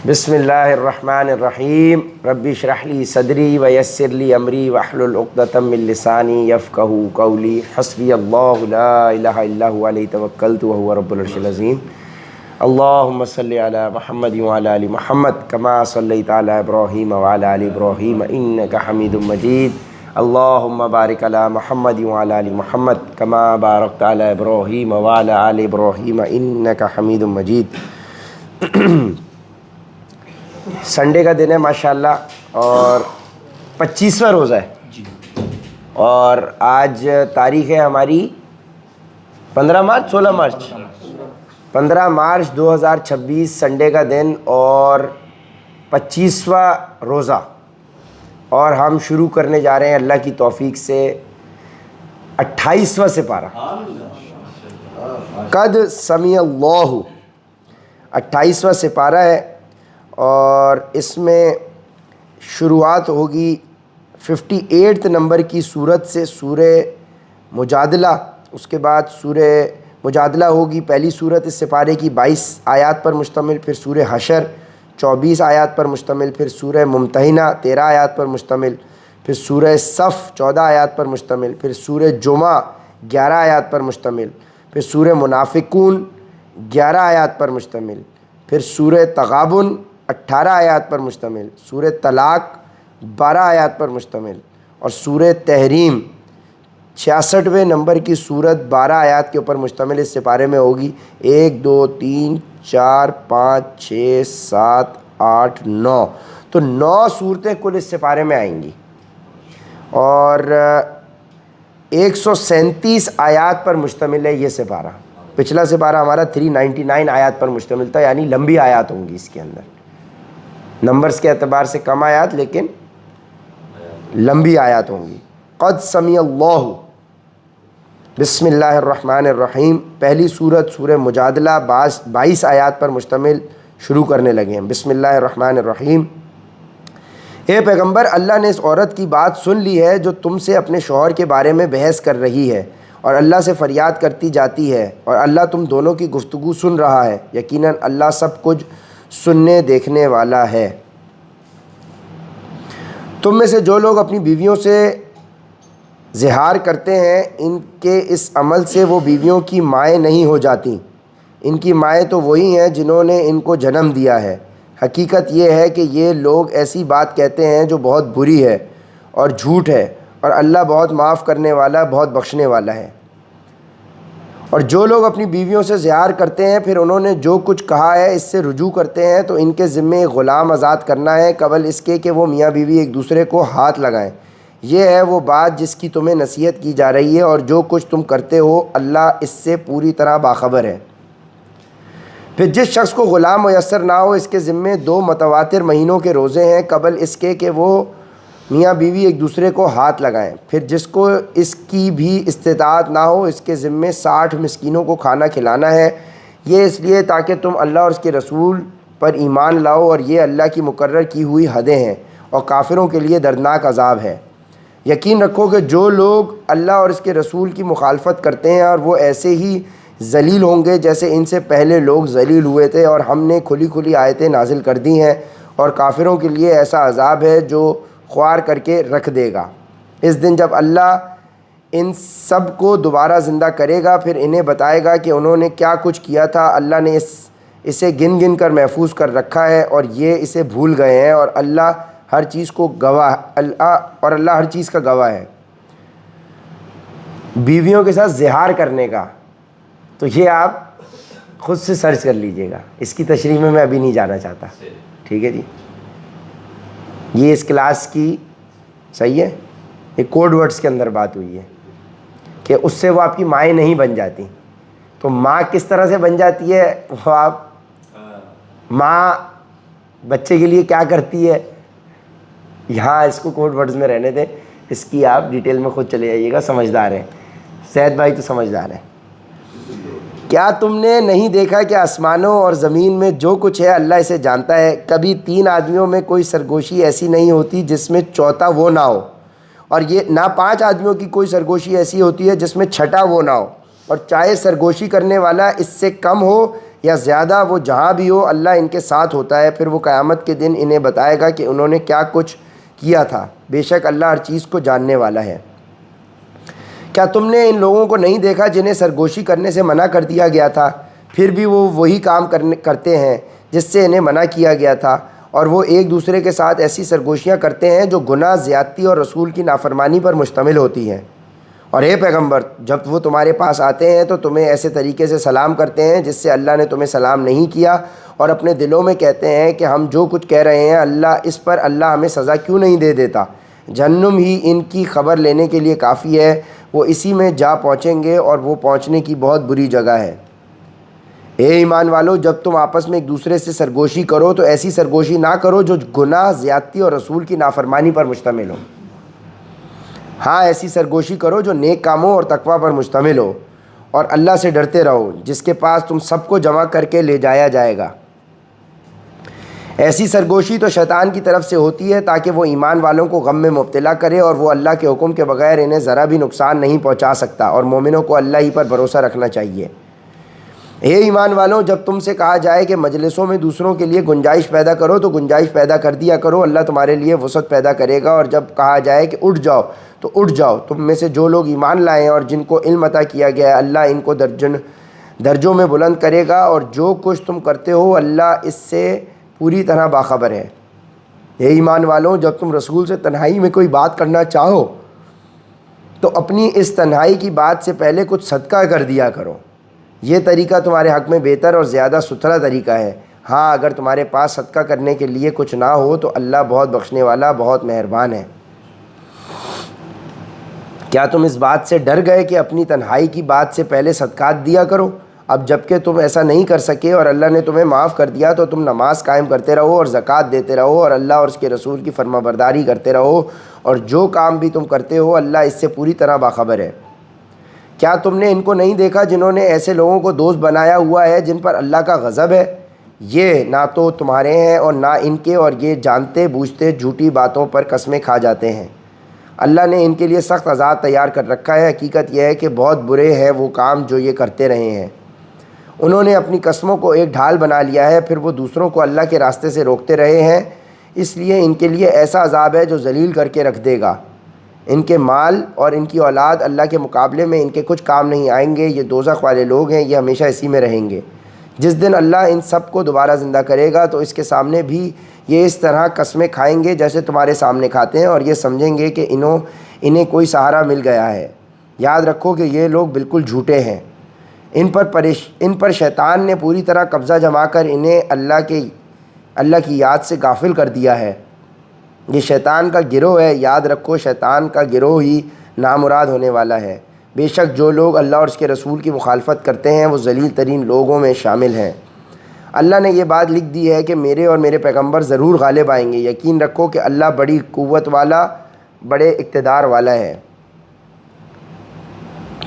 بسم اللہ الرحمن الرحیم رب اشرح لی صدری ویسر لی امری واحلل عقدۃ من لسانی یفقہوا قولی حسبی اللہ لا الہ الا هو علیہ توکلت وهو رب العرش العظیم اللہم صلی علی محمد وعلی آل محمد کما صلیت علی ابراہیم وعلی آل ابراہیم انک حمید مجید اللہم بارک علی محمد وعلی آل محمد کما بارکت علی ابراہیم وعلی آل ابراہیم انک حمید مجید۔ سنڈے کا دن ہے ماشاءاللہ اور 25واں روزہ ہے اور آج تاریخ ہے ہماری 16 مارچ 2026 سنڈے کا دن اور 25واں روزہ، اور ہم شروع کرنے جا رہے ہیں اللہ کی توفیق سے 28واں سپارہ قد سمیع اللہ۔ 28واں سپارہ ہے اور اس میں شروعات ہوگی 58 نمبر کی سورت سے، سورہ مجادلہ۔ اس کے بعد سورہ مجادلہ ہوگی پہلی سورت اس سپارے کی 22 آیات پر مشتمل، پھر سورہ حشر 24 آیات پر مشتمل، پھر سورہ ممتحنہ 13 آیات پر مشتمل، پھر سورہ صف 14 آیات پر مشتمل، پھر سورہ جمعہ 11 آیات پر مشتمل، پھر سورہ منافقون 11 آیات پر مشتمل، پھر سورہ تغابن 18 آیات پر مشتمل، سورہ طلاق 12 آیات پر مشتمل، اور سورہ تحریم 66ویں نمبر کی سورت 12 آیات کے اوپر مشتمل اس سپارے میں ہوگی۔ 1 2 3 4 5 6 7 8 9 تو 9 صورتیں کل اس سپارے میں آئیں گی، اور 137 آیات پر مشتمل ہے یہ سپارہ۔ پچھلا سپارہ ہمارا 399 آیات پر مشتمل تھا، یعنی لمبی آیات ہوں گی اس کے اندر، نمبرز کے اعتبار سے کم آیات لیکن لمبی آیات ہوں گی۔ قد سمیع اللہ۔ بسم اللہ الرحمن الرحیم۔ پہلی سورت سورہ مجادلہ 22 آیات پر مشتمل، شروع کرنے لگے ہیں۔ بسم اللہ الرحمن الرحیم۔ اے پیغمبر، اللہ نے اس عورت کی بات سن لی ہے جو تم سے اپنے شوہر کے بارے میں بحث کر رہی ہے اور اللہ سے فریاد کرتی جاتی ہے، اور اللہ تم دونوں کی گفتگو سن رہا ہے، یقیناً اللہ سب کچھ سننے دیکھنے والا ہے۔ تم میں سے جو لوگ اپنی بیویوں سے زہار کرتے ہیں، ان کے اس عمل سے وہ بیویوں کی مائیں نہیں ہو جاتی، ان کی مائیں تو وہی ہیں جنہوں نے ان کو جنم دیا ہے۔ حقیقت یہ ہے کہ یہ لوگ ایسی بات کہتے ہیں جو بہت بری ہے اور جھوٹ ہے، اور اللہ بہت معاف کرنے والا، بہت بخشنے والا ہے۔ اور جو لوگ اپنی بیویوں سے زہار کرتے ہیں پھر انہوں نے جو کچھ کہا ہے اس سے رجوع کرتے ہیں تو ان کے ذمے غلام آزاد کرنا ہے قبل اس کے کہ وہ میاں بیوی ایک دوسرے کو ہاتھ لگائیں۔ یہ ہے وہ بات جس کی تمہیں نصیحت کی جا رہی ہے، اور جو کچھ تم کرتے ہو اللہ اس سے پوری طرح باخبر ہے۔ پھر جس شخص کو غلام میسر نہ ہو، اس کے ذمے 2 متواتر مہینوں کے روزے ہیں قبل اس کے کہ وہ میاں بیوی ایک دوسرے کو ہاتھ لگائیں۔ پھر جس کو اس کی بھی استطاعت نہ ہو، اس کے ذمے 60 مسکینوں کو کھانا کھلانا ہے، یہ اس لیے تاکہ تم اللہ اور اس کے رسول پر ایمان لاؤ، اور یہ اللہ کی مقرر کی ہوئی حدیں ہیں، اور کافروں کے لیے دردناک عذاب ہے۔ یقین رکھو کہ جو لوگ اللہ اور اس کے رسول کی مخالفت کرتے ہیں، اور وہ ایسے ہی ذلیل ہوں گے جیسے ان سے پہلے لوگ ذلیل ہوئے تھے، اور ہم نے کھلی کھلی آیتیں نازل کر دی ہیں، اور کافروں کے لیے ایسا عذاب ہے جو خوار کر کے رکھ دے گا۔ اس دن جب اللہ ان سب کو دوبارہ زندہ کرے گا، پھر انہیں بتائے گا کہ انہوں نے کیا کچھ کیا تھا۔ اللہ نے اسے گن گن کر محفوظ کر رکھا ہے، اور یہ اسے بھول گئے ہیں، اور اللہ ہر چیز کا گواہ ہے۔ بیویوں کے ساتھ زہار کرنے کا تو یہ آپ خود سے سرچ کر لیجئے گا، اس کی تشریح میں ابھی نہیں جانا چاہتا، ٹھیک ہے جی۔ یہ اس کلاس کی صحیح ہے، یہ کوڈ ورڈز کے اندر بات ہوئی ہے کہ اس سے وہ آپ کی مائیں نہیں بن جاتی۔ تو ماں کس طرح سے بن جاتی ہے؟ وہ آپ ماں بچے کے لیے کیا کرتی ہے، یہاں اس کو کوڈ ورڈز میں رہنے دیں، اس کی آپ ڈیٹیل میں خود چلے جائیے گا، سمجھدار ہیں سید بھائی تو سمجھدار ہیں۔ کیا تم نے نہیں دیکھا کہ آسمانوں اور زمین میں جو کچھ ہے اللہ اسے جانتا ہے؟ کبھی 3 آدمیوں میں کوئی سرگوشی ایسی نہیں ہوتی جس میں چوتھا وہ نہ ہو، اور یہ نہ 5 آدمیوں کی کوئی سرگوشی ایسی ہوتی ہے جس میں چھٹا وہ نہ ہو، اور چاہے سرگوشی کرنے والا اس سے کم ہو یا زیادہ، وہ جہاں بھی ہو اللہ ان کے ساتھ ہوتا ہے۔ پھر وہ قیامت کے دن انہیں بتائے گا کہ انہوں نے کیا کچھ کیا تھا، بے شک اللہ ہر چیز کو جاننے والا ہے۔ کیا تم نے ان لوگوں کو نہیں دیکھا جنہیں سرگوشی کرنے سے منع کر دیا گیا تھا، پھر بھی وہ وہی کام کرتے ہیں جس سے انہیں منع کیا گیا تھا، اور وہ ایک دوسرے کے ساتھ ایسی سرگوشیاں کرتے ہیں جو گناہ، زیادتی اور رسول کی نافرمانی پر مشتمل ہوتی ہیں۔ اور اے پیغمبر، جب وہ تمہارے پاس آتے ہیں تو تمہیں ایسے طریقے سے سلام کرتے ہیں جس سے اللہ نے تمہیں سلام نہیں کیا، اور اپنے دلوں میں کہتے ہیں کہ ہم جو کچھ کہہ رہے ہیں اللہ ہمیں سزا کیوں نہیں دے دیتا۔ جہنم ہی ان کی خبر لینے کے لیے کافی ہے، وہ اسی میں جا پہنچیں گے اور وہ پہنچنے کی بہت بری جگہ ہے۔ اے ایمان والو، جب تم آپس میں ایک دوسرے سے سرگوشی کرو تو ایسی سرگوشی نہ کرو جو گناہ، زیادتی اور رسول کی نافرمانی پر مشتمل ہو۔ ہاں، ایسی سرگوشی کرو جو نیک کاموں اور تقوی پر مشتمل ہو، اور اللہ سے ڈرتے رہو جس کے پاس تم سب کو جمع کر کے لے جایا جائے گا۔ ایسی سرگوشی تو شیطان کی طرف سے ہوتی ہے تاکہ وہ ایمان والوں کو غم میں مبتلا کرے، اور وہ اللہ کے حکم کے بغیر انہیں ذرا بھی نقصان نہیں پہنچا سکتا، اور مومنوں کو اللہ ہی پر بھروسہ رکھنا چاہیے۔ اے ایمان والوں، جب تم سے کہا جائے کہ مجلسوں میں دوسروں کے لیے گنجائش پیدا کرو تو گنجائش پیدا کر دیا کرو، اللہ تمہارے لیے وسعت پیدا کرے گا۔ اور جب کہا جائے کہ اٹھ جاؤ تو اٹھ جاؤ، تم میں سے جو لوگ ایمان لائے ہیں اور جن کو علم عطا کیا گیا ہے، اللہ ان کو درجوں میں بلند کرے گا، اور جو کچھ تم کرتے ہو اللہ اس سے پوری طرح باخبر ہے۔ اے ایمان والوں، جب تم رسول سے تنہائی میں کوئی بات کرنا چاہو تو اپنی اس تنہائی کی بات سے پہلے کچھ صدقہ کر دیا کرو، یہ طریقہ تمہارے حق میں بہتر اور زیادہ ستھرا طریقہ ہے۔ ہاں، اگر تمہارے پاس صدقہ کرنے کے لیے کچھ نہ ہو تو اللہ بہت بخشنے والا، بہت مہربان ہے۔ کیا تم اس بات سے ڈر گئے کہ اپنی تنہائی کی بات سے پہلے صدقات دیا کرو؟ اب جب کہ تم ایسا نہیں کر سکے اور اللہ نے تمہیں معاف کر دیا تو تم نماز قائم کرتے رہو اور زکوٰۃ دیتے رہو، اور اللہ اور اس کے رسول کی فرما برداری کرتے رہو، اور جو کام بھی تم کرتے ہو اللہ اس سے پوری طرح باخبر ہے۔ کیا تم نے ان کو نہیں دیکھا جنہوں نے ایسے لوگوں کو دوست بنایا ہوا ہے جن پر اللہ کا غضب ہے؟ یہ نہ تو تمہارے ہیں اور نہ ان کے، اور یہ جانتے بوجھتے جھوٹی باتوں پر قسمیں کھا جاتے ہیں۔ اللہ نے ان کے لیے سخت عذاب تیار کر رکھا ہے، حقیقت یہ ہے کہ بہت برے ہیں وہ کام جو یہ کرتے رہے ہیں۔ انہوں نے اپنی قسموں کو ایک ڈھال بنا لیا ہے، پھر وہ دوسروں کو اللہ کے راستے سے روکتے رہے ہیں، اس لیے ان کے لیے ایسا عذاب ہے جو ذلیل کر کے رکھ دے گا۔ ان کے مال اور ان کی اولاد اللہ کے مقابلے میں ان کے کچھ کام نہیں آئیں گے، یہ دوزخ والے لوگ ہیں، یہ ہمیشہ اسی میں رہیں گے۔ جس دن اللہ ان سب کو دوبارہ زندہ کرے گا تو اس کے سامنے بھی یہ اس طرح قسمیں کھائیں گے جیسے تمہارے سامنے کھاتے ہیں، اور یہ سمجھیں گے کہ انہیں کوئی سہارا مل گیا ہے۔ یاد رکھو کہ یہ لوگ بالکل جھوٹے ہیں، ان پر شیطان نے پوری طرح قبضہ جما کر انہیں اللہ کی یاد سے غافل کر دیا ہے۔ یہ شیطان کا گروہ ہے، یاد رکھو شیطان کا گروہ ہی نامراد ہونے والا ہے۔ بے شک جو لوگ اللہ اور اس کے رسول کی مخالفت کرتے ہیں وہ ذلیل ترین لوگوں میں شامل ہیں۔ اللہ نے یہ بات لکھ دی ہے کہ میرے اور میرے پیغمبر ضرور غالب آئیں گے، یقین رکھو کہ اللہ بڑی قوت والا، بڑے اقتدار والا ہے۔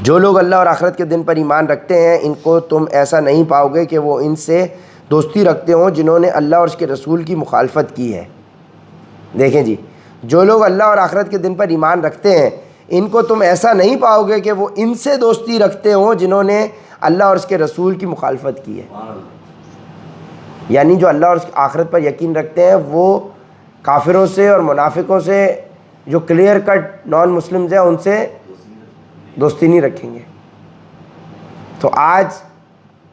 جو لوگ اللہ اور آخرت کے دن پر ایمان رکھتے ہیں ان کو تم ایسا نہیں پاؤ گے کہ وہ ان سے دوستی رکھتے ہوں جنہوں نے اللہ اور اس کے رسول کی مخالفت کی ہے۔ دیکھیں جی، جو لوگ اللہ اور آخرت کے دن پر ایمان رکھتے ہیں ان کو تم ایسا نہیں پاؤ گے کہ وہ ان سے دوستی رکھتے ہوں جنہوں نے اللہ اور اس کے رسول کی مخالفت کی ہے۔ یعنی جو اللہ اور اس کی آخرت پر یقین رکھتے ہیں وہ کافروں سے اور منافقوں سے، جو کلیئر کٹ نان مسلمز ہیں، ان سے دوستی نہیں رکھیں گے۔ تو آج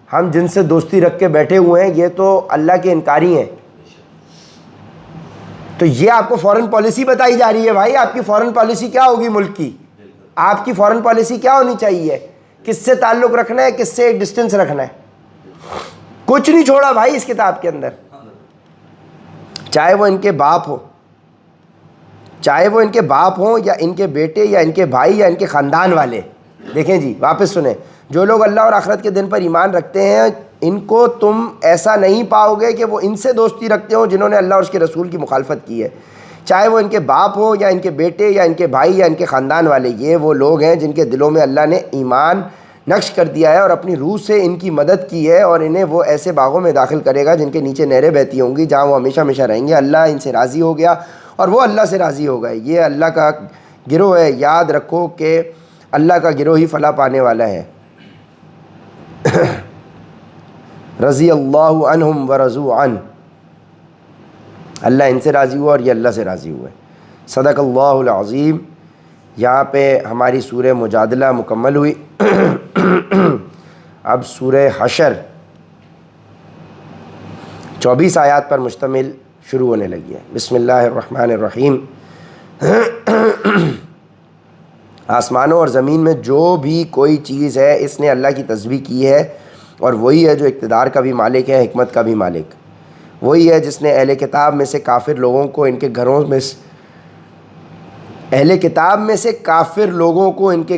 ہم جن سے دوستی رکھ کے بیٹھے ہوئے ہیں یہ تو اللہ کے انکاری ہیں۔ تو یہ آپ کو فورن پالیسی بتائی جا رہی ہے۔ بھائی آپ کی فورن پالیسی کیا ہوگی؟ ملک کی آپ کی فورن پالیسی کیا ہونی چاہیے؟ کس سے تعلق رکھنا ہے، کس سے ایک ڈسٹنس رکھنا ہے؟ کچھ نہیں چھوڑا بھائی اس کتاب کے اندر، چاہے وہ ان کے باپ ہوں یا ان کے بیٹے یا ان کے بھائی یا ان کے خاندان والے۔ دیکھیں جی، واپس سنیں، جو لوگ اللہ اور آخرت کے دن پر ایمان رکھتے ہیں ان کو تم ایسا نہیں پاؤ گے کہ وہ ان سے دوستی رکھتے ہوں جنہوں نے اللہ اور اس کے رسول کی مخالفت کی ہے، چاہے وہ ان کے باپ ہو یا ان کے بیٹے یا ان کے بھائی یا ان کے خاندان والے۔ یہ وہ لوگ ہیں جن کے دلوں میں اللہ نے ایمان نقش کر دیا ہے اور اپنی روح سے ان کی مدد کی ہے، اور انہیں وہ ایسے باغوں میں داخل کرے گا جن کے نیچے نہریں بہتی ہوں گی، جہاں وہ ہمیشہ ہمیشہ رہیں گے۔ اللہ ان سے راضی ہو گیا اور وہ اللہ سے راضی ہو گئے۔ یہ اللہ کا گروہ ہے، یاد رکھو کہ اللہ کا گروہ ہی فلاح پانے والا ہے۔ رضی اللہ عنہم ورضوا عنہ، اللہ ان سے راضی ہوا اور یہ اللہ سے راضی ہوئے۔ صدق اللہ العظیم۔ یہاں پہ ہماری سورہ مجادلہ مکمل ہوئی۔ اب سورہ حشر 24 آیات پر مشتمل شروع ہونے لگی ہے۔ بسم اللہ الرحمن الرحیم۔ آسمانوں اور زمین میں جو بھی کوئی چیز ہے اس نے اللہ کی تسبیح کی ہے، اور وہی ہے جو اقتدار کا بھی مالک ہے، حکمت کا بھی مالک۔ وہی ہے جس نے اہل کتاب میں سے کافر لوگوں کو ان کے گھروں میں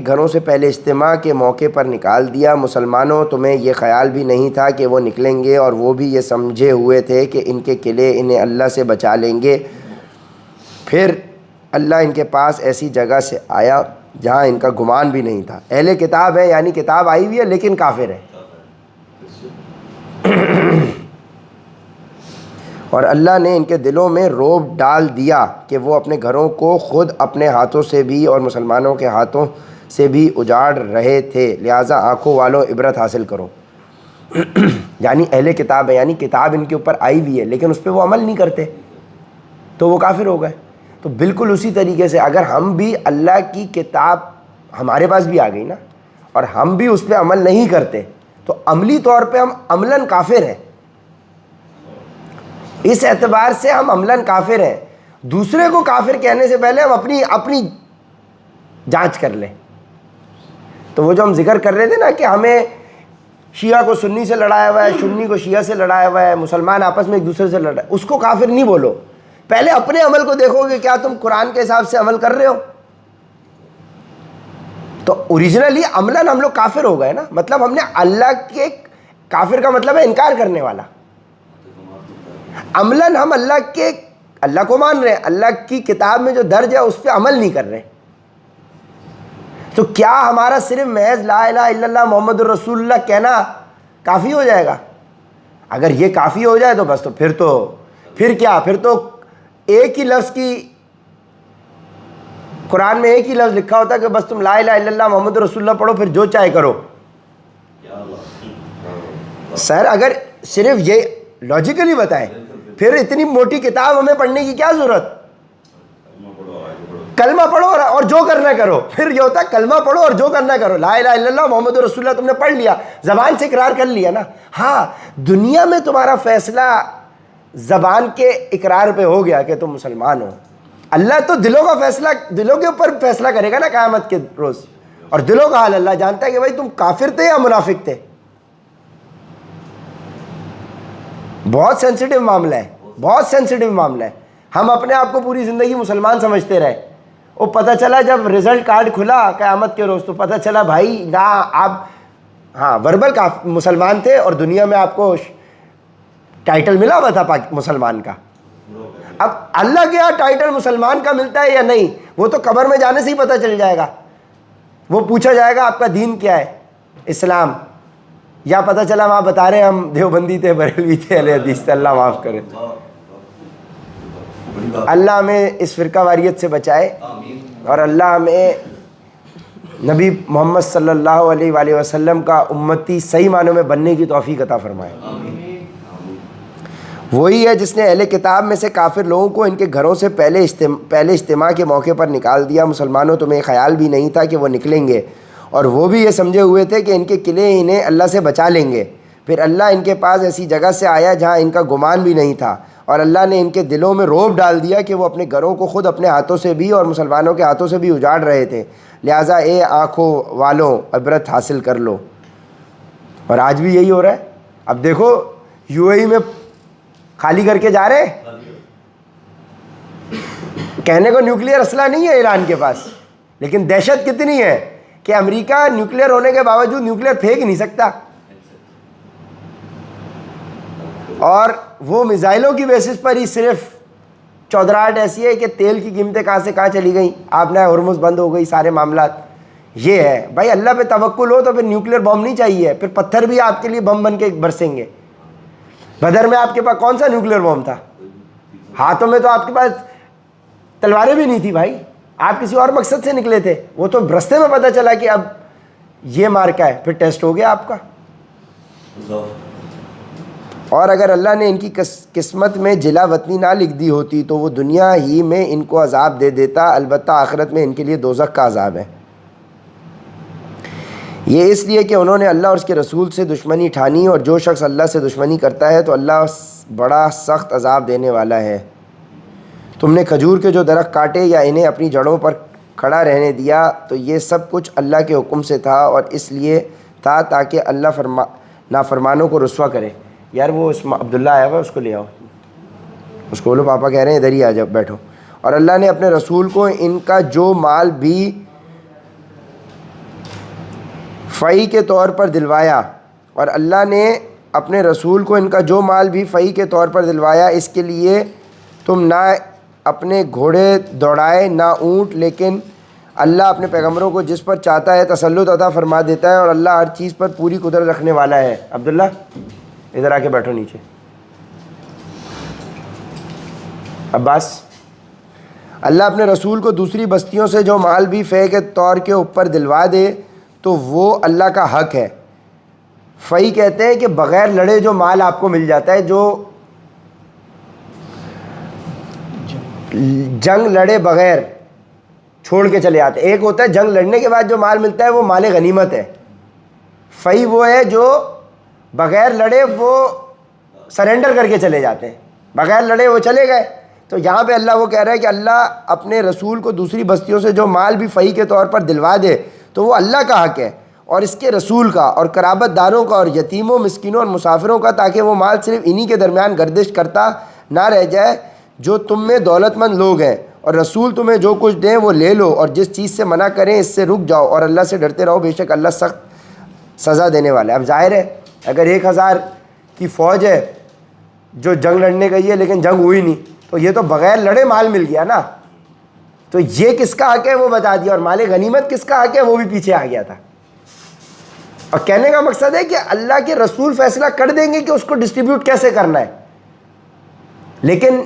گھروں سے پہلے اجتماع کے موقع پر نکال دیا۔ مسلمانوں، تمہیں یہ خیال بھی نہیں تھا کہ وہ نکلیں گے، اور وہ بھی یہ سمجھے ہوئے تھے کہ ان کے قلعے انہیں اللہ سے بچا لیں گے۔ پھر اللہ ان کے پاس ایسی جگہ سے آیا جہاں ان کا گمان بھی نہیں تھا۔ اہل کتاب ہے یعنی کتاب آئی ہوئی ہے لیکن کافر ہے۔ اور اللہ نے ان کے دلوں میں رعب ڈال دیا کہ وہ اپنے گھروں کو خود اپنے ہاتھوں سے بھی اور مسلمانوں کے ہاتھوں سے بھی اجاڑ رہے تھے، لہٰذا آنکھوں والوں عبرت حاصل کرو۔ یعنی اہل کتاب ہے یعنی کتاب ان کے اوپر آئی ہوئی ہے لیکن اس پہ وہ عمل نہیں کرتے تو وہ کافر ہو گئے۔ تو بالکل اسی طریقے سے اگر ہم بھی اللہ کی کتاب ہمارے پاس بھی آ گئی نا اور ہم بھی اس پہ عمل نہیں کرتے تو عملی طور پہ ہم عملاً کافر ہیں۔ اس اعتبار سے ہم عملاً کافر ہیں۔ دوسرے کو کافر کہنے سے پہلے ہم اپنی جانچ کر لیں۔ تو وہ جو ہم ذکر کر رہے تھے نا کہ ہمیں شیعہ کو سنی سے لڑایا ہوا ہے، سنی کو شیعہ سے لڑایا ہوا ہے، مسلمان آپس میں ایک دوسرے سے لڑ رہے ہیں، اس کو کافر نہیں بولو۔ پہلے اپنے عمل کو دیکھو کہ کیا تم قرآن کے حساب سے عمل کر رہے ہو۔ تو اوریجنلی عملاً ہم لوگ کافر ہو گئے نا، مطلب ہم نے اللہ کے، کافر کا مطلب ہے انکار کرنے والا۔ عملاً ہم اللہ کو مان رہے ہیں، اللہ کی کتاب میں جو درج ہے اس پہ عمل نہیں کر رہے۔ تو کیا ہمارا صرف محض لا الہ الا اللہ محمد الرسول اللہ کہنا کافی ہو جائے گا؟ اگر یہ کافی ہو جائے تو بس، تو پھر کیا، پھر تو ایک ہی لفظ کی، قرآن میں ایک ہی لفظ لکھا ہوتا ہے کہ بس تم لا الہ الا اللہ محمد رسول اللہ پڑھو، پھر جو چاہے کرو۔ سر اگر صرف یہ لاجیکلی بتائیں پھر اتنی موٹی کتاب ہمیں پڑھنے کی کیا ضرورت؟ کلمہ پڑھو اور جو کرنا کرو۔ پھر یہ ہوتا ہے کلمہ پڑھو اور جو کرنا کرو، لا الہ الا اللہ محمد رسول اللہ تم نے پڑھ لیا، زبان سے اقرار کر لیا نا۔ ہاں دنیا میں تمہارا فیصلہ زبان کے اقرار پہ ہو گیا کہ تم مسلمان ہو، اللہ تو دلوں کا فیصلہ، دلوں کے اوپر فیصلہ کرے گا نا قیامت کے روز، اور دلوں کا حال اللہ جانتا ہے کہ بھائی تم کافر تھے یا منافق تھے۔ بہت سینسٹیو معاملہ ہے، بہت سینسٹیو معاملہ ہے۔ ہم اپنے آپ کو پوری زندگی مسلمان سمجھتے رہے، وہ پتہ چلا جب رزلٹ کارڈ کھلا قیامت کے روز تو پتہ چلا بھائی نہ آپ وربل مسلمان تھے اور دنیا میں آپ کو ٹائٹل ملا ہوا تھا مسلمان کا۔ اب اللہ کے یہاں ٹائٹل مسلمان کا ملتا ہے یا نہیں وہ تو قبر میں جانے سے ہی پتہ چل جائے گا۔ وہ پوچھا جائے گا آپ کا دین کیا ہے، اسلام، یا پتہ چلا وہاں بتا رہے ہم دیوبندی تھے، بریلوی تھے، اہل حدیث تھے، اللہ معاف کرے۔ اللہ ہمیں اس فرقہ واریت سے بچائے اور اللہ ہمیں نبی محمد صلی اللہ علیہ وآلہ وسلم کا امتی صحیح معنوں میں بننے کی توفیق عطا فرمائے۔ وہی ہے جس نے اہل کتاب میں سے کافر لوگوں کو ان کے گھروں سے پہلے اجتماع کے موقع پر نکال دیا۔ مسلمانوں تمہیں خیال بھی نہیں تھا کہ وہ نکلیں گے، اور وہ بھی یہ سمجھے ہوئے تھے کہ ان کے قلعے انہیں اللہ سے بچا لیں گے۔ پھر اللہ ان کے پاس ایسی جگہ سے آیا جہاں ان کا گمان بھی نہیں تھا، اور اللہ نے ان کے دلوں میں رعب ڈال دیا کہ وہ اپنے گھروں کو خود اپنے ہاتھوں سے بھی اور مسلمانوں کے ہاتھوں سے بھی اجاڑ رہے تھے، لہٰذا اے آنکھوں والوں عبرت حاصل کر لو۔ اور آج بھی یہی ہو رہا ہے۔ اب دیکھو UAE میں خالی کر کے جا رہے ہیں، کہنے کو نیوکلیئر اسلحہ نہیں ہے ایران کے پاس، لیکن دہشت کتنی ہے کہ امریکہ نیوکلیئر ہونے کے باوجود نیوکلیئر پھینک نہیں سکتا، اور وہ میزائلوں کی بیسس پر ہی صرف چودراہٹ ایسی ہے کہ تیل کی قیمتیں کہاں سے کہاں چلی گئیں، آپ نے ہرمز بند ہو گئی، سارے معاملات۔ یہ ہے بھائی اللہ پہ توکل ہو تو پھر نیوکلیئر بم نہیں چاہیے، پھر پتھر بھی آپ کے لیے بم بن کے برسیں گے۔ بدر میں آپ کے پاس کون سا نیوکلیئر بم تھا؟ ہاتھوں میں تو آپ کے پاس تلواریں بھی نہیں تھی بھائی، آپ کسی اور مقصد سے نکلے تھے، وہ تو رستے میں پتہ چلا کہ اب یہ مارکا ہے، پھر ٹیسٹ ہو گیا آپ کا۔ اور اگر اللہ نے ان کی قسمت میں جلا وطنی نہ لکھ دی ہوتی تو وہ دنیا ہی میں ان کو عذاب دے دیتا، البتہ آخرت میں ان کے لیے دوزخ کا عذاب ہے۔ یہ اس لیے کہ انہوں نے اللہ اور اس کے رسول سے دشمنی ٹھانی، اور جو شخص اللہ سے دشمنی کرتا ہے تو اللہ بڑا سخت عذاب دینے والا ہے۔ تم نے کھجور کے جو درخت کاٹے یا انہیں اپنی جڑوں پر کھڑا رہنے دیا تو یہ سب کچھ اللہ کے حکم سے تھا، اور اس لیے تھا تاکہ اللہ نافرمانوں کو رسوا کرے۔ یار وہ عبداللہ آیا ہوا ہے، اس کو لے آؤ، اس کو بولو پاپا کہہ رہے ہیں ادھر ہی آ جاؤ، بیٹھو۔ اور اللہ نے اپنے رسول کو ان کا جو مال بھی فی کے طور پر دلوایا، اور اللہ نے اپنے رسول کو ان کا جو مال بھی فی کے طور پر دلوایا، اس کے لیے تم نہ اپنے گھوڑے دوڑائے نہ اونٹ، لیکن اللہ اپنے پیغمبروں کو جس پر چاہتا ہے تسلط عطا فرما دیتا ہے، اور اللہ ہر چیز پر پوری قدرت رکھنے والا ہے۔ عبداللہ ادھر آ کے بیٹھو نیچے۔ عباس، اللہ اپنے رسول کو دوسری بستیوں سے جو مال بھی فی کے طور کے اوپر دلوا دے تو وہ اللہ کا حق ہے۔ فی کہتے ہیں کہ بغیر لڑے جو مال آپ کو مل جاتا ہے، جو جنگ لڑے بغیر چھوڑ کے چلے آتے ہیں۔ ایک ہوتا ہے جنگ لڑنے کے بعد جو مال ملتا ہے وہ مال غنیمت ہے۔ فی وہ ہے جو بغیر لڑے وہ سرنڈر کر کے چلے جاتے ہیں، بغیر لڑے وہ چلے گئے۔ تو یہاں پہ اللہ وہ کہہ رہا ہے کہ اللہ اپنے رسول کو دوسری بستیوں سے جو مال بھی فی کے طور پر دلوا دے تو وہ اللہ کا حق ہے، اور اس کے رسول کا، اور قرابت داروں کا، اور یتیموں، مسکینوں اور مسافروں کا، تاکہ وہ مال صرف انہی کے درمیان گردش کرتا نہ رہ جائے جو تم میں دولت مند لوگ ہیں۔ اور رسول تمہیں جو کچھ دیں وہ لے لو، اور جس چیز سے منع کریں اس سے رک جاؤ، اور اللہ سے ڈرتے رہو، بے شک اللہ سخت سزا دینے والا ہے۔ اب ظاہر ہے اگر 1000 کی فوج ہے جو جنگ لڑنے گئی ہے لیکن جنگ ہوئی نہیں، تو یہ تو بغیر لڑے مال مل گیا نا، تو یہ کس کا حق ہے وہ بتا دیا، اور مال غنیمت کس کا حق ہے وہ بھی پیچھے آ گیا تھا۔ اور کہنے کا مقصد ہے کہ اللہ کے رسول فیصلہ کر دیں گے کہ اس کو ڈسٹریبیوٹ کیسے کرنا ہے، لیکن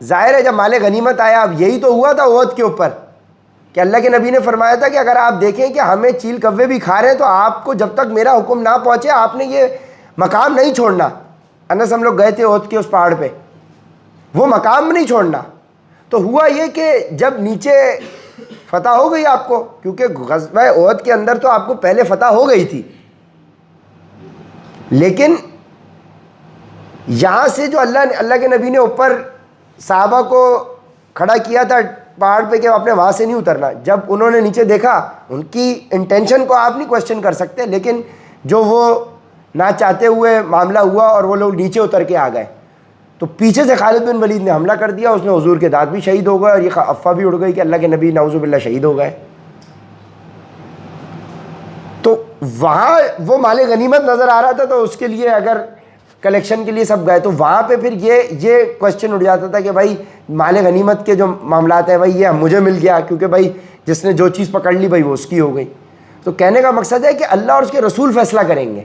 ظاہر ہے جب مال غنیمت آیا، اب یہی تو ہوا تھا احد کے اوپر کہ اللہ کے نبی نے فرمایا تھا کہ اگر آپ دیکھیں کہ ہمیں چیل کوے بھی کھا رہے ہیں تو آپ کو جب تک میرا حکم نہ پہنچے آپ نے یہ مقام نہیں چھوڑنا۔ انس ہم لوگ گئے تھے احد کے اس پہاڑ پہ، وہ مقام نہیں چھوڑنا۔ تو ہوا یہ کہ جب نیچے فتح ہو گئی آپ کو، کیونکہ غزوہ احد کے اندر تو آپ کو پہلے فتح ہو گئی تھی، لیکن یہاں سے جو اللہ کے نبی نے اوپر صحابہ کو کھڑا کیا تھا پہاڑ پہ کہ آپ نے وہاں سے نہیں اترنا، جب انہوں نے نیچے دیکھا، ان کی انٹینشن کو آپ نہیں کوشچن کر سکتے، لیکن جو وہ نہ چاہتے ہوئے معاملہ ہوا اور وہ لوگ نیچے اتر کے آ گئے، تو پیچھے سے خالد بن ولید نے حملہ کر دیا، اس میں حضور کے دانت بھی شہید ہو گئے، اور یہ افواہ بھی اڑ گئی کہ اللہ کے نبی نعوذ باللہ شہید ہو گئے۔ تو وہاں وہ مال غنیمت نظر آ رہا تھا، تو اس کے لیے اگر کلیکشن کے لیے سب گئے تو وہاں پہ پھر یہ کوشچن اٹھ جاتا تھا کہ بھائی مال غنیمت کے جو معاملات ہیں بھائی یہ مجھے مل گیا، کیونکہ بھائی جس نے جو چیز پکڑ لی بھائی وہ اس کی ہو گئی۔ تو کہنے کا مقصد ہے کہ اللہ اور اس کے رسول فیصلہ کریں گے،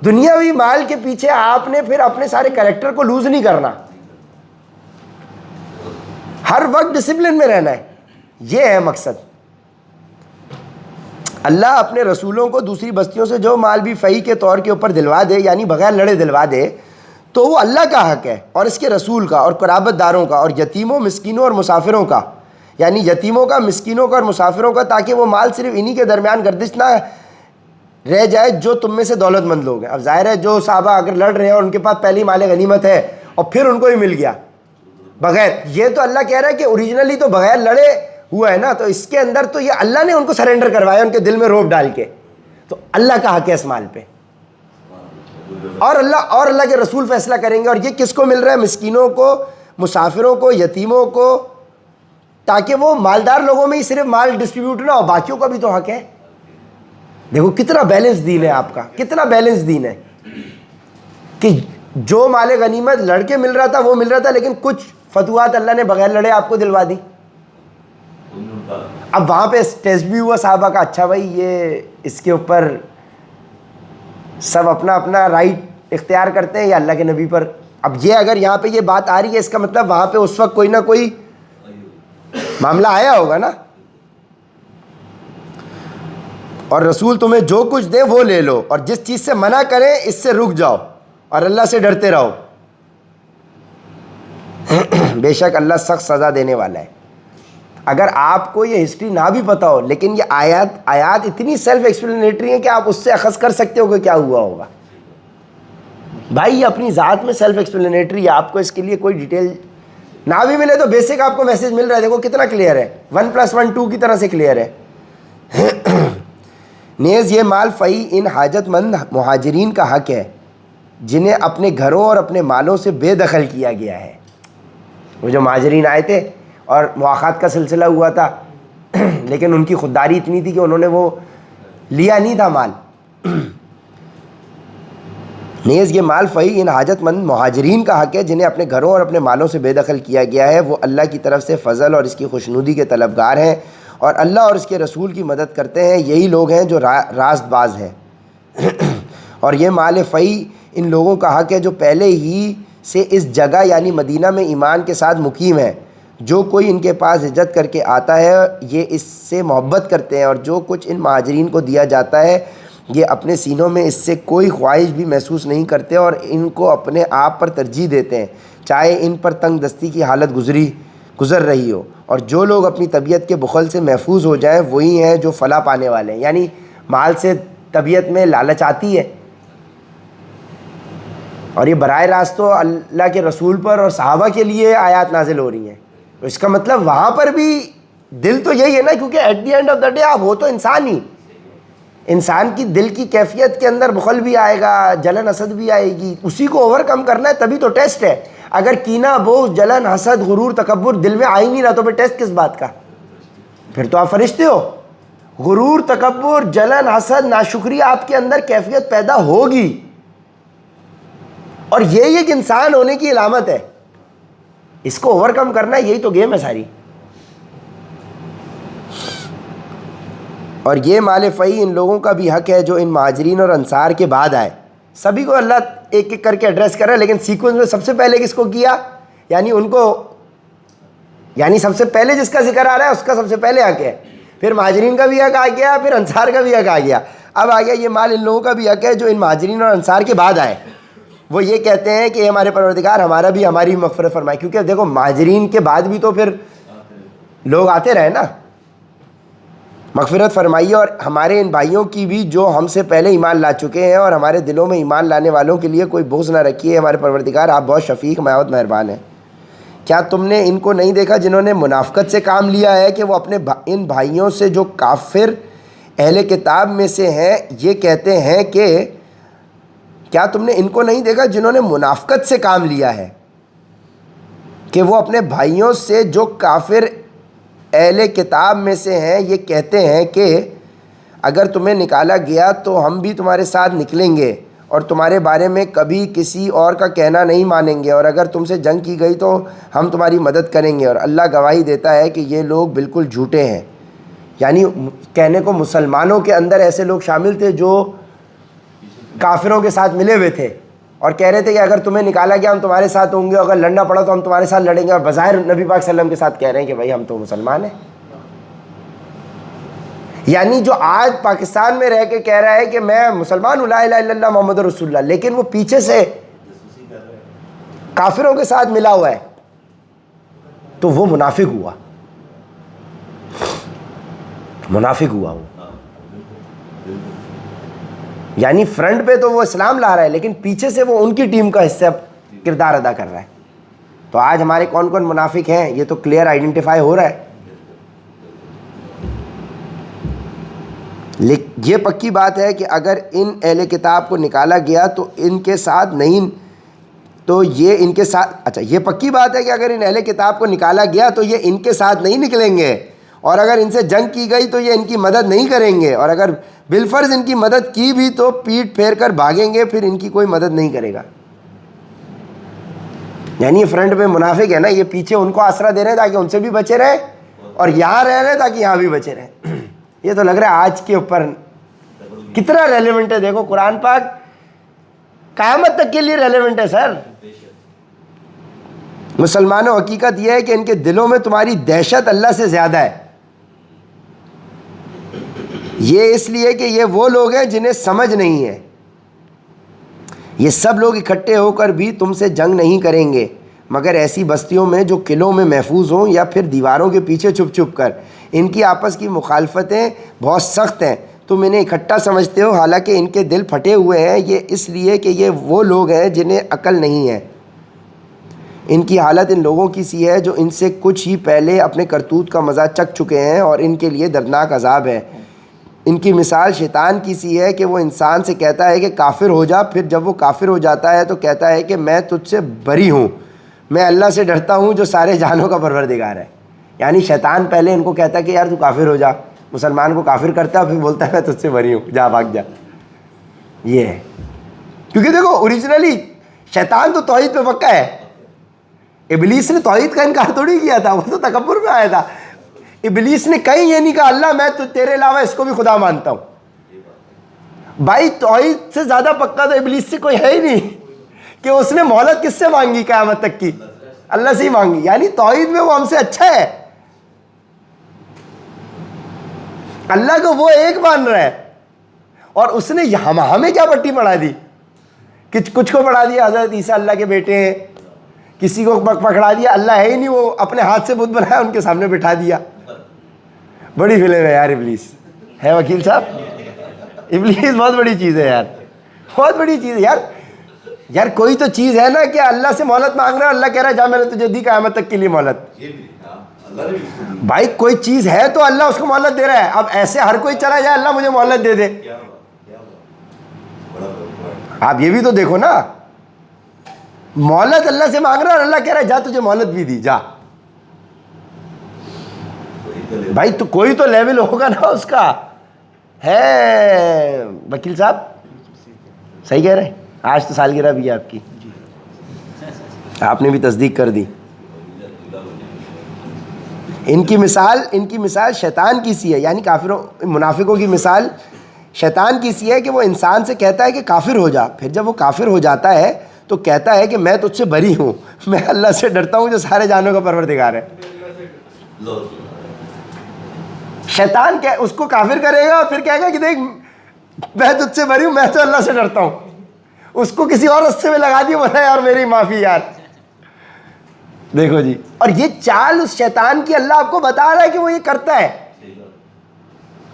دنیاوی مال کے پیچھے آپ نے پھر اپنے سارے کریکٹر کو لوز نہیں کرنا، ہر وقت ڈسپلن میں رہنا ہے، یہ ہے مقصد۔ اللہ اپنے رسولوں کو دوسری بستیوں سے جو مال بھی فی کے طور کے اوپر دلوا دے، یعنی بغیر لڑے دلوا دے، تو وہ اللہ کا حق ہے، اور اس کے رسول کا، اور قرابت داروں کا، اور یتیموں، مسکینوں اور مسافروں کا، یعنی یتیموں کا، مسکینوں کا اور مسافروں کا، تاکہ وہ مال صرف انہی کے درمیان گردش نہ رہ جائے جو تم میں سے دولت مند لوگ ہیں۔ اب ظاہر ہے جو صحابہ اگر لڑ رہے ہیں اور ان کے پاس پہلی مال غنیمت ہے اور پھر ان کو ہی مل گیا بغیر، یہ تو اللہ کہہ رہا ہے کہ اوریجنلی تو بغیر لڑے ہوا ہے نا، تو اس کے اندر تو یہ اللہ نے ان کو سرنڈر کروایا ان کے دل میں روب ڈال کے، تو اللہ کا حق ہے اس مال پہ، اور اللہ کے رسول فیصلہ کریں گے۔ اور یہ کس کو مل رہا ہے؟ مسکینوں کو، مسافروں کو، یتیموں کو، تاکہ وہ مالدار لوگوں میں ہی صرف مال ڈسٹریبیوٹ نہ ہو، باقیوں کا بھی تو حق ہے۔ دیکھو کتنا بیلنس دین ہے آپ کا، کتنا بیلنس دین ہے کہ جو مال غنیمت لڑ کے مل رہا تھا وہ مل رہا تھا، لیکن کچھ فتوحات اللہ نے بغیر لڑے آپ کو دلوا دی۔ اب وہاں پہ ٹیسٹ بھی ہوا صحابہ کا، اچھا بھائی یہ اس کے اوپر سب اپنا اپنا رائٹ اختیار کرتے ہیں یا اللہ کے نبی پر۔ اب یہ اگر یہاں پہ یہ بات آ رہی ہے، اس کا مطلب وہاں پہ اس وقت کوئی نہ کوئی معاملہ آیا ہوگا نا۔ اور رسول تمہیں جو کچھ دے وہ لے لو، اور جس چیز سے منع کریں اس سے رک جاؤ، اور اللہ سے ڈرتے رہو، بے شک اللہ سخت سزا دینے والا ہے۔ اگر آپ کو یہ ہسٹری نہ بھی پتہ ہو، لیکن یہ آیات اتنی سیلف ایکسپلینیٹری ہیں کہ آپ اس سے اخذ کر سکتے ہو کہ کیا ہوا ہوگا۔ بھائی یہ اپنی ذات میں سیلف ایکسپلینیٹری ہے، آپ کو اس کے لیے کوئی ڈیٹیل نہ بھی ملے تو بیسک آپ کو میسج مل رہا ہے، دیکھو کتنا کلیئر ہے، 1+1 2 کی طرح سے کلیئر ہے۔ نیز یہ مال فی ان حاجت مند مہاجرین کا حق ہے جنہیں اپنے گھروں اور اپنے مالوں سے بے دخل کیا گیا ہے۔ وہ جو مہاجرین آئے تھے اور مواخات کا سلسلہ ہوا تھا، لیکن ان کی خودداری اتنی تھی کہ انہوں نے وہ لیا نہیں تھا مال۔ نیز یہ مال فی ان حاجت مند مہاجرین کا حق ہے جنہیں اپنے گھروں اور اپنے مالوں سے بے دخل کیا گیا ہے، وہ اللہ کی طرف سے فضل اور اس کی خوشنودی کے طلبگار ہیں اور اللہ اور اس کے رسول کی مدد کرتے ہیں، یہی لوگ ہیں جو راست باز ہیں۔ اور یہ مال فی ان لوگوں کا حق ہے جو پہلے ہی سے اس جگہ یعنی مدینہ میں ایمان کے ساتھ مقیم ہے، جو کوئی ان کے پاس ہجرت کر کے آتا ہے یہ اس سے محبت کرتے ہیں، اور جو کچھ ان مہاجرین کو دیا جاتا ہے یہ اپنے سینوں میں اس سے کوئی خواہش بھی محسوس نہیں کرتے اور ان کو اپنے آپ پر ترجیح دیتے ہیں، چاہے ان پر تنگ دستی کی حالت گزر رہی ہو۔ اور جو لوگ اپنی طبیعت کے بخل سے محفوظ ہو جائیں وہی ہیں جو فلاح پانے والے ہیں۔ یعنی مال سے طبیعت میں لالچ آتی ہے، اور یہ براہ راست تو اللہ کے رسول پر اور صحابہ کے لیے آیات نازل ہو رہی ہیں، تو اس کا مطلب وہاں پر بھی دل تو یہی ہے نا، کیونکہ at the end of the day آپ ہو تو انسان ہی، انسان کی دل کی کیفیت کے اندر بخل بھی آئے گا، جلن حسد بھی آئے گی، اسی کو اوور کم کرنا ہے، تبھی تو ٹیسٹ ہے۔ اگر کینہ، بغض، جلن، حسد، غرور، تکبر دل میں آ ہی نہیں رہا تو پھر ٹیسٹ کس بات کا؟ پھر تو آپ فرشتے ہو۔ غرور، تکبر، جلن، حسد، ناشکری آپ کے اندر کیفیت پیدا ہوگی، اور یہی ایک انسان ہونے کی علامت ہے۔ اس کو اوور کم کرنا ہے، یہی تو گیم ہے ساری۔ اور یہ مال فی ان لوگوں کا بھی حق ہے جو ان مہاجرین اور انصار کے بعد آئے۔ سبھی کو اللہ ایک ایک کر کے ایڈریس کر رہا ہے، لیکن سیکوینس میں سب سے پہلے کس کو کیا؟ یعنی ان کو، یعنی سب سے پہلے جس کا ذکر آ رہا ہے اس کا سب سے پہلے حق ہے، پھر مہاجرین کا بھی حق آ گیا، پھر انصار کا بھی حق آ گیا، اب آ گیا یہ مال ان لوگوں کا بھی حق ہے جو ان مہاجرین اور انصار کے بعد آئے۔ وہ یہ کہتے ہیں کہ ہمارے پروردگار ہماری مغفرت فرمائے، کیونکہ دیکھو مہاجرین کے بعد بھی تو پھر لوگ آتے رہے نا، مغفرت فرمائیے، اور ہمارے ان بھائیوں کی بھی جو ہم سے پہلے ایمان لا چکے ہیں، اور ہمارے دلوں میں ایمان لانے والوں کے لیے کوئی بغض نہ رکھیے، ہمارے پروردگار آپ بہت شفیق بہت مہربان ہیں۔ کیا تم نے ان کو نہیں دیکھا جنہوں نے منافقت سے کام لیا ہے کہ وہ اپنے ان بھائیوں سے جو کافر اہل کتاب میں سے ہیں یہ کہتے ہیں کہ، کیا تم نے ان کو نہیں دیکھا جنہوں نے منافقت سے کام لیا ہے کہ وہ اپنے بھائیوں سے جو کافر اہل کتاب میں سے ہیں یہ کہتے ہیں کہ اگر تمہیں نکالا گیا تو ہم بھی تمہارے ساتھ نکلیں گے اور تمہارے بارے میں کبھی کسی اور کا کہنا نہیں مانیں گے، اور اگر تم سے جنگ کی گئی تو ہم تمہاری مدد کریں گے، اور اللہ گواہی دیتا ہے کہ یہ لوگ بالکل جھوٹے ہیں۔ یعنی کہنے کو مسلمانوں کے اندر ایسے لوگ شامل تھے جو کافروں کے ساتھ ملے ہوئے تھے اور کہہ رہے تھے کہ اگر تمہیں نکالا گیا ہم تمہارے ساتھ ہوں گے، اگر لڑنا پڑا تو ہم تمہارے ساتھ لڑیں گے، اور بظاہر نبی پاک صلی اللہ علیہ وسلم کے ساتھ کہہ رہے ہیں کہ بھائی ہم تو مسلمان ہیں۔ یعنی جو آج پاکستان میں رہ کے کہہ رہا ہے کہ میں مسلمان ہوں، لا الہ الا اللہ محمد رسول اللہ، لیکن وہ پیچھے سے کافروں کے ساتھ ملا ہوا ہے، تو وہ منافق ہوا، منافق ہوا وہ۔ یعنی فرنٹ پہ تو وہ اسلام لا رہا ہے، لیکن پیچھے سے وہ ان کی ٹیم کا حصہ کردار ادا کر رہا ہے۔ تو آج ہمارے کون کون منافق ہیں یہ تو کلیئر آئیڈینٹیفائی ہو رہا ہے۔ یہ پکی بات ہے کہ اگر ان اہل کتاب کو نکالا گیا تو ان کے ساتھ نہیں، تو یہ ان کے ساتھ، اچھا یہ پکی بات ہے کہ اگر ان اہل کتاب کو نکالا گیا تو یہ ان کے ساتھ نہیں نکلیں گے، اور اگر ان سے جنگ کی گئی تو یہ ان کی مدد نہیں کریں گے، اور اگر بالفرض ان کی مدد کی بھی تو پیٹ پھیر کر بھاگیں گے، پھر ان کی کوئی مدد نہیں کرے گا۔ یعنی یہ فرنٹ میں منافق ہے نا، یہ پیچھے ان کو آسرا دے رہے ہیں تاکہ ان سے بھی بچے رہیں، اور یہاں رہ رہے ہیں تاکہ یہاں بھی بچے رہیں۔ یہ تو لگ رہا ہے آج کے اوپر کتنا ریلیونٹ ہے، دیکھو قرآن پاک قیامت تک کے لیے ریلیونٹ ہے سر۔ مسلمانوں حقیقت یہ ہے کہ ان کے دلوں میں تمہاری دہشت اللہ سے زیادہ ہے، یہ اس لیے کہ یہ وہ لوگ ہیں جنہیں سمجھ نہیں ہے، یہ سب لوگ اکٹھے ہو کر بھی تم سے جنگ نہیں کریں گے مگر ایسی بستیوں میں جو قلعوں میں محفوظ ہوں یا پھر دیواروں کے پیچھے چھپ چھپ کر. ان کی آپس کی مخالفتیں بہت سخت ہیں. تم انہیں اکٹھا سمجھتے ہو حالانکہ ان کے دل پھٹے ہوئے ہیں. یہ اس لیے کہ یہ وہ لوگ ہیں جنہیں عقل نہیں ہے. ان کی حالت ان لوگوں کی سی ہے جو ان سے کچھ ہی پہلے اپنے کرتوت کا مزہ چکھ چکے ہیں اور ان کے لیے دردناک عذاب ہے. ان کی مثال شیطان کی سی ہے کہ وہ انسان سے کہتا ہے کہ کافر ہو جا, پھر جب وہ کافر ہو جاتا ہے تو کہتا ہے کہ میں تجھ سے بری ہوں, میں اللہ سے ڈرتا ہوں جو سارے جہانوں کا پروردگار ہے. یعنی شیطان پہلے ان کو کہتا ہے کہ یار تو کافر ہو جا, مسلمان کو کافر کرتا ہے, پھر بولتا ہے میں تجھ سے بری ہوں, جا بھاگ جا. یہ ہے کیونکہ دیکھو اوریجنلی شیطان تو توحید پہ پکا ہے. ابلیس نے توحید کا انکار تھوڑی کیا تھا, وہ تو تکبر میں آیا تھا. ابلیس نے کہیں یہ نہیں کہا اللہ میں تو تیرے علاوہ اس کو بھی خدا مانتا ہوں. بھائی توحید سے زیادہ پکا تو ابلیس سے کوئی ہے ہی نہیں کہ اس نے مہلت کس سے مانگی قیامت تک کی, اللہ سے ہی مانگی. یعنی توحید میں وہ ہم سے اچھا ہے. اللہ کو وہ ایک مان رہا ہے اور اس نے ہمیں کیا پٹی پڑھا دی, کچھ کو پڑھا دیا حضرت عیسیٰ اللہ کے بیٹے ہیں, کسی کو پکڑا دیا اللہ ہے ہی نہیں, وہ اپنے ہاتھ سے بت بنایا ان کے سامنے بٹھا دیا. بڑی فلم ہے یار ابلیس, ہے وکیل صاحب, ابلیس بہت بڑی چیز ہے یار, بہت بڑی چیز ہے یار. یار کوئی تو چیز ہے نا کہ اللہ سے مہلت مانگ رہا ہے, اللہ کہہ رہا ہے جا میں نے تجھے دی قیامت تک کے لیے مہلت. بھائی کوئی چیز ہے تو اللہ اس کو مہلت دے رہا ہے. اب ایسے ہر کوئی چلا جائے اللہ مجھے مہلت دے دے, آپ یہ بھی تو دیکھو نا. مہلت اللہ سے مانگ رہا ہے اور اللہ کہہ رہا ہے جا تجھے مہلت بھی دی, جا. بھائی تو کوئی تو لیول ہوگا نا اس کا, ہے وکیل صاحب صحیح کہہ رہے ہیں. آج تو سالگرہ بھی ہے آپ کی, آپ نے بھی تصدیق کر دی. ان کی مثال شیطان کی سی ہے, یعنی کافروں منافقوں کی مثال شیطان کی سی ہے کہ وہ انسان سے کہتا ہے کہ کافر ہو جا, پھر جب وہ کافر ہو جاتا ہے تو کہتا ہے کہ میں تجھ سے بری ہوں, میں اللہ سے ڈرتا ہوں جو سارے جہانوں کا پروردگار ہے. شیطان اس کو کافر کرے گا اور پھر کہے گا کہ دیکھ میں تجھ سے بری ہوں, میں تو اللہ سے ڈرتا ہوں. اس کو کسی اور رستے میں لگا دیا, بولا یار میری معافی یار. دیکھو جی, اور یہ چال اس شیطان کی اللہ آپ کو بتا رہا ہے کہ وہ یہ کرتا ہے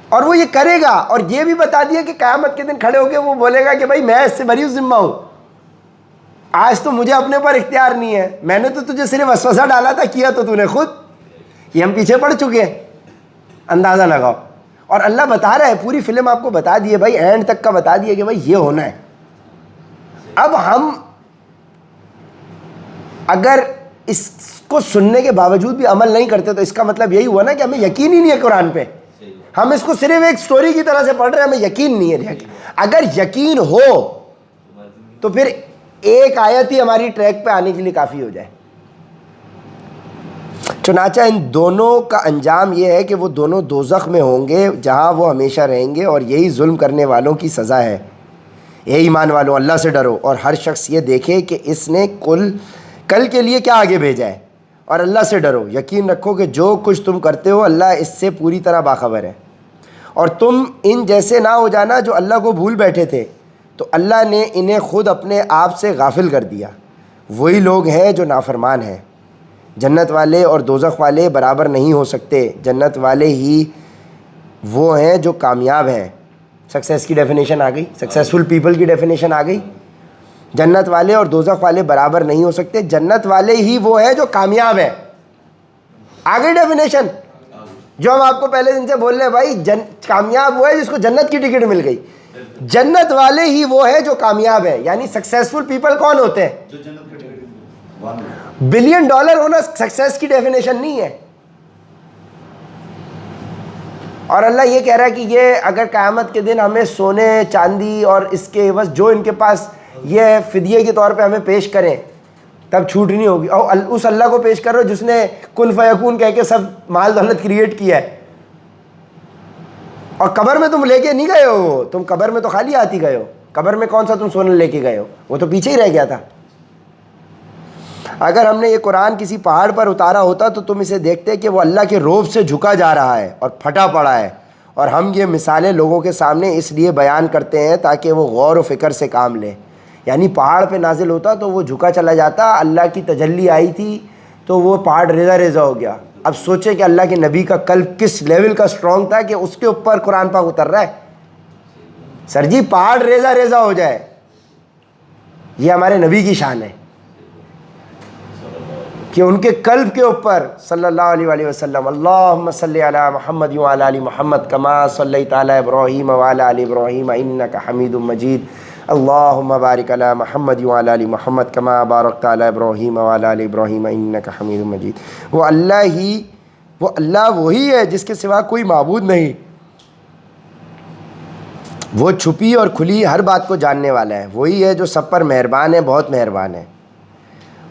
اور وہ یہ کرے گا. اور یہ بھی بتا دیا کہ قیامت کے دن کھڑے ہو کے وہ بولے گا کہ بھائی میں اس سے بری ہوں, ذمہ ہوں, آج تو مجھے اپنے اوپر اختیار نہیں ہے, میں نے تو تجھے صرف وسوسہ ڈالا تھا, کیا تو تو نے خود. یہ ہم پیچھے پڑ چکے ہیں, اندازہ لگاؤ. اور اللہ بتا رہا ہے, پوری فلم آپ کو بتا دی ہے بھائی, اینڈ تک کا بتا دیا کہ بھائی یہ ہونا ہے. اب ہم اگر اس کو سننے کے باوجود بھی عمل نہیں کرتے تو اس کا مطلب یہی ہوا نا کہ ہمیں یقین ہی نہیں ہے قرآن پہ. ہم اس کو صرف ایک سٹوری کی طرح سے پڑھ رہے ہیں, ہمیں یقین نہیں ہے. اگر یقین ہو تو پھر ایک آیت ہی ہماری ٹریک پہ آنے کے لیے کافی ہو جائے. چنانچہ ان دونوں کا انجام یہ ہے کہ وہ دونوں دوزخ میں ہوں گے جہاں وہ ہمیشہ رہیں گے, اور یہی ظلم کرنے والوں کی سزا ہے. اے ایمان والوں اللہ سے ڈرو اور ہر شخص یہ دیکھے کہ اس نے کل کے لیے کیا آگے بھیجا ہے, اور اللہ سے ڈرو. یقین رکھو کہ جو کچھ تم کرتے ہو اللہ اس سے پوری طرح باخبر ہے. اور تم ان جیسے نہ ہو جانا جو اللہ کو بھول بیٹھے تھے, تو اللہ نے انہیں خود اپنے آپ سے غافل کر دیا. وہی لوگ ہیں جو نافرمان ہیں. جنت والے اور دوزخ والے برابر نہیں ہو سکتے. جنت والے ہی وہ ہیں جو کامیاب ہیں. سکسیس کی ڈیفینیشن آ گئی, سکسیسفل پیپل کی ڈیفینیشن آ گئی. جنت والے اور دوزخ والے برابر نہیں ہو سکتے. جنت والے ہی وہ ہیں جو کامیاب ہیں. آ گئی ڈیفینیشن جو ہم آپ کو پہلے دن سے بول رہے ہیں بھائی, کامیاب وہ ہے جس کو جنت کی ٹکٹ مل گئی. جنت والے ہی وہ ہیں جو کامیاب ہیں. یعنی سکسیسفل پیپل کون ہوتے ہیں؟ بلین ڈالر ہونا سکسیس کی ڈیفینیشن نہیں ہے. اور اللہ یہ کہہ رہا ہے کہ یہ اگر قیامت کے دن ہمیں سونے چاندی اور اس کے عوض جو ان کے پاس یہ فدیے کے طور پہ ہمیں پیش کریں تب چھوٹ نہیں ہوگی. اور اس اللہ کو پیش کر رہے ہو جس نے کن فیکون کہہ کے سب مال دولت کریٹ کیا ہے. اور قبر میں تم لے کے نہیں گئے ہو, تم قبر میں تو خالی ہاتھ ہی گئے ہو. قبر میں کون سا تم سونا لے کے گئے ہو, وہ تو پیچھے ہی رہ گیا تھا. اگر ہم نے یہ قرآن کسی پہاڑ پر اتارا ہوتا تو تم اسے دیکھتے کہ وہ اللہ کے روب سے جھکا جا رہا ہے اور پھٹا پڑا ہے. اور ہم یہ مثالیں لوگوں کے سامنے اس لیے بیان کرتے ہیں تاکہ وہ غور و فکر سے کام لیں. یعنی پہاڑ پہ نازل ہوتا تو وہ جھکا چلا جاتا، اللہ کی تجلی آئی تھی تو وہ پہاڑ ریزہ ریزہ ہو گیا۔ اب سوچیں کہ اللہ کے نبی کا قلب کس لیول کا سٹرونگ تھا کہ اس کے اوپر قرآن پاک اتر رہا ہے۔ سر جی پہاڑ ریزہ ریزہ ہو جائے، یہ ہمارے نبی کی شان ہے کہ ان کے قلب کے اوپر صلی اللہ علیہ وآلہ وسلم اللہم صلی علی محمد وعلی آل محمد کما صلیت علی ابراہیم وعلی آل ابراہیم انک حمید مجید اللہم بارک علی محمد وعلی آل محمد کما بارکت علی ابراہیم وعلی آل ابراہیم انک حمید مجید۔ وہ اللہ وہی ہے جس کے سوا کوئی معبود نہیں، وہ چھپی اور کھلی ہر بات کو جاننے والا ہے، وہی ہے جو سب پر مہربان ہے، بہت مہربان ہے۔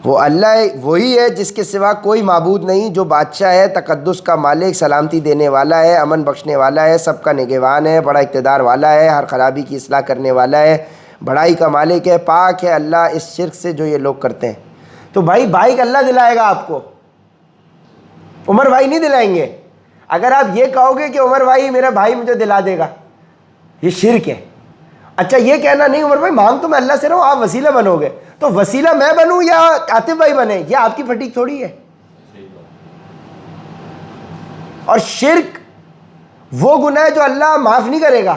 وہ اللہ وہی ہے جس کے سوا کوئی معبود نہیں، جو بادشاہ ہے، تقدس کا مالک، سلامتی دینے والا ہے، امن بخشنے والا ہے، سب کا نگہبان ہے، بڑا اقتدار والا ہے، ہر خرابی کی اصلاح کرنے والا ہے، بڑائی کا مالک ہے، پاک ہے اللہ اس شرک سے جو یہ لوگ کرتے ہیں۔ تو بھائی بائک اللہ دلائے گا آپ کو، عمر بھائی نہیں دلائیں گے۔ اگر آپ یہ کہو گے کہ عمر بھائی میرا بھائی مجھے دلا دے گا، یہ شرک ہے۔ اچھا یہ کہنا نہیں عمر بھائی مانگ تو میں اللہ سے رہا ہوں، آپ وسیلہ بنو گے، تو وسیلہ میں بنوں یا عاطف بھائی بنے، یہ آپ کی پھٹیک تھوڑی ہے۔ اور شرک وہ گناہ ہے جو اللہ معاف نہیں کرے گا۔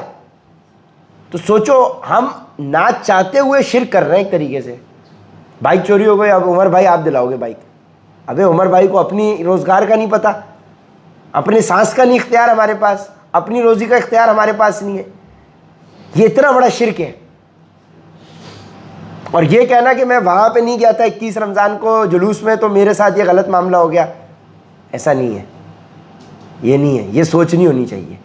تو سوچو ہم نہ چاہتے ہوئے شرک کر رہے ہیں ایک طریقے سے۔ بائک چوری ہو گئی، اب عمر بھائی آپ دلاؤ گے بائک۔ ابے عمر بھائی کو اپنی روزگار کا نہیں پتہ، اپنے سانس کا نہیں اختیار ہمارے پاس، اپنی روزی کا اختیار ہمارے پاس نہیں ہے۔ یہ اتنا بڑا شرک ہے۔ اور یہ کہنا کہ میں وہاں پہ نہیں گیا تھا 21 رمضان کو جلوس میں تو میرے ساتھ یہ غلط معاملہ ہو گیا، ایسا نہیں ہے، یہ نہیں ہے، یہ سوچ نہیں ہونی چاہیے۔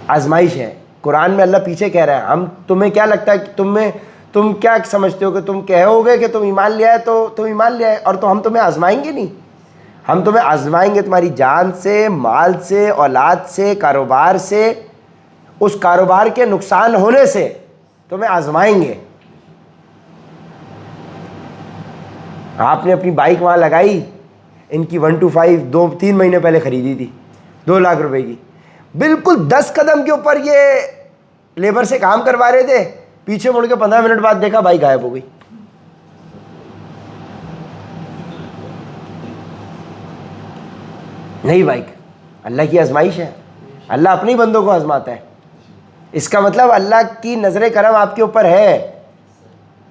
آزمائش ہے، قرآن میں اللہ پیچھے کہہ رہا ہے، ہم تمہیں کیا لگتا ہے کہ تم کیا سمجھتے ہو کہ تم کہو گے کہ تم ایمان لے آئے تو تم ایمان لے آئے، اور تو ہم تمہیں آزمائیں گے نہیں، ہم تمہیں آزمائیں گے تمہاری جان سے، مال سے، اولاد سے، کاروبار سے، اس کاروبار کے نقصان ہونے سے تمہیں آزمائیں گے۔ آپ نے اپنی بائک وہاں لگائی، ان کی 125 2-3 مہینے پہلے خریدی تھی 2 لاکھ روپے کی، بالکل 10 قدم کے اوپر یہ لیبر سے کام کروا رہے تھے، پیچھے مڑ کے 15 منٹ بعد دیکھا بائک غائب ہو گئی۔ نہیں بائک اللہ کی آزمائش ہے، اللہ اپنی بندوں کو آزماتا ہے۔ اس کا مطلب اللہ کی نظر کرم آپ کے اوپر ہے،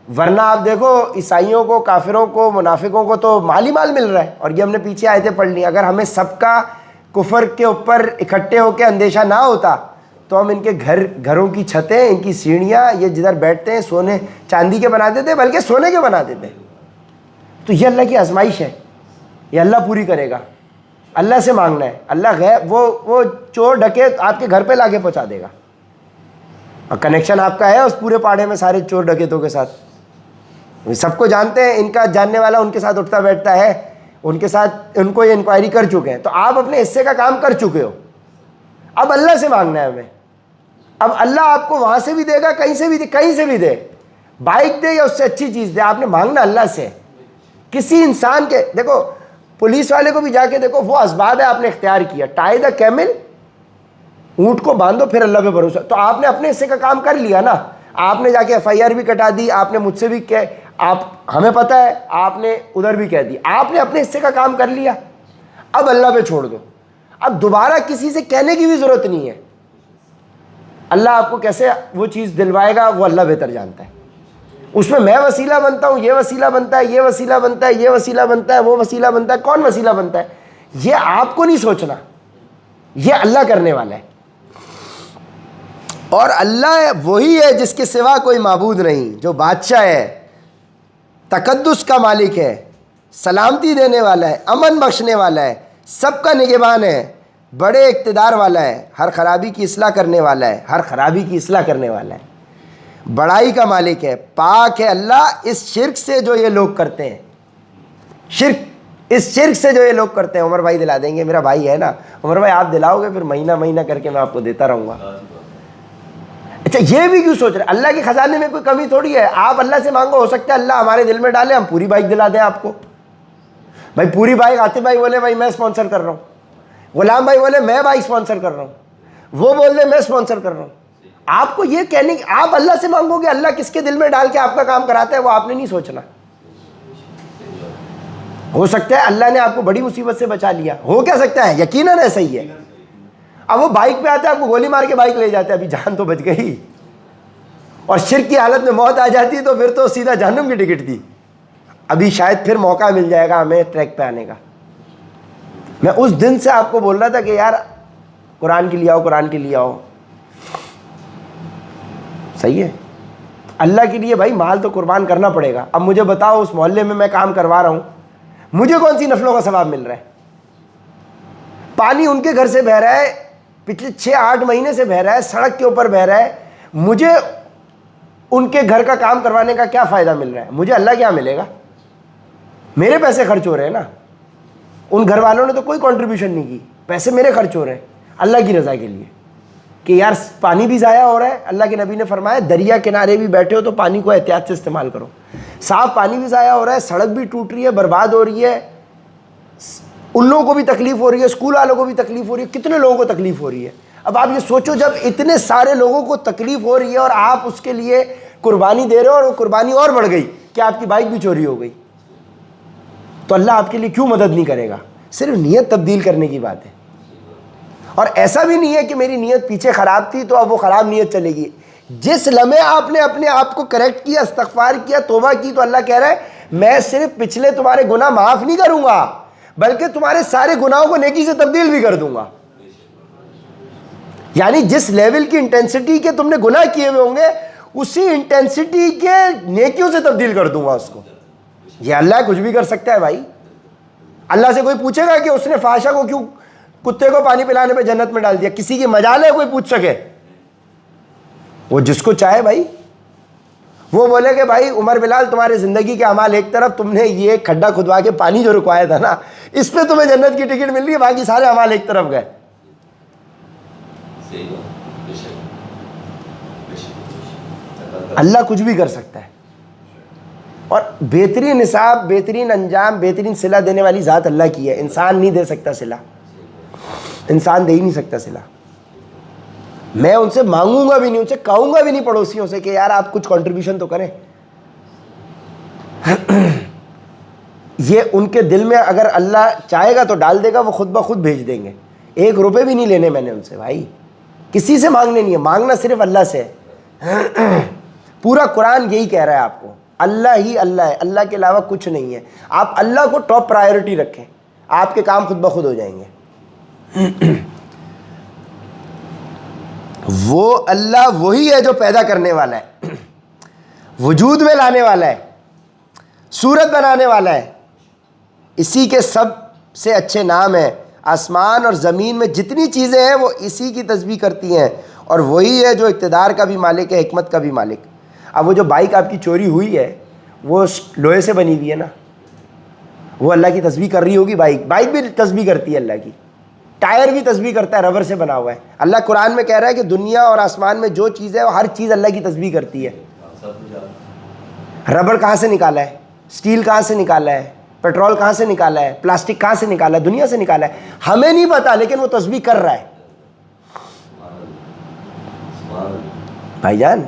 ورنہ آپ دیکھو عیسائیوں کو، کافروں کو، منافقوں کو تو مال ہی مال مل رہا ہے۔ اور یہ ہم نے پیچھے آیتیں پڑھ لی، اگر ہمیں سب کا کفر کے اوپر اکٹھے ہو کے اندیشہ نہ ہوتا تو ہم ان کے گھروں کی چھتیں، ان کی سیڑھیاں، یہ جدھر بیٹھتے ہیں سونے چاندی کے بنا دیتے، بلکہ سونے کے بنا دیتے۔ تو یہ اللہ کی آزمائش ہے، یہ اللہ پوری کرے گا۔ اللہ سے مانگنا ہے، اللہ غیب وہ چور ڈکیت آپ کے گھر پہ لا کے پہنچا دے گا، اور کنیکشن آپ کا ہے اس پورے پاڑے میں سارے چور ڈکیتوں کے ساتھ، سب کو جانتے ہیں، ان کا جاننے والا ان کے ساتھ اٹھتا بیٹھتا ہے، ان کے ساتھ ان کو یہ انکوائری کر چکے ہیں۔ تو آپ اپنے حصے کا کام کر چکے ہو، اب اللہ سے مانگنا ہے ہمیں۔ اب اللہ آپ کو وہاں سے بھی دے گا، کہیں سے بھی دے، کہیں سے بھی دے، بائک دے یا اس سے اچھی چیز دے، آپ نے مانگنا اللہ سے۔ کسی انسان کے دیکھو، پولیس والے کو بھی جا کے دیکھو، وہ اسباب ہے آپ نے اختیار کیا، ٹائی دا کیمل، اونٹ کو باندھو پھر اللہ پہ بھروسہ، تو آپ نے اپنے حصے کا کام کر لیا نا۔ آپ نے جا کے FIR بھی کٹا دی، آپ نے مجھ سے بھی ہمیں پتہ ہے، آپ نے ادھر بھی کہہ دی، آپ نے اپنے حصے کا کام کر لیا، اب اللہ پہ چھوڑ دو، اب دوبارہ کسی سے کہنے کی بھی ضرورت نہیں ہے۔ اللہ آپ کو کیسے وہ چیز دلوائے گا وہ اللہ بہتر جانتا ہے۔ اس میں وسیلہ بنتا ہوں، یہ وسیلہ بنتا ہے، یہ وسیلہ بنتا ہے، یہ وسیلہ بنتا ہے، وہ وسیلہ بنتا ہے، کون وسیلہ بنتا ہے، یہ آپ کو نہیں سوچنا، یہ اللہ کرنے والا ہے۔ اور اللہ وہی ہے جس کے سوا کوئی معبود نہیں، جو بادشاہ ہے، تقدس کا مالک ہے، سلامتی دینے والا ہے، امن بخشنے والا ہے، سب کا نگہبان ہے، بڑے اقتدار والا ہے، ہر خرابی کی اصلاح کرنے والا ہے، ہر خرابی کی اصلاح کرنے والا ہے، بڑائی کا مالک ہے، پاک ہے اللہ اس شرک سے جو یہ لوگ کرتے ہیں، اس شرک سے جو یہ لوگ کرتے ہیں۔ عمر بھائی دلا دیں گے، میرا بھائی ہے نا، عمر بھائی آپ دلاؤ گے، پھر مہینہ مہینہ کر کے میں آپ کو دیتا رہوں گا۔ اچھا یہ بھی کیوں سوچ رہے، اللہ کے خزانے میں کوئی کمی تھوڑی ہے، آپ اللہ سے مانگو، ہو سکتا ہے اللہ ہمارے دل میں ڈالے، ہم پوری بائک دلا دیں آپ کو۔ بھائی پوری بائک، عاطف بھائی بولے بھائی میں اسپانسر کر رہا ہوں، غلام بھائی بولے میں بائک اسپانسر کر رہا ہوں، وہ بول دے میں اسپانسر کر رہا ہوں، آپ کو یہ کہنے کہ آپ اللہ سے مانگو گے اللہ کس کے دل میں ڈال کے آپ کا کام کراتا ہے وہ آپ نے نہیں سوچنا. ہو سکتا ہے اللہ نے آپ کو بڑی مصیبت سے بچا لیا, ہو کیا سکتا ہے, یقیناً ایسا ہی ہے. اب وہ بائک پہ آتا ہے آپ کو گولی مار کے بائک لے جاتے ہیں, ابھی جان تو بچ گئی, اور شرک کی حالت میں موت آ جاتی تو پھر تو سیدھا جہنم کی ٹکٹ تھی. ابھی شاید پھر موقع مل جائے گا ہمیں ٹریک پہ آنے کا. میں اس دن سے آپ کو بول رہا تھا کہ یار قرآن کے لیے آؤ, قرآن کے لیے آؤ. صحیح ہے, اللہ کے لیے بھائی مال تو قربان کرنا پڑے گا. اب مجھے بتاؤ اس محلے میں کام کروا رہا ہوں, مجھے کون سی نفلوں کا ثواب مل رہا ہے؟ پانی ان کے گھر سے بہہ رہا ہے, پچھلے 6-8 مہینے سے بہہ رہا ہے, سڑک کے اوپر بہہ رہا ہے. مجھے ان کے گھر کا کام کروانے کا کیا فائدہ مل رہا ہے؟ مجھے اللہ کیا ملے گا؟ میرے پیسے خرچ ہو رہے ہیں نا. ان گھر والوں نے تو کوئی کنٹریبیوشن نہیں کی, پیسے میرے خرچ ہو رہے ہیں اللہ کی رضا کے لیے کہ یار پانی بھی ضائع ہو رہا ہے. اللہ کے نبی نے فرمایا دریا کنارے بھی بیٹھے ہو تو پانی کو احتیاط سے استعمال کرو. صاف پانی بھی ضائع ہو رہا ہے, سڑک بھی ٹوٹ رہی ہے, برباد ہو رہی ہے, ان لوگوں کو بھی تکلیف ہو رہی ہے, اسکول والوں کو بھی تکلیف ہو رہی ہے, کتنے لوگوں کو تکلیف ہو رہی ہے. اب آپ یہ سوچو جب اتنے سارے لوگوں کو تکلیف ہو رہی ہے اور آپ اس کے لیے قربانی دے رہے ہو اور وہ قربانی اور بڑھ گئی کہ آپ کی بائک بھی چوری ہو گئی, تو اللہ آپ کے لیے کیوں مدد نہیں کرے گا؟ صرف نیت تبدیل کرنے کی بات ہے. اور ایسا بھی نہیں ہے کہ میری نیت پیچھے خراب تھی تو اب وہ خراب نیت چلے گی. جس لمحے آپ نے اپنے آپ کو کریکٹ کیا, استغفار کیا, توبہ کی, تو اللہ کہہ رہا ہے میں صرف پچھلے تمہارے گناہ معاف نہیں کروں گا بلکہ تمہارے سارے گناہوں کو نیکی سے تبدیل بھی کر دوں گا. یعنی جس لیول کی انٹینسٹی کے تم نے گناہ کیے ہوئے ہوں گے اسی انٹینسٹی کے نیکیوں سے تبدیل کر دوں گا اس کو. یہ اللہ کچھ بھی کر سکتا ہے بھائی. اللہ سے کوئی پوچھے گا کہ اس نے فحشہ کو کیوں کتے کو پانی پلانے پہ جنت میں ڈال دیا؟ کسی کی مجال ہے کوئی پوچھ سکے؟ وہ جس کو چاہے بھائی. وہ بولے کہ بھائی عمر بلال تمہارے زندگی کے اعمال ایک طرف, تم نے یہ کھڈا کھدوا کے پانی جو رکوایا تھا نا اس پہ تمہیں جنت کی ٹکٹ مل رہی ہے, باقی سارے اعمال ایک طرف گئے. اللہ کچھ بھی کر سکتا ہے. اور بہترین حساب, بہترین انجام, بہترین صلہ دینے والی ذات اللہ کی ہے. انسان نہیں دے سکتا صلہ, انسان دے ہی نہیں سکتا صلہ. میں ان سے مانگوں گا بھی نہیں, ان سے کہوں گا بھی نہیں پڑوسیوں سے کہ یار آپ کچھ کنٹریبیوشن تو کریں. یہ ان کے دل میں اگر اللہ چاہے گا تو ڈال دے گا, وہ خود بخود بھیج دیں گے. 1 روپے بھی نہیں لینے میں نے ان سے بھائی, کسی سے مانگنے نہیں ہے, مانگنا صرف اللہ سے ہے. پورا قرآن یہی کہہ رہا ہے آپ کو, اللہ ہی اللہ ہے, اللہ کے علاوہ کچھ نہیں ہے. آپ اللہ کو ٹاپ پرائیورٹی رکھیں, آپ کے کام خود بخود ہو جائیں گے. وہ اللہ وہی ہے جو پیدا کرنے والا ہے, وجود میں لانے والا ہے, صورت بنانے والا ہے. اسی کے سب سے اچھے نام ہیں. آسمان اور زمین میں جتنی چیزیں ہیں وہ اسی کی تسبیح کرتی ہیں, اور وہی ہے جو اقتدار کا بھی مالک ہے, حکمت کا بھی مالک. اب وہ جو بائک آپ کی چوری ہوئی ہے وہ لوہے سے بنی ہوئی ہے نا, وہ اللہ کی تسبیح کر رہی ہوگی. بائک بھی تسبیح کرتی ہے اللہ کی. ٹائر بھی تسبیح کرتا ہے, ربر سے بنا ہوا ہے. اللہ قرآن میں کہہ رہا ہے کہ دنیا اور آسمان میں جو چیز ہے وہ ہر چیز اللہ کی تسبیح کرتی ہے. ربر کہاں سے نکالا ہے, اسٹیل کہاں سے نکالا ہے, پیٹرول کہاں سے نکالا ہے, پلاسٹک کہاں سے نکالا ہے, دنیا سے نکالا ہے. ہمیں نہیں پتا لیکن وہ تسبیح کر رہا ہے. بھائی جان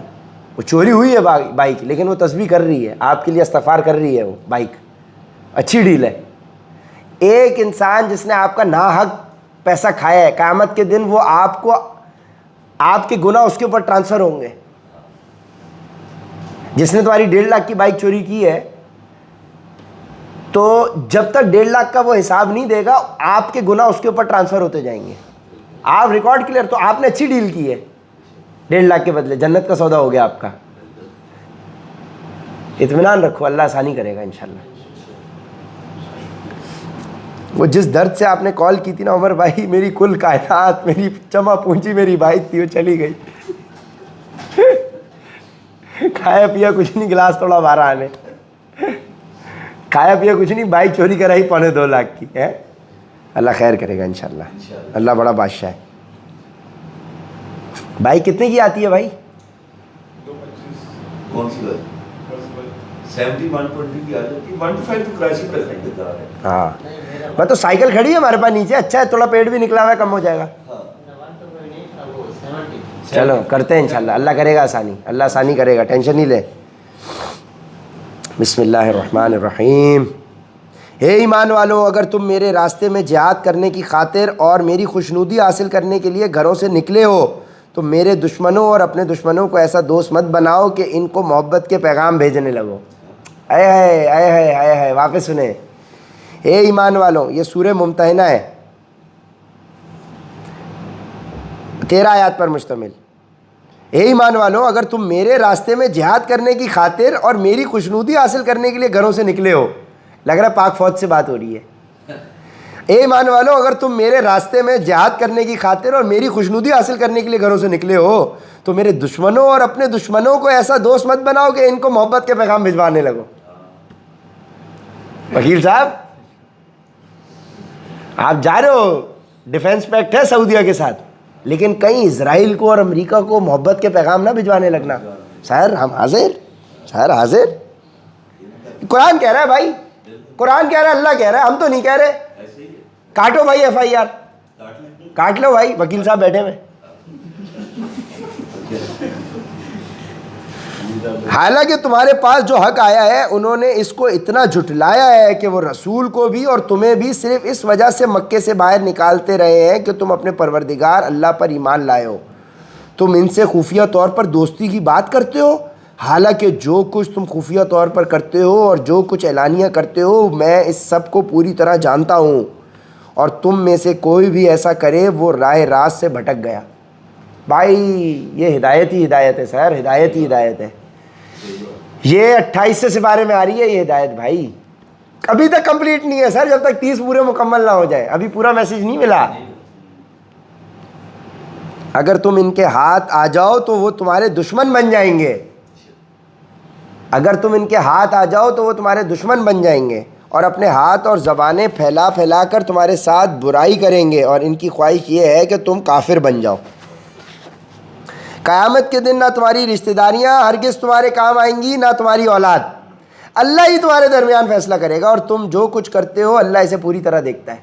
وہ چوری ہوئی ہے بائک لیکن وہ تسبیح کر رہی ہے, آپ کے لیے استغفار کر رہی ہے. وہ بائک اچھی ڈیل ہے. ایک انسان جس نے آپ کا ناحق پیسہ کھایا ہے, قیامت کے دن وہ آپ کو, آپ کے گناہ اس کے اوپر ٹرانسفر ہوں گے. جس نے تمہاری 1.5 لاکھ کی بائک چوری کی ہے تو جب تک 1.5 لاکھ کا وہ حساب نہیں دے گا آپ کے گناہ اس کے اوپر ٹرانسفر ہوتے جائیں گے. آپ ریکارڈ کلیئر, تو آپ نے اچھی ڈیل کی ہے. 1.5 لاکھ کے بدلے جنت کا سودا ہو گیا آپ کا. اطمینان رکھو, اللہ آسانی کرے گا انشاءاللہ. وہ جس درد سے آپ نے کال کی تھی نا عمر بھائی, میری کل کائنات, میری جمع پونجی میری بائک تھی, وہ چلی گئی. کھایا پیا کچھ نہیں, گلاس توڑا 12 آنے, کھایا پیا کچھ نہیں, بائک چوری کرائی 2.25 لاکھ کی ہے. اللہ خیر کرے گا انشاءاللہ, اللہ بڑا بادشاہ ہے. بائک کتنے کی آتی ہے بھائی؟ 7120 کی آ جاتی ہے. 125 تو کراچی پہ دیتا ہے. ہاں میں تو سائیکل کھڑی ہے ہمارے پاس نیچے, اچھا ہے تھوڑا پیٹ بھی نکلا ہوا ہے, کم ہو جائے گا. چلو کرتے ہیں انشاءاللہ, اللہ کرے گا آسانی, اللہ آسانی کرے گا, ٹینشن نہیں لے. بسم اللہ الرحمن الرحیم. اے ایمان والو, اگر تم میرے راستے میں جہاد کرنے کی خاطر اور میری خوشنودی حاصل کرنے کے لیے گھروں سے نکلے ہو تو میرے دشمنوں اور اپنے دشمنوں کو ایسا دوست مت بناؤ کہ ان کو محبت کے پیغام بھیجنے لگو. اے ہے اے ہے اے ہے, واپس سنیں. اے ایمان والو, یہ سورہ ممتحنہ ہے, 13 آیات پر مشتمل. اے ایمان والو, اگر تم میرے راستے میں جہاد کرنے کی خاطر اور میری خوشنودی حاصل کرنے کے لیے گھروں سے نکلے ہو, لگ رہا ہے پاک فوج سے بات ہو رہی ہے. اے ایمان والو, اگر تم میرے راستے میں جہاد کرنے کی خاطر اور میری خوشنودی حاصل کرنے کے لیے گھروں سے نکلے ہو تو میرے دشمنوں اور اپنے دشمنوں کو ایسا دوست مت بناؤ کہ ان کو محبت کے پیغام بھجوانے لگو. وکیل صاحب, آپ جا رہے ہو, ڈیفنس پیکٹ ہے سعودیہ کے ساتھ, لیکن کہیں اسرائیل کو اور امریکہ کو محبت کے پیغام نہ بھجوانے لگنا. سر ہم حاضر, سر حاضر. قرآن کہہ رہا ہے بھائی, قرآن کہہ رہا ہے, اللہ کہہ رہا ہے, ہم تو نہیں کہہ رہے. کاٹو بھائی FIR, کاٹ لو بھائی, وکیل صاحب بیٹھے ہوئے. حالانکہ تمہارے پاس جو حق آیا ہے انہوں نے اس کو اتنا جھٹلایا ہے کہ وہ رسول کو بھی اور تمہیں بھی صرف اس وجہ سے مکے سے باہر نکالتے رہے ہیں کہ تم اپنے پروردگار اللہ پر ایمان لائے ہو. تم ان سے خفیہ طور پر دوستی کی بات کرتے ہو, حالانکہ جو کچھ تم خفیہ طور پر کرتے ہو اور جو کچھ اعلانیہ کرتے ہو میں اس سب کو پوری طرح جانتا ہوں, اور تم میں سے کوئی بھی ایسا کرے وہ راہ راست سے بھٹک گیا. بھائی یہ ہدایت ہی ہدایت ہے سر, ہدایت ہی ہدایت ہے. یہ 28 سپارے میں آ رہی ہے یہ ہدایت بھائی, ابھی تک کمپلیٹ نہیں ہے سر, جب تک 30 پورے مکمل نہ ہو جائے ابھی پورا میسج نہیں ملا. اگر تم ان کے ہاتھ آ جاؤ تو وہ تمہارے دشمن بن جائیں گے, اگر تم ان کے ہاتھ آ جاؤ تو وہ تمہارے دشمن بن جائیں گے اور اپنے ہاتھ اور زبانیں پھیلا پھیلا کر تمہارے ساتھ برائی کریں گے, اور ان کی خواہش یہ ہے کہ تم کافر بن جاؤ. قیامت کے دن نہ تمہاری رشتہ داریاں ہرگز تمہارے کام آئیں گی, نہ تمہاری اولاد. اللہ ہی تمہارے درمیان فیصلہ کرے گا, اور تم جو کچھ کرتے ہو اللہ اسے پوری طرح دیکھتا ہے.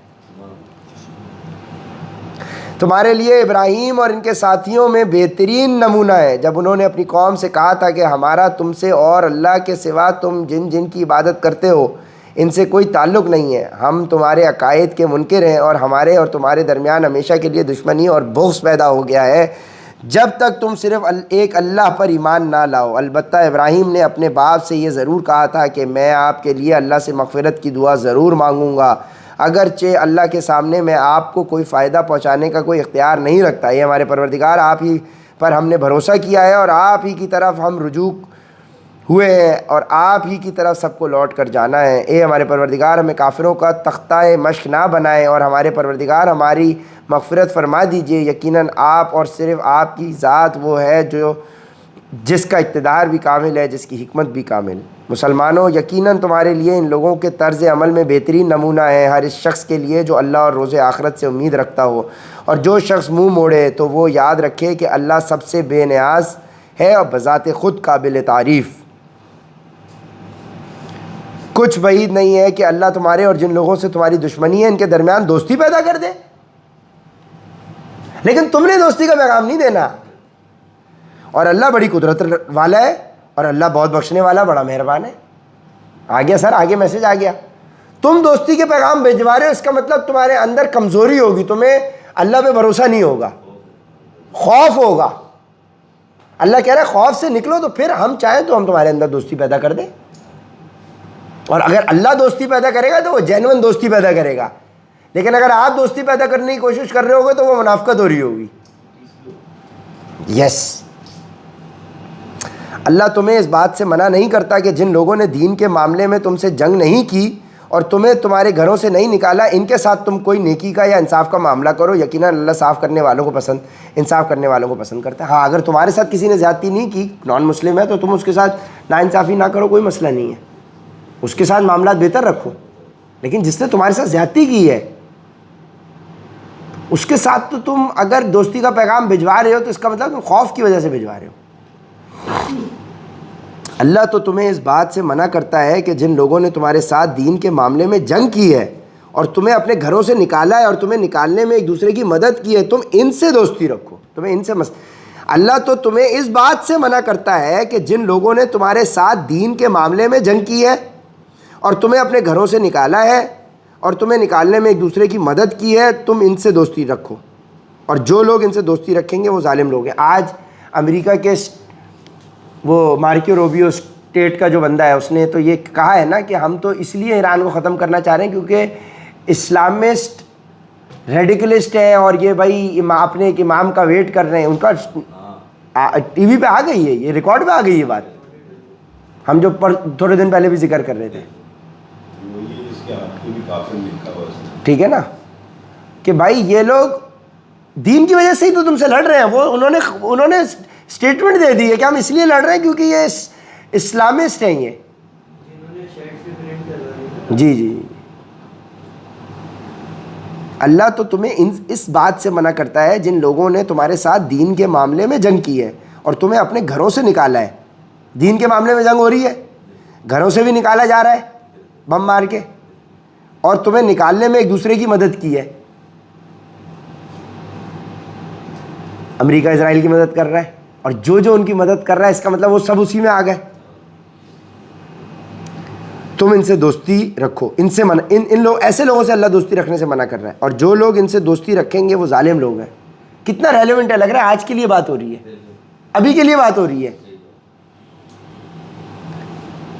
تمہارے لیے ابراہیم اور ان کے ساتھیوں میں بہترین نمونہ ہے جب انہوں نے اپنی قوم سے کہا تھا کہ ہمارا تم سے اور اللہ کے سوا تم جن جن کی عبادت کرتے ہو ان سے کوئی تعلق نہیں ہے, ہم تمہارے عقائد کے منکر ہیں اور ہمارے اور تمہارے درمیان ہمیشہ کے لیے دشمنی اور بغض پیدا ہو گیا ہے جب تک تم صرف ایک اللہ پر ایمان نہ لاؤ. البتہ ابراہیم نے اپنے باپ سے یہ ضرور کہا تھا کہ میں آپ کے لیے اللہ سے مغفرت کی دعا ضرور مانگوں گا, اگرچہ اللہ کے سامنے میں آپ کو کوئی فائدہ پہنچانے کا کوئی اختیار نہیں رکھتا. یہ ہمارے پروردگار آپ ہی پر ہم نے بھروسہ کیا ہے اور آپ ہی کی طرف ہم رجوع ہوئے ہیں اور آپ ہی کی طرف سب کو لوٹ کر جانا ہے. اے ہمارے پروردگار ہمیں کافروں کا تختہ مشق نہ بنائے, اور ہمارے پروردگار ہماری مغفرت فرما دیجئے. یقیناً آپ اور صرف آپ کی ذات وہ ہے جو جس کا اقتدار بھی کامل ہے, جس کی حکمت بھی کامل. مسلمانوں, یقیناً تمہارے لیے ان لوگوں کے طرز عمل میں بہترین نمونہ ہے ہر اس شخص کے لیے جو اللہ اور روز آخرت سے امید رکھتا ہو, اور جو شخص منہ موڑے تو وہ یاد رکھے کہ اللہ سب سے بے نیاز ہے اور بذات خود قابل تعریف. کچھ بعید نہیں ہے کہ اللہ تمہارے اور جن لوگوں سے تمہاری دشمنی ہے ان کے درمیان دوستی پیدا کر دے, لیکن تم نے دوستی کا پیغام نہیں دینا. اور اللہ بڑی قدرت والا ہے اور اللہ بہت بخشنے والا, بڑا مہربان ہے. آ گیا سر, آگے میسج آ گیا. تم دوستی کے پیغام بھجوا رہے ہو, اس کا مطلب تمہارے اندر کمزوری ہوگی, تمہیں اللہ پہ بھروسہ نہیں ہوگا, خوف ہوگا. اللہ کہہ رہا ہے خوف سے نکلو, تو پھر ہم چاہیں تو ہم تمہارے اندر دوستی پیدا کر دیں. اور اگر اللہ دوستی پیدا کرے گا تو وہ جینون دوستی پیدا کرے گا, لیکن اگر آپ دوستی پیدا کرنے کی کوشش کر رہے ہوگے تو وہ منافقت ہو رہی ہوگی. یس, اللہ تمہیں اس بات سے منع نہیں کرتا کہ جن لوگوں نے دین کے معاملے میں تم سے جنگ نہیں کی اور تمہیں تمہارے گھروں سے نہیں نکالا, ان کے ساتھ تم کوئی نیکی کا یا انصاف کا معاملہ کرو. یقیناً اللہ انصاف کرنے والوں کو پسند کرتا ہے. ہاں, اگر تمہارے ساتھ کسی نے زیادتی نہیں کی, نان مسلم ہے, تو تم اس کے ساتھ ناانصافی نہ کرو, کوئی مسئلہ نہیں ہے, اس کے ساتھ معاملات بہتر رکھو. لیکن جس نے تمہارے ساتھ زیادتی کی ہے اس کے ساتھ تو تم اگر دوستی کا پیغام بھجوا رہے ہو تو اس کا مطلب تم خوف کی وجہ سے بھجوا رہے ہو. اللہ تو تمہیں اس بات سے منع کرتا ہے کہ جن لوگوں نے تمہارے ساتھ دین کے معاملے میں جنگ کی ہے اور تمہیں اپنے گھروں سے نکالا ہے اور تمہیں نکالنے میں ایک دوسرے کی مدد کی ہے, تم ان سے دوستی رکھو. تمہیں ان سے اللہ تو تمہیں اس بات سے منع کرتا ہے کہ جن لوگوں نے تمہارے ساتھ دین کے معاملے میں جنگ کی ہے اور تمہیں اپنے گھروں سے نکالا ہے اور تمہیں نکالنے میں ایک دوسرے کی مدد کی ہے، تم ان سے دوستی رکھو، اور جو لوگ ان سے دوستی رکھیں گے وہ ظالم لوگ ہیں۔ آج امریکہ کے وہ مارکو روبیو اسٹیٹ کا جو بندہ ہے، اس نے تو یہ کہا ہے نا کہ ہم تو اس لیے ایران کو ختم کرنا چاہ رہے ہیں کیونکہ اسلامسٹ ریڈیکلسٹ ہیں، اور یہ بھائی اپنے ایک امام کا ویٹ کر رہے ہیں۔ ان کا ٹی وی پہ آ گئی ہے، یہ ریکارڈ پہ آ گئی یہ بات، ہم جو تھوڑے دن پہلے بھی ذکر کر رہے تھے، ٹھیک ہے نا، کہ بھائی یہ لوگ دین کی وجہ سے ہی تو تم سے لڑ رہے ہیں۔ وہ انہوں نے اسٹیٹمنٹ دے دی ہے کہ ہم اس لیے لڑ رہے ہیں کیونکہ یہ اسلامسٹ ہیں، یہ جی جی۔ اللہ تو تمہیں اس بات سے منع کرتا ہے جن لوگوں نے تمہارے ساتھ دین کے معاملے میں جنگ کی ہے اور تمہیں اپنے گھروں سے نکالا ہے۔ دین کے معاملے میں جنگ ہو رہی ہے، گھروں سے بھی نکالا جا رہا ہے بم مار کے، اور تمہیں نکالنے میں ایک دوسرے کی مدد کی ہے۔ امریکہ اسرائیل کی مدد کر رہا ہے، اور جو ان کی مدد کر رہا ہے اس کا مطلب وہ سب اسی میں آ گئے۔ تم ان سے دوستی رکھو، ان سے منع، ان لوگ، ایسے لوگوں سے اللہ دوستی رکھنے سے منع کر رہا ہے، اور جو لوگ ان سے دوستی رکھیں گے وہ ظالم لوگ ہیں۔ کتنا ریلیونٹ ہے، لگ رہا ہے آج کے لیے بات ہو رہی ہے، ابھی کے لیے بات ہو رہی ہے۔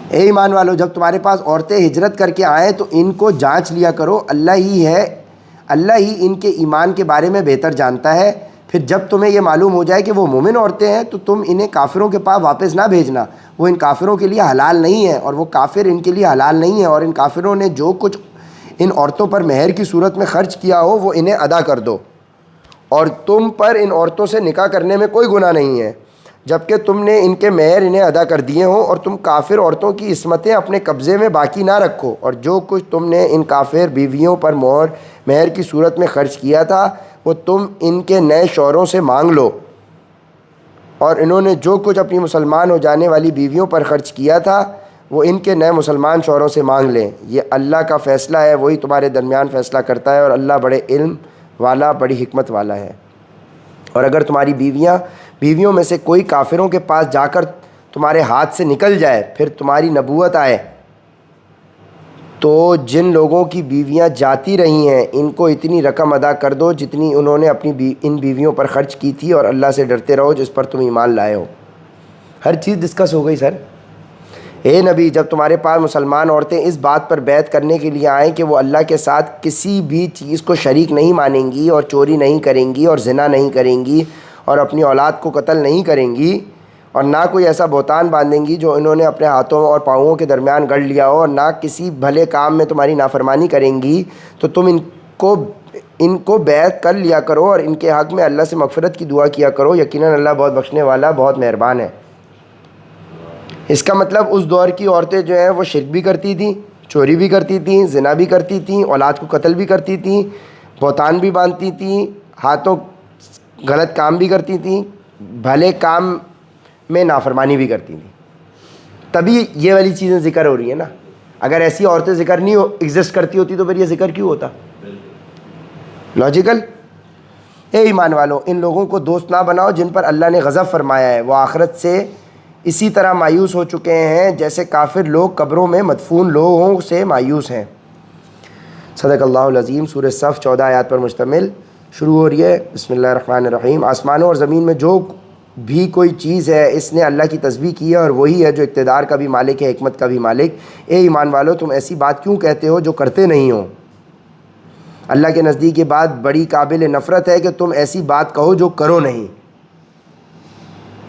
اے ایمان والو، جب تمہارے پاس عورتیں ہجرت کر کے آئیں تو ان کو جانچ لیا کرو، اللہ ہی ان کے ایمان کے بارے میں بہتر جانتا ہے۔ پھر جب تمہیں یہ معلوم ہو جائے کہ وہ مومن عورتیں ہیں تو تم انہیں کافروں کے پاس واپس نہ بھیجنا، وہ ان کافروں کے لیے حلال نہیں ہے اور وہ کافر ان کے لیے حلال نہیں ہے، اور ان کافروں نے جو کچھ ان عورتوں پر مہر کی صورت میں خرچ کیا ہو وہ انہیں ادا کر دو، اور تم پر ان عورتوں سے نکاح کرنے میں کوئی گناہ نہیں ہے جبکہ تم نے ان کے مہر انہیں ادا کر دیے ہوں، اور تم کافر عورتوں کی عصمتیں اپنے قبضے میں باقی نہ رکھو، اور جو کچھ تم نے ان کافر بیویوں پر مہر کی صورت میں خرچ کیا تھا وہ تم ان کے نئے شوہروں سے مانگ لو، اور انہوں نے جو کچھ اپنی مسلمان ہو جانے والی بیویوں پر خرچ کیا تھا وہ ان کے نئے مسلمان شوہروں سے مانگ لیں۔ یہ اللہ کا فیصلہ ہے، وہی تمہارے درمیان فیصلہ کرتا ہے، اور اللہ بڑے علم والا، بڑی حکمت والا ہے۔ اور اگر تمہاری بیویوں میں سے کوئی کافروں کے پاس جا کر تمہارے ہاتھ سے نکل جائے پھر تمہاری نبوت آئے تو جن لوگوں کی بیویاں جاتی رہی ہیں ان کو اتنی رقم ادا کر دو جتنی انہوں نے اپنی ان بیویوں پر خرچ کی تھی، اور اللہ سے ڈرتے رہو جس پر تم ایمان لائے ہو۔ ہر چیز ڈسکس ہو گئی سر۔ اے نبی، جب تمہارے پاس مسلمان عورتیں اس بات پر بیعت کرنے کے لیے آئیں کہ وہ اللہ کے ساتھ کسی بھی چیز کو شریک نہیں مانیں گی اور چوری نہیں کریں گی اور زنا نہیں کریں گی اور اپنی اولاد کو قتل نہیں کریں گی اور نہ کوئی ایسا بہتان باندھیں گی جو انہوں نے اپنے ہاتھوں اور پاؤں کے درمیان گڑھ لیا ہو، اور نہ کسی بھلے کام میں تمہاری نافرمانی کریں گی، تو تم ان کو بیعت کر لیا کرو اور ان کے حق میں اللہ سے مغفرت کی دعا کیا کرو، یقیناً اللہ بہت بخشنے والا، بہت مہربان ہے۔ اس کا مطلب اس دور کی عورتیں جو ہیں وہ شرک بھی کرتی تھیں، چوری بھی کرتی تھیں، زنا بھی کرتی تھیں، اولاد کو قتل بھی کرتی تھیں، بہتان بھی باندھتی تھیں، ہاتھوں غلط کام بھی کرتی تھیں، بھلے کام میں نافرمانی بھی کرتی تھیں۔ تبھی یہ والی چیزیں ذکر ہو رہی ہیں نا۔ اگر ایسی عورتیں ذکر نہیں ایگزسٹ کرتی ہوتی تو پھر یہ ذکر کیوں ہوتا؟ لاجیکل۔ اے ایمان والو، ان لوگوں کو دوست نہ بناؤ جن پر اللہ نے غضب فرمایا ہے، وہ آخرت سے اسی طرح مایوس ہو چکے ہیں جیسے کافر لوگ قبروں میں مدفون لوگوں سے مایوس ہیں۔ صدق اللہ العظیم۔ سورہ صف 14 آیات پر مشتمل، شروع ہو رہی ہے بسم اللہ الرحمن الرحیم۔ آسمانوں اور زمین میں جو بھی کوئی چیز ہے اس نے اللہ کی تسبیح کی ہے، اور وہی ہے جو اقتدار کا بھی مالک ہے، حکمت کا بھی مالک۔ اے ایمان والو، تم ایسی بات کیوں کہتے ہو جو کرتے نہیں ہو؟ اللہ کے نزدیک یہ بات بڑی قابل نفرت ہے کہ تم ایسی بات کہو جو کرو نہیں۔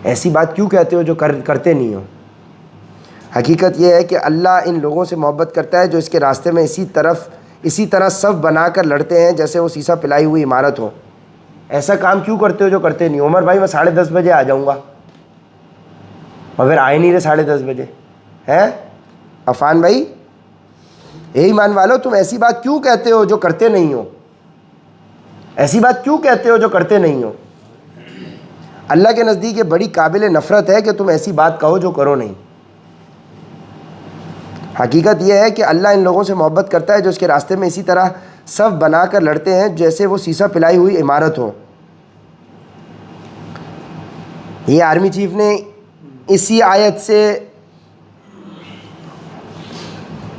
ایسی بات کیوں کہتے ہو جو کرتے نہیں ہو؟ حقیقت یہ ہے کہ اللہ ان لوگوں سے محبت کرتا ہے جو اس کے راستے میں اسی طرح صف بنا کر لڑتے ہیں جیسے وہ سیسا پلائی ہوئی عمارت ہو۔ ایسا کام کیوں کرتے ہو جو کرتے نہیں ہو؟ عمر بھائی، میں 10:30 بجے آ جاؤں گا، اور پھر آئے نہیں رہے 10:30 بجے ہیں؟ عفان بھائی، اے ایمان والو، تم ایسی بات کیوں کہتے ہو جو کرتے نہیں ہو؟ ایسی بات کیوں کہتے ہو جو کرتے نہیں ہو؟ اللہ کے نزدیک یہ بڑی قابل نفرت ہے کہ تم ایسی بات کہو جو کرو نہیں۔ حقیقت یہ ہے کہ اللہ ان لوگوں سے محبت کرتا ہے جو اس کے راستے میں اسی طرح صف بنا کر لڑتے ہیں جیسے وہ سیسا پلائی ہوئی عمارت ہو۔ یہ آرمی چیف نے اسی آیت سے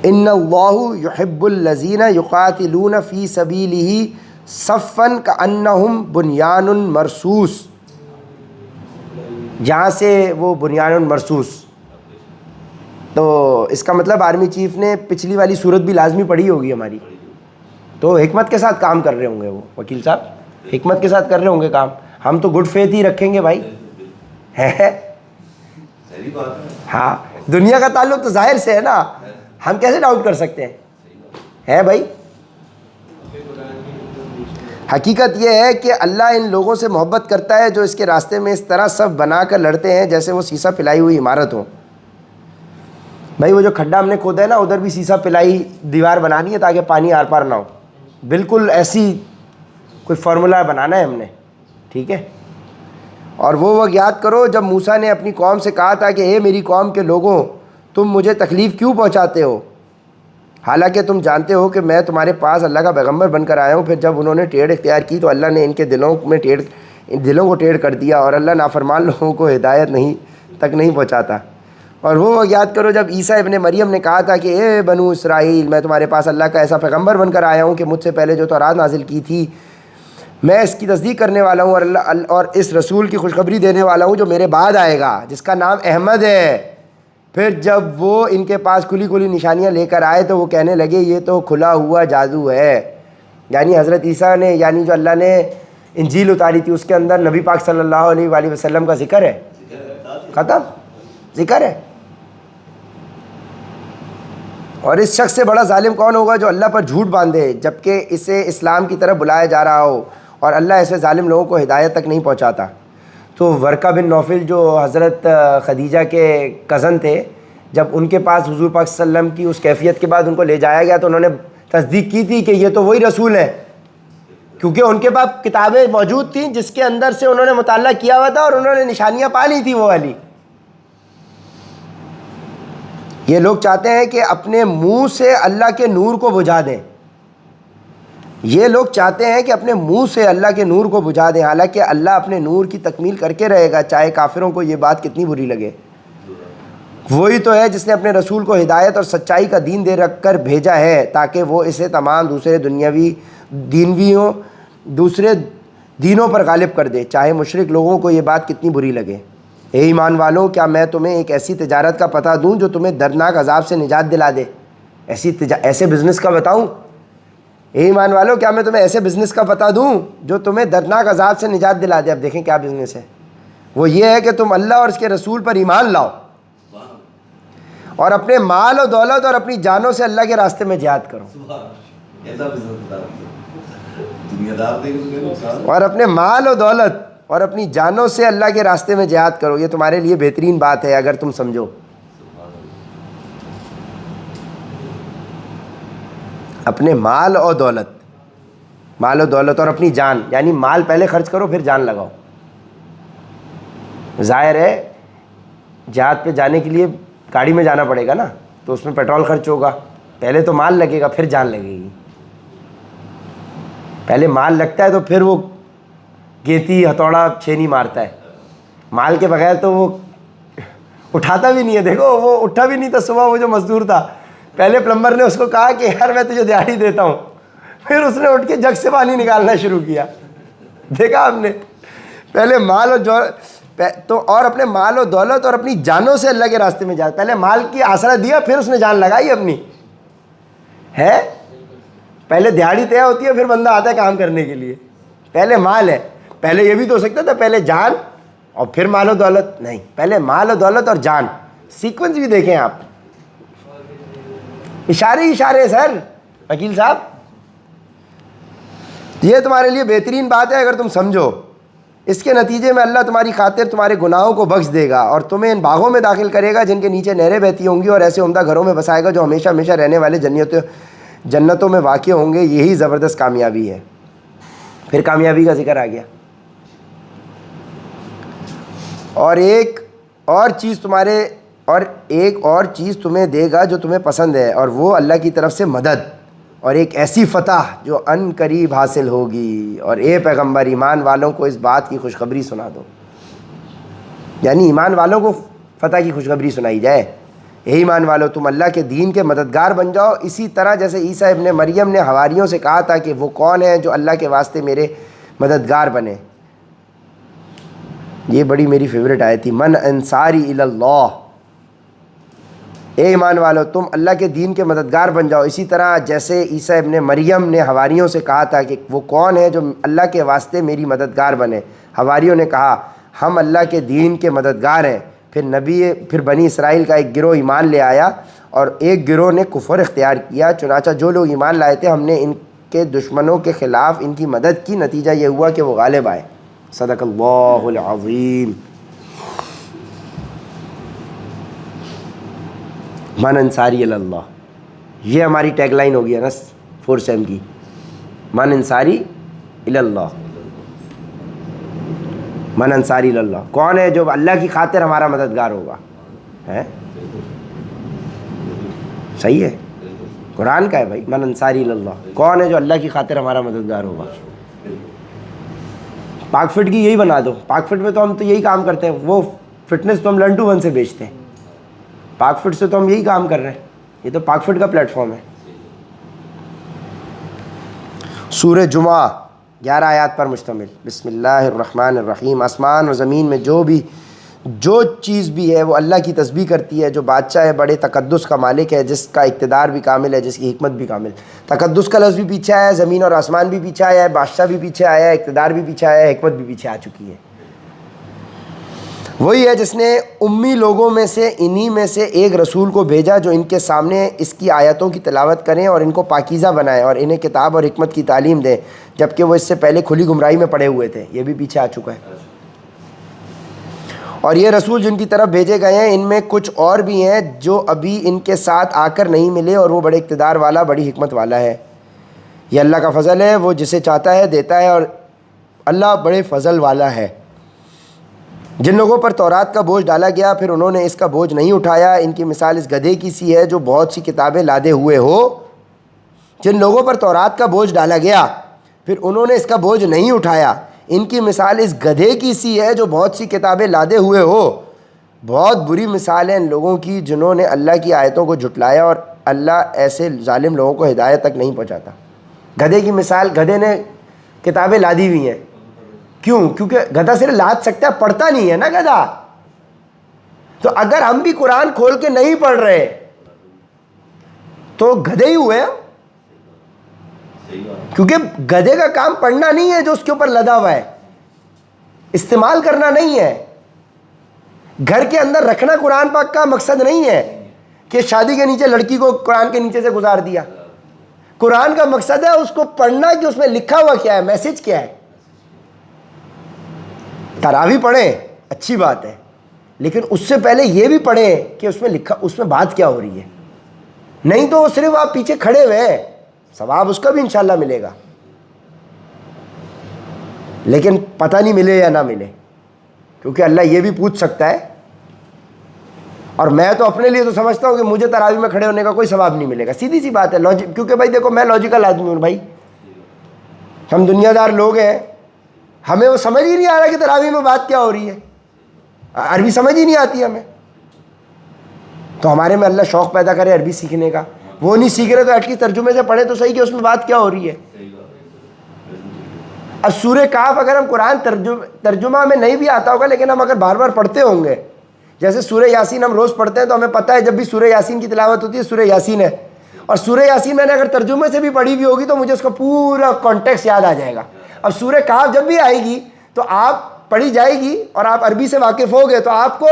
ان اللہ یحب الذین یقاتلون فی سبیلہ صفا کانہم بنیان مرصوص، جہاں سے وہ بنیان مرصوص، تو اس کا مطلب آرمی چیف نے پچھلی والی صورت بھی لازمی پڑھی ہوگی ہماری، تو حکمت کے ساتھ کام کر رہے ہوں گے وہ وکیل صاحب، حکمت کے ساتھ کر رہے ہوں گے کام. ہم تو گڈ فیتھ ہی رکھیں گے بھائی، ہے صحیح بات ہے. ہاں دنیا کا تعلق تو ظاہر سے ہے نا، ہم کیسے ڈاؤٹ کر سکتے ہیں، ہے بھائی. حقیقت یہ ہے کہ اللہ ان لوگوں سے محبت کرتا ہے جو اس کے راستے میں اس طرح صف بنا کر لڑتے ہیں جیسے وہ سیسا پلائی ہوئی عمارت ہو. بھائی وہ جو کھڈا ہم نے کھودا ہے نا، ادھر بھی سیسا پلائی دیوار بنانی ہے تاکہ پانی آر پار نہ ہو، بالکل ایسی کوئی فارمولہ بنانا ہے ہم نے، ٹھیک ہے. اور وہ وقت یاد کرو جب موسیٰ نے اپنی قوم سے کہا تھا کہ اے میری قوم کے لوگوں، تم مجھے تکلیف کیوں پہنچاتے ہو، حالانکہ تم جانتے ہو کہ میں تمہارے پاس اللہ کا پیغمبر بن کر آیا ہوں. پھر جب انہوں نے ٹیڑھ اختیار کی تو اللہ نے ان کے دلوں کو ٹیڑھ کر دیا، اور اللہ نافرمان لوگوں کو ہدایت تک نہیں پہنچاتا. اور وہ وقت یاد کرو جب عیسیٰ ابن مریم نے کہا تھا کہ اے بنو اسرائیل، میں تمہارے پاس اللہ کا ایسا پیغمبر بن کر آیا ہوں کہ مجھ سے پہلے جو تورات نازل کی تھی میں اس کی تصدیق کرنے والا ہوں، اور اس رسول کی خوشخبری دینے والا ہوں جو میرے بعد آئے گا جس کا نام احمد ہے. پھر جب وہ ان کے پاس کھلی کھلی نشانیاں لے کر آئے تو وہ کہنے لگے یہ تو کھلا ہوا جادو ہے. یعنی حضرت عیسیٰ نے، یعنی جو اللہ نے انجیل اتاری تھی اس کے اندر نبی پاک صلی اللہ علیہ وآلہ وسلم کا ذکر ہے، ختم ذکر ہے. اور اس شخص سے بڑا ظالم کون ہوگا جو اللہ پر جھوٹ باندھے جبکہ اسے اسلام کی طرف بلایا جا رہا ہو، اور اللہ ایسے ظالم لوگوں کو ہدایت تک نہیں پہنچاتا. تو ورقہ بن نوفل جو حضرت خدیجہ کے کزن تھے، جب ان کے پاس حضور پاک صلی اللہ علیہ وسلم کی اس کیفیت کے بعد ان کو لے جایا گیا تو انہوں نے تصدیق کی تھی کہ یہ تو وہی رسول ہے، کیونکہ ان کے پاس کتابیں موجود تھیں جس کے اندر سے انہوں نے مطالعہ کیا ہوا تھا اور انہوں نے نشانیاں پا لی تھی وہ والی. یہ لوگ چاہتے ہیں کہ اپنے منہ سے اللہ کے نور کو بجھا دیں، یہ لوگ چاہتے ہیں کہ اپنے منہ سے اللہ کے نور کو بجھا دیں، حالانکہ اللہ اپنے نور کی تکمیل کر کے رہے گا چاہے کافروں کو یہ بات کتنی بری لگے. وہی تو ہے جس نے اپنے رسول کو ہدایت اور سچائی کا دین دے رکھ کر بھیجا ہے تاکہ وہ اسے تمام دوسرے دینوں پر غالب کر دے، چاہے مشرک لوگوں کو یہ بات کتنی بری لگے. اے ایمان والوں، کیا میں تمہیں ایک ایسی تجارت کا پتہ دوں جو تمہیں دردناک عذاب سے نجات دلا دے؟ ایسے بزنس کا بتاؤں؟ اے ایمان والوں، کیا میں تمہیں ایسے بزنس کا پتہ دوں جو تمہیں دردناک عذاب سے نجات دلا دے؟ اب دیکھیں کیا بزنس ہے. وہ یہ ہے کہ تم اللہ اور اس کے رسول پر ایمان لاؤ اور اپنے مال و دولت اور اپنی جانوں سے اللہ کے راستے میں جہاد کرو. اور اپنے مال و دولت اور اپنی جانوں سے اللہ کے راستے میں جہاد کرو، یہ تمہارے لیے بہترین بات ہے اگر تم سمجھو. اپنے مال و دولت اور اپنی جان، یعنی مال پہلے خرچ کرو پھر جان لگاؤ. ظاہر ہے جہاد پہ جانے کے لیے گاڑی میں جانا پڑے گا نا، تو اس میں پیٹرول خرچ ہوگا، پہلے تو مال لگے گا پھر جان لگے گی. پہلے مال لگتا ہے تو پھر وہ گیتی ہتھوڑا چھینی مارتا ہے، مال کے بغیر تو وہ اٹھاتا بھی نہیں ہے. دیکھو وہ اٹھا بھی نہیں تھا صبح، وہ جو مزدور تھا، پہلے پلمبر نے اس کو کہا کہ یار میں تجھے دیہڑی دیتا ہوں، پھر اس نے اٹھ کے جگ سے پانی نکالنا شروع کیا. دیکھا آپ نے، پہلے مال اور اپنے مال و دولت اور اپنی جانوں سے اللہ کے راستے میں جاتا. پہلے مال کی آسرا دیا پھر اس نے جان لگائی اپنی، ہے پہلے دیہڑی طے ہوتی ہے پھر بندہ آتا ہے کام کرنے کے لیے. پہلے مال ہے، پہلے یہ بھی تو ہو سکتا تھا پہلے جان اور پھر مال و دولت، نہیں، پہلے مال و دولت اور جان. سیکوینس بھی دیکھیں آپ، اشارے سر وکیل صاحب. یہ تمہارے لیے بہترین بات ہے اگر تم سمجھو. اس کے نتیجے میں اللہ تمہاری خاطر تمہارے گناہوں کو بخش دے گا اور تمہیں ان باغوں میں داخل کرے گا جن کے نیچے نہریں بہتی ہوں گی، اور ایسے عمدہ گھروں میں بسائے گا جو ہمیشہ ہمیشہ رہنے والے جنتوں میں واقع ہوں گے. یہی زبردست کامیابی ہے. پھر کامیابی کا ذکر آ گیا. اور ایک اور چیز تمہیں دے گا جو تمہیں پسند ہے، اور وہ اللہ کی طرف سے مدد اور ایک ایسی فتح جو ان قریب حاصل ہوگی. اور اے پیغمبر، ایمان والوں کو اس بات کی خوشخبری سنا دو. یعنی ایمان والوں کو فتح کی خوشخبری سنائی جائے، اے ایمان والو تم اللہ کے دین کے مددگار بن جاؤ، اسی طرح جیسے عیسیٰ ابن مریم نے حواریوں سے کہا تھا کہ وہ کون ہے جو اللہ کے واسطے میرے مددگار بنے۔ یہ بڑی میری فیوریٹ آیت تھی، من انصاری الی اللہ، اے ایمان والو تم اللہ کے دین کے مددگار بن جاؤ، اسی طرح جیسے عیسیٰ ابن مریم نے حواریوں سے کہا تھا کہ وہ کون ہے جو اللہ کے واسطے میری مددگار بنے۔ حواریوں نے کہا ہم اللہ کے دین کے مددگار ہیں۔ پھر بنی اسرائیل کا ایک گروہ ایمان لے آیا اور ایک گروہ نے کفر اختیار کیا، چنانچہ جو لوگ ایمان لائے تھے ہم نے ان کے دشمنوں کے خلاف ان کی مدد کی، نتیجہ یہ ہوا کہ وہ غالب آئے۔ صدق اللہ العظیم۔ من انصاری الی اللہ، یہ ہماری ٹیگ لائن ہوگی نا 4 سیم کی، من انصاری الی اللہ، من انصاری الی اللہ، کون ہے جو اللہ کی خاطر ہمارا مددگار ہوگا؟ ہے صحیح ہے، قرآن کا ہے بھائی، من انصاری الی اللہ، کون ہے جو اللہ کی خاطر ہمارا مددگار ہوگا؟ پاک فٹ کی یہی بنا دو، پاک فٹ میں تو ہم تو یہی کام کرتے ہیں، وہ فٹنس تو ہم لرن ٹو ون سے بیچتے ہیں، پاک فٹ سے تو ہم یہی کام کر رہے ہیں، یہ تو پاک فٹ کا پلیٹ فارم ہے۔ سورہ جمعہ 11 آیات پر مشتمل۔ بسم اللہ الرحمن الرحیم۔ آسمان اور زمین میں جو چیز بھی ہے وہ اللہ کی تسبیح کرتی ہے، جو بادشاہ ہے بڑے تقدس کا مالک ہے، جس کا اقتدار بھی کامل ہے، جس کی حکمت بھی کامل۔ تقدس کا لفظ بھی پیچھے آیا ہے، زمین اور آسمان بھی پیچھے آیا ہے، بادشاہ بھی پیچھے آیا ہے، اقتدار بھی پیچھے آیا ہے، حکمت بھی پیچھے آ چکی ہے۔ وہی ہے جس نے امی لوگوں میں سے انہی میں سے ایک رسول کو بھیجا جو ان کے سامنے اس کی آیتوں کی تلاوت کریں اور ان کو پاکیزہ بنائے اور انہیں کتاب اور حکمت کی تعلیم دیں، جبکہ وہ اس سے پہلے کھلی گمراہی میں پڑے ہوئے تھے۔ یہ بھی پیچھے آ چکا ہے۔ اور یہ رسول جن کی طرف بھیجے گئے ہیں ان میں کچھ اور بھی ہیں جو ابھی ان کے ساتھ آ کر نہیں ملے، اور وہ بڑے اقتدار والا بڑی حکمت والا ہے۔ یہ اللہ کا فضل ہے، وہ جسے چاہتا ہے دیتا ہے، اور اللہ بڑے فضل والا ہے۔ جن لوگوں پر تورات کا بوجھ ڈالا گیا پھر انہوں نے اس کا بوجھ نہیں اٹھایا، ان کی مثال اس گدھے کی سی ہے جو بہت سی کتابیں لادے ہوئے ہو۔ جن لوگوں پر تورات کا بوجھ ڈالا گیا پھر انہوں نے اس کا بوجھ نہیں اٹھایا، ان کی مثال اس گدھے کی سی ہے جو بہت سی کتابیں لادے ہوئے ہو۔ بہت بری مثال ہے ان لوگوں کی جنہوں نے اللہ کی آیتوں کو جھٹلایا، اور اللہ ایسے ظالم لوگوں کو ہدایت تک نہیں پہنچاتا۔ گدھے کی مثال، گدھے نے کتابیں لادی ہوئی ہیں، کیوں؟ کیونکہ گدھا صرف لاد سکتا ہے، پڑھتا نہیں ہے نا گدھا۔ تو اگر ہم بھی قرآن کھول کے نہیں پڑھ رہے تو گدھے ہی ہوئے، کیونکہ گدھے کا کام پڑھنا نہیں ہے جو اس کے اوپر لدا ہوا ہے، استعمال کرنا نہیں ہے۔ گھر کے اندر رکھنا قرآن پاک کا مقصد نہیں ہے کہ شادی کے نیچے لڑکی کو قرآن کے نیچے سے گزار دیا۔ قرآن کا مقصد ہے اس کو پڑھنا کہ اس میں لکھا ہوا کیا ہے، میسج کیا ہے۔ تراویح پڑھیں اچھی بات ہے، لیکن اس سے پہلے یہ بھی پڑھیں کہ اس میں لکھا، اس میں بات کیا ہو رہی ہے۔ نہیں تو وہ صرف آپ پیچھے کھڑے ہوئے ہیں، ثواب اس کا بھی انشاءاللہ ملے گا، لیکن پتہ نہیں ملے یا نہ ملے، کیونکہ اللہ یہ بھی پوچھ سکتا ہے۔ اور میں تو اپنے لیے تو سمجھتا ہوں کہ مجھے تراویح میں کھڑے ہونے کا کوئی ثواب نہیں ملے گا، سیدھی سی بات ہے، کیونکہ بھائی دیکھو میں لاجیکل آدمی ہوں بھائی، ہم دنیا دار لوگ ہیں، ہمیں وہ سمجھ ہی نہیں آ رہا کہ تراویح میں بات کیا ہو رہی ہے، عربی سمجھ ہی نہیں آتی ہمیں، تو ہمارے میں اللہ شوق پیدا کرے عربی سیکھنے کا۔ وہ نہیں سیکھ رہے تو ایٹ لیسٹ ترجمے سے پڑھے تو صحیح کہ اس میں بات کیا ہو رہی ہے۔ اب سورہ کہف اگر ہم قرآن ترجمہ ہمیں نہیں بھی آتا ہوگا، لیکن ہم اگر بار بار پڑھتے ہوں گے، جیسے سورہ یاسین ہم روز پڑھتے ہیں تو ہمیں پتہ ہے جب بھی سورہ یاسین کی تلاوت ہوتی ہے سورہ یاسین ہے، اور سورہ یاسین میں نے اگر ترجمے سے بھی پڑھی ہوئی ہوگی تو مجھے اس کا پورا کانٹیکسٹ یاد آ جائے گا۔ اب سورہ کہف جب بھی آئے گی تو آپ پڑھی جائے گی اور آپ عربی سے واقف ہو گئے تو آپ کو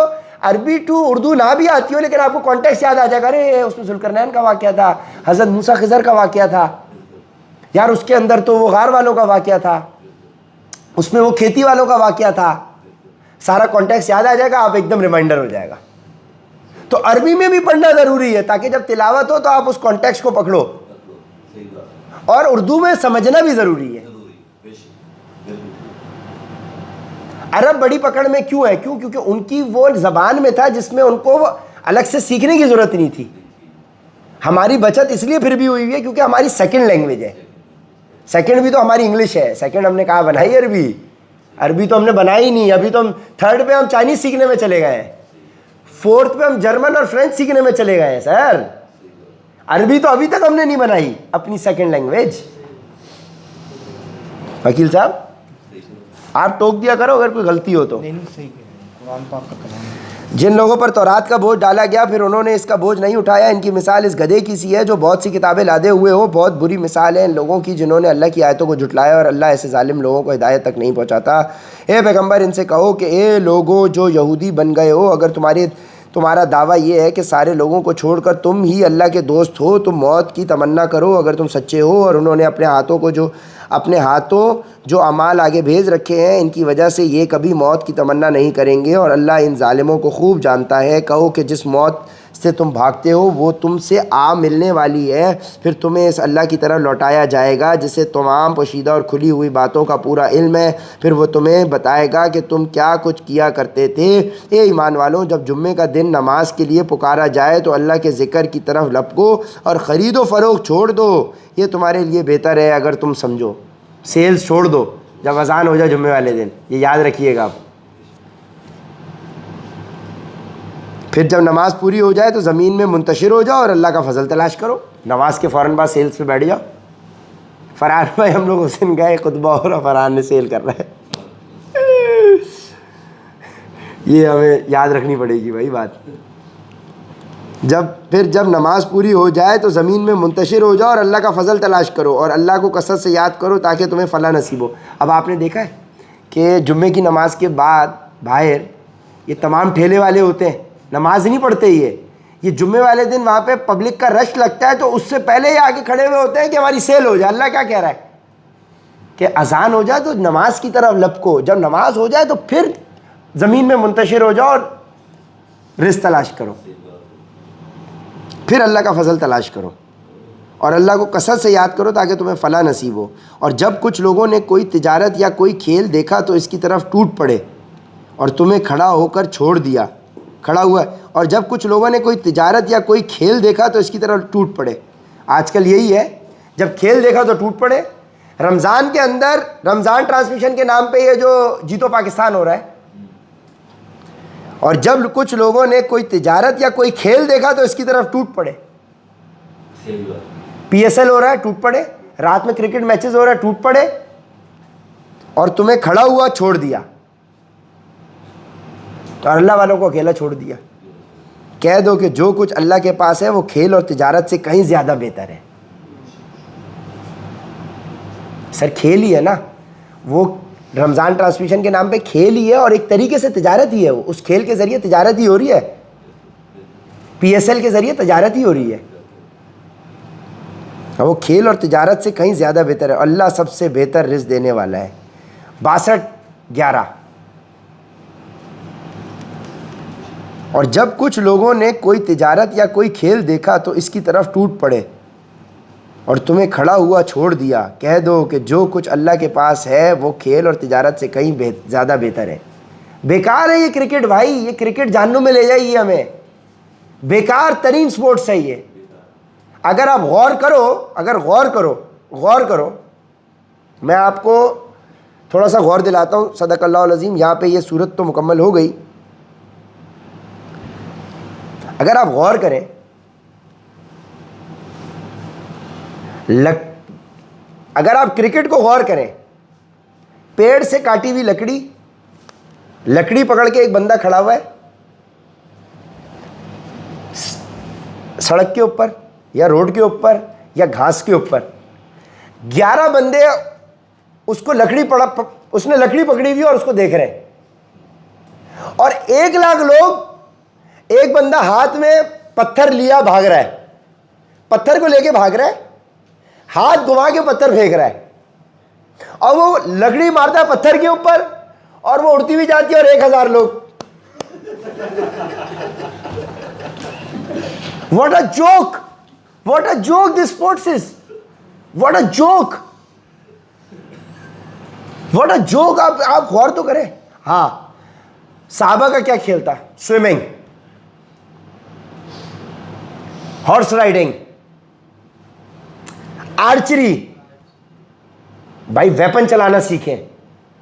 عربی ٹو اردو نہ بھی آتی ہو لیکن آپ کو کانٹیکسٹ یاد آ جائے گا، ارے اس میں ذوالقرنین کا واقعہ تھا، حضرت موسیٰ خضر کا واقعہ تھا، یار اس کے اندر تو وہ غار والوں کا واقعہ تھا، اس میں وہ کھیتی والوں کا واقعہ تھا، سارا کانٹیکسٹ یاد آ جائے گا، آپ ایک دم ریمائنڈر ہو جائے گا۔ تو عربی میں بھی پڑھنا ضروری ہے تاکہ جب تلاوت ہو تو آپ اس کانٹیکسٹ کو پکڑو، اور اردو میں سمجھنا بھی ضروری ہے۔ عرب بڑی پکڑ میں کیوں ہے؟ کیونکہ ان کی وہ زبان میں تھا جس میں ان کو الگ سے سیکھنے کی ضرورت نہیں تھی۔ ہماری بچت اس لیے پھر بھی ہوئی ہے کیونکہ ہماری سیکنڈ لینگویج ہے، سیکنڈ بھی تو ہماری انگلش ہے، سیکنڈ ہم نے کہا بنائی عربی، عربی تو ہم نے بنائی ہی نہیں. ابھی تو ہم 3rd پہ ہم چائنیز سیکھنے میں چلے گئے ہیں, 4th پہ ہم جرمن اور فرینچ سیکھنے میں چلے گئے ہیں سر. عربی تو ابھی تک ہم نے نہیں بنائی اپنی سیکنڈ لینگویج. وکیل صاحب آپ ٹوک دیا کرو اگر کوئی غلطی ہو تو. جن لوگوں پر تورات کا بوجھ ڈالا گیا پھر انہوں نے اس کا بوجھ نہیں اٹھایا, ان کی مثال اس گدھے کی سی ہے جو بہت سی کتابیں لادے ہوئے ہو. بہت بری مثال ہے ان لوگوں کی جنہوں نے اللہ کی آیتوں کو جھٹلایا اور اللہ ایسے ظالم لوگوں کو ہدایت تک نہیں پہنچاتا. اے پیغمبر ان سے کہو کہ اے لوگوں جو یہودی بن گئے ہو, اگر تمہارا دعویٰ یہ ہے کہ سارے لوگوں کو چھوڑ کر تم ہی اللہ کے دوست ہو, تم موت کی تمنا کرو اگر تم سچے ہو. اور انہوں نے اپنے ہاتھوں جو اعمال آگے بھیج رکھے ہیں ان کی وجہ سے یہ کبھی موت کی تمنا نہیں کریں گے, اور اللہ ان ظالموں کو خوب جانتا ہے. کہو کہ جس موت سے تم بھاگتے ہو وہ تم سے آ ملنے والی ہے, پھر تمہیں اس اللہ کی طرف لوٹایا جائے گا جسے تمام پوشیدہ اور کھلی ہوئی باتوں کا پورا علم ہے. پھر وہ تمہیں بتائے گا کہ تم کیا کچھ کیا کرتے تھے. اے ایمان والوں, جب جمعے کا دن نماز کے لیے پکارا جائے تو اللہ کے ذکر کی طرف لپکو اور خرید و فروخت چھوڑ دو, یہ تمہارے لیے بہتر ہے اگر تم سمجھو. سیلز چھوڑ دو جب اذان ہو جائے جمعے والے دن, یہ یاد رکھیے گا آپ. پھر جب نماز پوری ہو جائے تو زمین میں منتشر ہو جاؤ اور اللہ کا فضل تلاش کرو. نماز کے فوراً بعد سیلز پہ بیٹھ جاؤ. فرحان بھائی ہم لوگ اس دن گئے خطبہ اور فرحان نے سیل کر رہا ہے. یہ ہمیں یاد رکھنی پڑے گی بھائی بات. جب نماز پوری ہو جائے تو زمین میں منتشر ہو جاؤ اور اللہ کا فضل تلاش کرو اور اللہ کو کثرت سے یاد کرو تاکہ تمہیں فلاح نصیب ہو. اب آپ نے دیکھا ہے کہ جمعے کی نماز کے بعد باہر یہ تمام ٹھیلے والے ہوتے ہیں, نماز نہیں پڑھتے. یہ جمعے والے دن وہاں پہ پبلک کا رش لگتا ہے تو اس سے پہلے ہی آگے کھڑے ہوئے ہوتے ہیں کہ ہماری سیل ہو جائے. اللہ کیا کہہ رہا ہے کہ اذان ہو جائے تو نماز کی طرف لپکو, جب نماز ہو جائے تو پھر زمین میں منتشر ہو جاؤ اور رزق تلاش کرو, پھر اللہ کا فضل تلاش کرو اور اللہ کو کثرت سے یاد کرو تاکہ تمہیں فلاح نصیب ہو. اور جب کچھ لوگوں نے کوئی تجارت یا کوئی کھیل دیکھا تو اس کی طرف ٹوٹ پڑے اور تمہیں کھڑا ہو کر چھوڑ دیا. کھڑا ہوا ہے. اور جب کچھ لوگوں نے کوئی تجارت یا کوئی کھیل دیکھا تو اس کی طرف ٹوٹ پڑے. آج کل یہی ہے, جب کھیل دیکھا تو ٹوٹ پڑے. رمضان کے اندر رمضان ٹرانسمیشن کے نام پہ یہ جو جیتو پاکستان ہو رہا ہے, اور جب کچھ لوگوں نے کوئی تجارت یا کوئی کھیل دیکھا تو اس کی طرف ٹوٹ پڑے. PSL ہو رہا ہے ٹوٹ پڑے, رات میں کرکٹ میچز ہو رہا ہے ٹوٹ پڑے, اور تمہیں کھڑا ہوا چھوڑ دیا اور اللہ والوں کو اکیلا چھوڑ دیا. کہہ دو کہ جو کچھ اللہ کے پاس ہے وہ کھیل اور تجارت سے کہیں زیادہ بہتر ہے. سر کھیل ہی ہے نا, وہ رمضان ٹرانسمیشن کے نام پہ کھیل ہی ہے اور ایک طریقے سے تجارت ہی ہے. وہ اس کھیل کے ذریعے تجارت ہی ہو رہی ہے, PSL کے ذریعے تجارت ہی ہو رہی ہے. وہ کھیل اور تجارت سے کہیں زیادہ بہتر ہے. اللہ سب سے بہتر رزق دینے والا ہے. 62:11. اور جب کچھ لوگوں نے کوئی تجارت یا کوئی کھیل دیکھا تو اس کی طرف ٹوٹ پڑے اور تمہیں کھڑا ہوا چھوڑ دیا. کہہ دو کہ جو کچھ اللہ کے پاس ہے وہ کھیل اور تجارت سے کہیں زیادہ بہتر ہے. بیکار ہے یہ کرکٹ بھائی, یہ کرکٹ جہنم میں لے جائے ہمیں. بیکار ترین سپورٹس ہے یہ. اگر آپ غور کرو, میں آپ کو تھوڑا سا غور دلاتا ہوں. صدق اللہ العظیم. یہاں پہ یہ صورت تو مکمل ہو گئی. اگر آپ غور کریں, اگر آپ کرکٹ کو غور کریں, پیڑ سے کاٹی ہوئی لکڑی پکڑ کے ایک بندہ کھڑا ہوا ہے سڑک کے اوپر یا روڈ کے اوپر یا گھاس کے اوپر. 11 بندے اس نے لکڑی پکڑی ہوئی اور اس کو دیکھ رہے ہیں, اور 1,00,000 لوگ, ایک بندہ ہاتھ میں پتھر لیا بھاگ رہا ہے, پتھر کو لے کے بھاگ رہا ہے, ہاتھ گھما کے پتھر پھینک رہا ہے, اور وہ لکڑی مارتا ہے پتھر کے اوپر اور وہ اڑتی ہوئی جاتی ہے, اور 1,000 لوگ. What a joke! What a joke this sports is! What a joke! What a joke! آپ غور تو کریں. ہاں, صحابہ کا کیا کھیل تھا؟ Swimming, horse riding, archery. بھائی ویپن چلانا سیکھیں.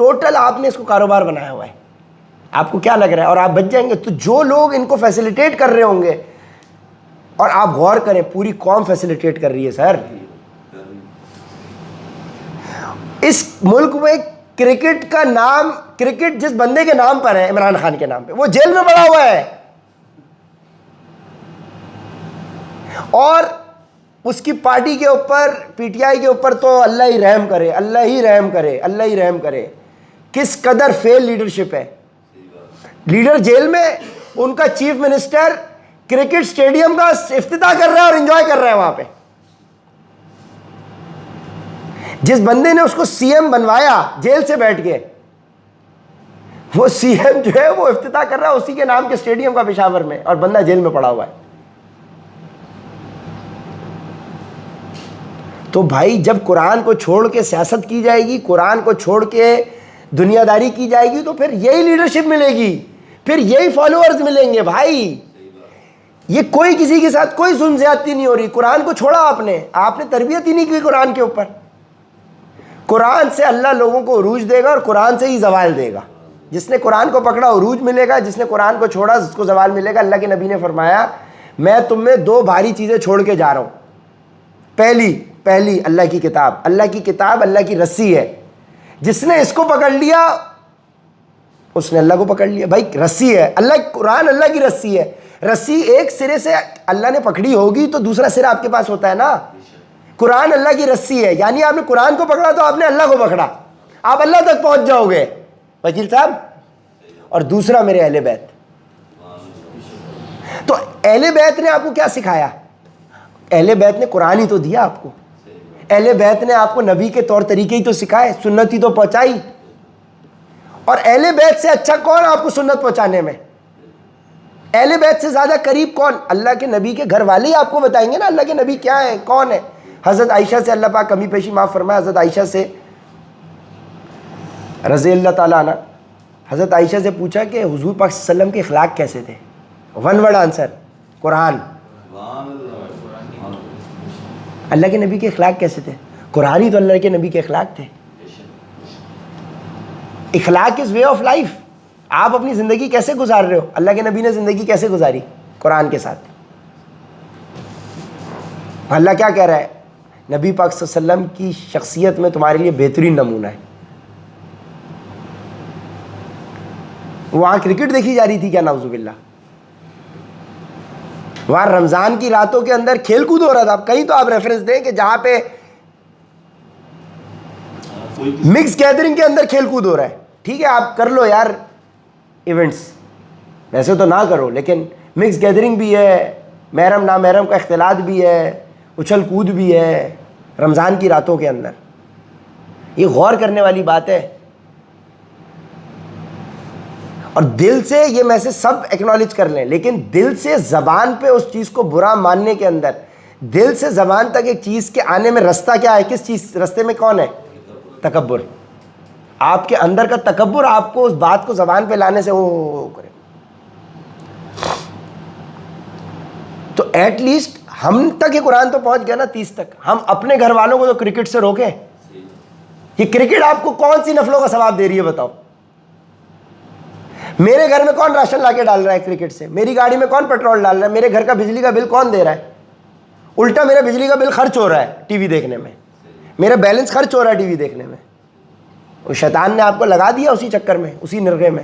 ٹوٹل آپ نے اس کو کاروبار بنایا ہوا ہے. آپ کو کیا لگ رہا ہے؟ اور آپ بچ جائیں گے. تو جو لوگ ان کو فیسیلیٹیٹ کر رہے ہوں گے, اور آپ غور کریں پوری قوم فیسیلیٹیٹ کر رہی ہے سر. اس ملک میں کرکٹ کا نام, کرکٹ جس بندے کے نام پر ہے, عمران خان کے نام پہ, وہ جیل میں پڑا ہوا ہے. اور اس کی پارٹی کے اوپر, پی ٹی آئی کے اوپر تو اللہ ہی رحم کرے, اللہ ہی رحم کرے, اللہ ہی رحم کرے. کس قدر فیل لیڈرشپ ہے. لیڈر جیل میں, ان کا چیف منسٹر کرکٹ سٹیڈیم کا افتتاح کر رہا ہے اور انجوائے کر رہا ہے وہاں پہ. جس بندے نے اس کو سی ایم بنوایا جیل سے بیٹھ کے, وہ سی ایم جو ہے وہ افتتاح کر رہا ہے اسی کے نام کے سٹیڈیم کا پشاور میں, اور بندہ جیل میں پڑا ہوا ہے. تو بھائی جب قرآن کو چھوڑ کے سیاست کی جائے گی, قرآن کو چھوڑ کے دنیا داری کی جائے گی, تو پھر یہی لیڈرشپ ملے گی, پھر یہی فالوورز ملیں گے. بھائی یہ کوئی کسی کے ساتھ کوئی ظلم زیادتی نہیں ہو رہی. قرآن کو چھوڑا آپ نے تربیت ہی نہیں کی قرآن کے اوپر. قرآن سے اللہ لوگوں کو عروج دے گا اور قرآن سے ہی زوال دے گا. جس نے قرآن کو پکڑا عروج ملے گا, جس نے قرآن کو چھوڑا اس کو زوال ملے گا. اللہ کے نبی نے فرمایا میں تم میں 2 بھاری چیزیں چھوڑ کے جا رہا ہوں. پہلی اللہ کی کتاب. اللہ کی کتاب اللہ کی رسی ہے. جس نے اس کو پکڑ لیا اس نے اللہ کو پکڑ لیا. بھائی رسی ہے, اللہ قرآن اللہ کی رسی ہے. رسی ایک سرے سے اللہ نے پکڑی ہوگی تو دوسرا سرا آپ کے پاس ہوتا ہے نا. قرآن اللہ کی رسی ہے, یعنی آپ نے قرآن کو پکڑا تو آپ نے اللہ کو پکڑا, آپ اللہ تک پہنچ جاؤ گے وکیل صاحب. اور دوسرا میرے اہل بیت. تو اہل بیت نے آپ کو کیا سکھایا؟ اہل بیت نے قرآن ہی تو دیا آپ کو. اہل بیت نے آپ کو نبی کے طور طریقے ہی تو سکھائے, سنت ہی تو پہنچائی. اور اہل بیت سے اچھا کون آپ کو سنت پہنچانے میں؟ اہل بیت سے زیادہ قریب کون؟ اللہ کے نبی کے گھر والے ہی آپ کو بتائیں گے نا اللہ کے نبی کیا ہے, کون ہے. حضرت عائشہ سے, اللہ پاک کمی پیشی معاف فرمائے, حضرت عائشہ سے رضی اللہ تعالیٰ عنہ, حضرت عائشہ سے پوچھا کہ حضور پاک صلی اللہ علیہ وسلم کے اخلاق کیسے تھے؟ 1 ورڈ آنسر, قرآن. اللہ کے نبی کے اخلاق کیسے تھے؟ قرآن ہی تو اللہ کے نبی کے اخلاق تھے. اخلاق از وے آف لائف. آپ اپنی زندگی کیسے گزار رہے ہو؟ اللہ کے نبی نے زندگی کیسے گزاری؟ قرآن کے ساتھ. اللہ کیا کہہ رہا ہے؟ نبی پاک صلی اللہ علیہ وسلم کی شخصیت میں تمہارے لیے بہترین نمونہ ہے. وہاں کرکٹ دیکھی جا رہی تھی کیا؟ نعوذ باللہ. وہاں رمضان کی راتوں کے اندر کھیل کود ہو رہا تھا. کہیں تو آپ ریفرنس دیں کہ جہاں پہ مکس گیدرنگ کے اندر کھیل کود ہو رہا ہے. ٹھیک ہے آپ کر لو یار ایونٹس, ویسے تو نہ کرو, لیکن مکس گیدرنگ بھی ہے, محرم نامحرم کا اختلاط بھی ہے, اچھل کود بھی ہے رمضان کی راتوں کے اندر. یہ غور کرنے والی بات ہے. اور دل سے یہ میسج سب ایکنالج کر لیں, لیکن دل سے زبان پہ اس چیز کو برا ماننے کے اندر, دل سے زبان تک ایک چیز کے آنے میں رستہ کیا ہے؟ کس چیز رستے میں کون ہے؟ تکبر. آپ کے اندر کا تکبر آپ کو اس بات کو زبان پہ لانے سے وہ کرے. تو ایٹ لیسٹ ہم تک یہ قرآن تو پہنچ گیا نا 30 تک. ہم اپنے گھر والوں کو تو کرکٹ سے روکیں. یہ کرکٹ آپ کو کون سی نفلوں کا ثواب دے رہی ہے بتاؤ؟ میرے گھر میں کون راشن لا کے ڈال رہا ہے کرکٹ سے؟ میری گاڑی میں کون پیٹرول ڈال رہا ہے؟ میرے گھر کا بجلی کا بل کون دے رہا ہے؟ الٹا میرا بجلی کا بل خرچ ہو رہا ہے ٹی وی دیکھنے میں, میرا بیلنس خرچ ہو رہا ہے ٹی وی دیکھنے میں. وہ شیطان نے آپ کو لگا دیا اسی چکر میں, اسی نرغے میں.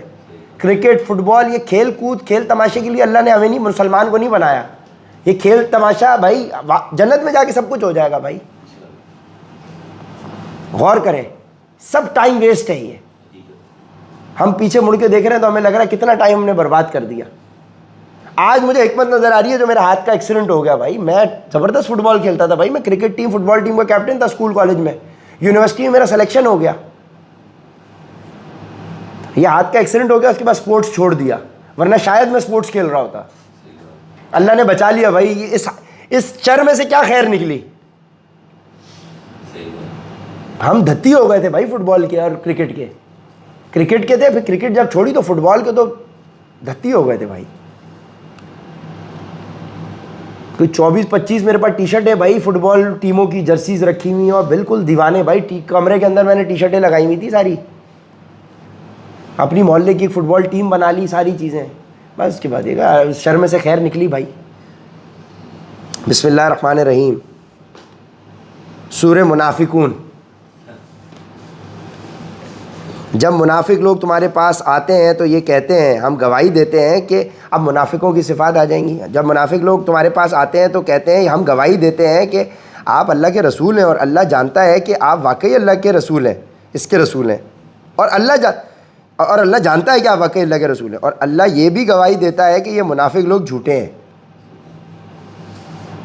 کرکٹ, فٹ بال, یہ کھیل کود, کھیل تماشے کے لیے اللہ نے ہمیں نہیں, مسلمان کو نہیں بنایا. یہ کھیل تماشا بھائی جنت میں جا کے سب کچھ ہو جائے گا بھائی. غور کریں, سب ٹائم ویسٹ ہے. یہ ہم پیچھے مڑ کے دیکھ رہے ہیں تو ہمیں لگ رہا ہے کتنا ٹائم ہم نے برباد کر دیا. آج مجھے حکمت نظر آ رہی ہے جو میرا ہاتھ کا ایکسیڈنٹ ہو گیا. بھائی میں زبردست فٹ بال کھیلتا تھا بھائی, میں کرکٹ ٹیم, فٹ بال ٹیم کا کیپٹن تھا اسکول کالج میں, یونیورسٹی میں میرا سلیکشن ہو گیا. یہ ہاتھ کا ایکسیڈنٹ ہو گیا, اس کے بعد اسپورٹس چھوڑ دیا, ورنہ شاید میں اسپورٹس کھیل رہا ہوتا. اللہ نے بچا لیا بھائی. اس چر میں سے کیا خیر نکلی؟ ہم دھتی ہو گئے تھے بھائی فٹ بال کے اور کرکٹ کے. کرکٹ کے تھے, پھر کرکٹ جب چھوڑی تو فٹ بال کے تو دھتی ہو گئے تھے بھائی. کوئی 24-25 میرے پاس ٹی شرٹ ہے بھائی, فٹ بال ٹیموں کی جرسیز رکھی ہوئی ہیں, اور بالکل دیوانے بھائی. کمرے کے اندر میں نے ٹی شرٹیں لگائی ہوئی تھی ساری. اپنی محلے کی ایک فٹ بال ٹیم بنا لی، ساری چیزیں، بس اس کے بعد یہ شر میں سے خیر نکلی بھائی. بسم اللہ الرحمن الرحیم. سورہ منافقون. جب منافق لوگ تمہارے پاس آتے ہیں تو یہ کہتے ہیں، ہم گواہی دیتے ہیں کہ اب منافقوں کی صفات آ جائیں گی. جب منافق لوگ تمہارے پاس آتے ہیں تو کہتے ہیں، ہم گواہی دیتے ہیں کہ آپ اللہ کے رسول ہیں، اور اللہ جانتا ہے کہ آپ واقعی اللہ کے رسول ہیں، اس کے رسول ہیں، اور اللہ جانتا ہے کہ آپ واقعی اللہ کے رسول ہیں، اور اللہ یہ بھی گواہی دیتا ہے کہ یہ منافق لوگ جھوٹے ہیں.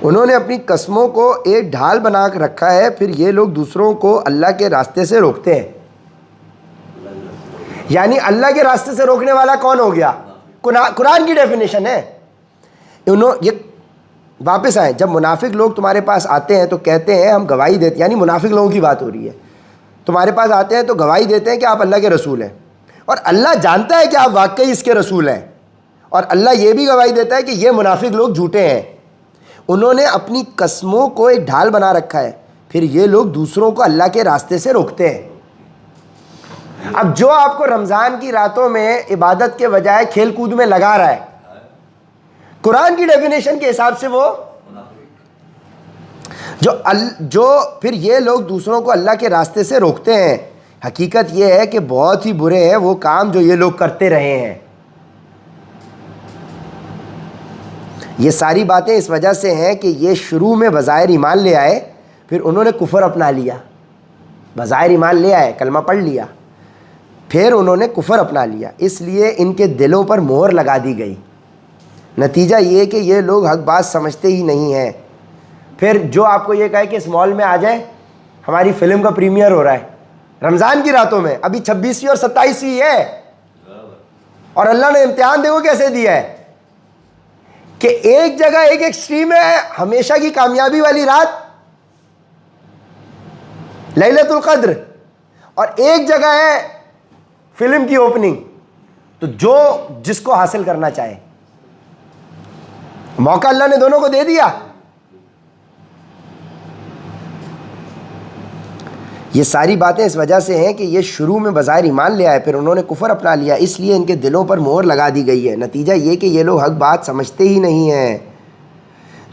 انہوں نے اپنی قسموں کو ایک ڈھال بنا کے رکھا ہے، پھر یہ لوگ دوسروں کو اللہ کے راستے سے روکتے ہیں. یعنی اللہ کے راستے سے روکنے والا کون ہو گیا؟ قرآن کی ڈیفینیشن ہے. یہ واپس آئیں. جب منافق لوگ تمہارے پاس آتے ہیں تو کہتے ہیں، ہم گواہی دیتے ہیں، یعنی منافق لوگوں کی بات ہو رہی ہے، تمہارے پاس آتے ہیں تو گواہی دیتے ہیں کہ آپ اللہ کے رسول ہیں، اور اللہ جانتا ہے کہ آپ واقعی اس کے رسول ہیں، اور اللہ یہ بھی گواہی دیتا ہے کہ یہ منافق لوگ جھوٹے ہیں. انہوں نے اپنی قسموں کو ایک ڈھال بنا رکھا ہے، پھر یہ لوگ دوسروں کو اللہ کے راستے سے روکتے ہیں. اب جو آپ کو رمضان کی راتوں میں عبادت کے بجائے کھیل کود میں لگا رہا ہے، قرآن کی ڈیفینیشن کے حساب سے وہ جو پھر یہ لوگ دوسروں کو اللہ کے راستے سے روکتے ہیں، حقیقت یہ ہے کہ بہت ہی برے ہیں وہ کام جو یہ لوگ کرتے رہے ہیں. یہ ساری باتیں اس وجہ سے ہیں کہ یہ شروع میں بظاہر ایمان لے آئے، پھر انہوں نے کفر اپنا لیا. بظاہر ایمان لے آئے، کلمہ پڑھ لیا، پھر انہوں نے کفر اپنا لیا، اس لیے ان کے دلوں پر مہر لگا دی گئی. نتیجہ یہ کہ یہ لوگ حق بات سمجھتے ہی نہیں ہیں. پھر جو آپ کو یہ کہے کہ اس مال میں آ جائیں، ہماری فلم کا پریمیئر ہو رہا ہے رمضان کی راتوں میں، ابھی 26ویں اور 27ویں ہے، اور اللہ نے امتحان دیکھو کیسے دیا ہے کہ ایک جگہ ایک ایکسٹریم ہے ہمیشہ کی کامیابی والی رات لیلۃ القدر، اور ایک جگہ ہے فلم کی اوپننگ. تو جو جس کو حاصل کرنا چاہے، موقع اللہ نے دونوں کو دے دیا. یہ ساری باتیں اس وجہ سے ہیں کہ یہ شروع میں بظاہر ایمان لے آئے، پھر انہوں نے کفر اپنا لیا، اس لیے ان کے دلوں پر مہر لگا دی گئی ہے. نتیجہ یہ کہ یہ لوگ حق بات سمجھتے ہی نہیں ہیں.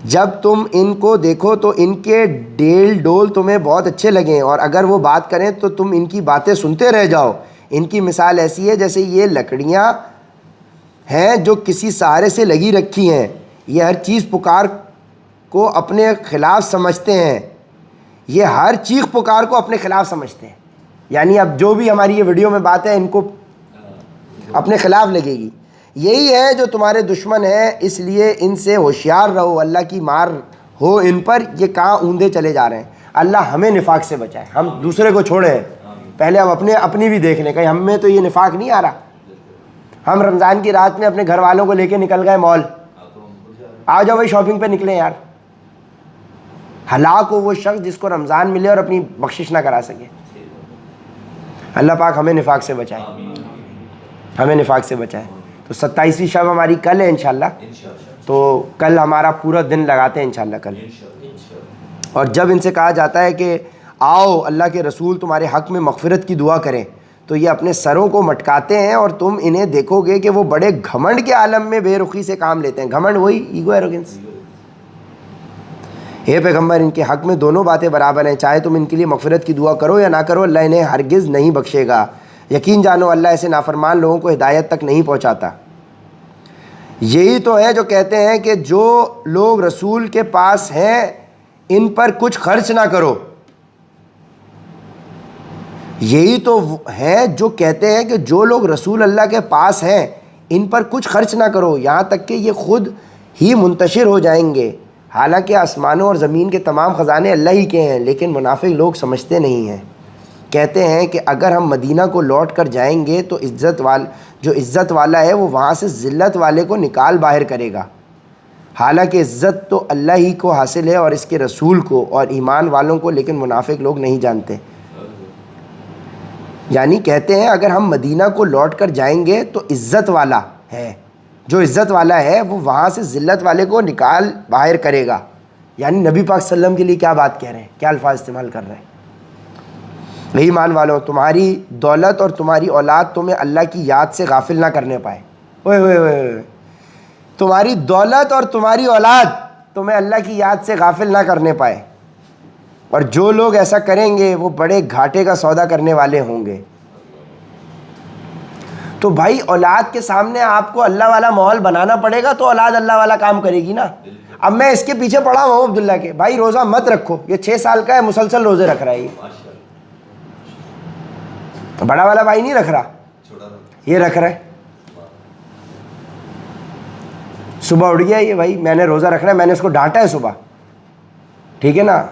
جب تم ان کو دیکھو تو ان کے ڈیل ڈول تمہیں بہت اچھے لگیں، اور اگر وہ بات کریں تو تم ان کی باتیں سنتے رہ جاؤ. ان کی مثال ایسی ہے جیسے یہ لکڑیاں ہیں جو کسی سہارے سے لگی رکھی ہیں، یہ ہر چیز پکار کو اپنے خلاف سمجھتے ہیں. یہ ہر چیخ پکار کو اپنے خلاف سمجھتے ہیں، یعنی اب جو بھی ہماری یہ ویڈیو میں بات ہے ان کو اپنے خلاف لگے گی. یہی ہے جو تمہارے دشمن ہیں، اس لیے ان سے ہوشیار رہو، اللہ کی مار ہو ان پر. یہ کہاں اوندے چلے جا رہے ہیں. اللہ ہمیں نفاق سے بچائے. ہم دوسرے کو چھوڑیں، پہلے ہم اپنی بھی دیکھ لیں، کہیں ہم میں تو یہ نفاق نہیں آ رہا. ہم رمضان کی رات میں اپنے گھر والوں کو لے کے نکل گئے مال، آ جاؤ بھائی شاپنگ پہ نکلیں یار. ہلاک ہو وہ شخص جس کو رمضان ملے اور اپنی بخشش نہ کرا سکے. اللہ پاک ہمیں نفاق سے بچائے، ہمیں نفاق سے بچائے. تو 27ویں شب ہماری کل ہے انشاءاللہ، تو کل ہمارا پورا دن لگاتے ہیں انشاءاللہ کل. اور جب ان سے کہا جاتا ہے کہ آؤ اللہ کے رسول تمہارے حق میں مغفرت کی دعا کریں، تو یہ اپنے سروں کو مٹکاتے ہیں، اور تم انہیں دیکھو گے کہ وہ بڑے گھمنڈ کے عالم میں بے رخی سے کام لیتے ہیں. گھمنڈ وہی ایگو ایروگنس. اے پیغمبر ان کے حق میں دونوں باتیں برابر ہیں، چاہے تم ان کے لیے مغفرت کی دعا کرو یا نہ کرو، اللہ انہیں ہرگز نہیں بخشے گا. یقین جانو اللہ ایسے نافرمان لوگوں کو ہدایت تک نہیں پہنچاتا. یہی تو ہے جو کہتے ہیں کہ جو لوگ رسول کے پاس ہیں ان پر کچھ خرچ نہ کرو. یہی تو ہے جو کہتے ہیں کہ جو لوگ رسول اللہ کے پاس ہیں ان پر کچھ خرچ نہ کرو، یہاں تک کہ یہ خود ہی منتشر ہو جائیں گے. حالانکہ آسمانوں اور زمین کے تمام خزانے اللہ ہی کے ہیں، لیکن منافق لوگ سمجھتے نہیں ہیں. کہتے ہیں کہ اگر ہم مدینہ کو لوٹ کر جائیں گے تو جو عزت والا ہے وہ وہاں سے ذلت والے کو نکال باہر کرے گا. حالانکہ عزت تو اللہ ہی کو حاصل ہے اور اس کے رسول کو اور ایمان والوں کو، لیکن منافق لوگ نہیں جانتے. یعنی کہتے ہیں اگر ہم مدینہ کو لوٹ کر جائیں گے تو عزت والا ہے، جو عزت والا ہے وہ وہاں سے ذلت والے کو نکال باہر کرے گا. یعنی نبی پاک صلی اللہ علیہ وسلم کے لیے کیا بات کہہ رہے ہیں، کیا الفاظ استعمال کر رہے ہیں. ایمان والوں تمہاری دولت اور تمہاری اولاد تمہیں اللہ کی یاد سے غافل نہ کرنے پائے. اوئے ہوئے ہوئے ہوئے, تمہاری دولت اور تمہاری اولاد تمہیں اللہ کی یاد سے غافل نہ کرنے پائے, اور جو لوگ ایسا کریں گے وہ بڑے گھاٹے کا سودا کرنے والے ہوں گے. تو بھائی اولاد کے سامنے آپ کو اللہ والا ماحول بنانا پڑے گا تو اولاد اللہ والا کام کرے گی نا. اب میں اس کے پیچھے پڑا ہوا ہوں عبداللہ کے, بھائی روزہ مت رکھو, یہ 6 سال کا ہے مسلسل روزے رکھ رہا ہے, یہ بڑا والا بھائی نہیں رکھ رہا, یہ رکھ رہا ہے. صبح اٹھ گیا یہ بھائی میں نے روزہ رکھنا ہے, میں نے اس کو ڈانٹا ہے صبح, ٹھیک ہے نا,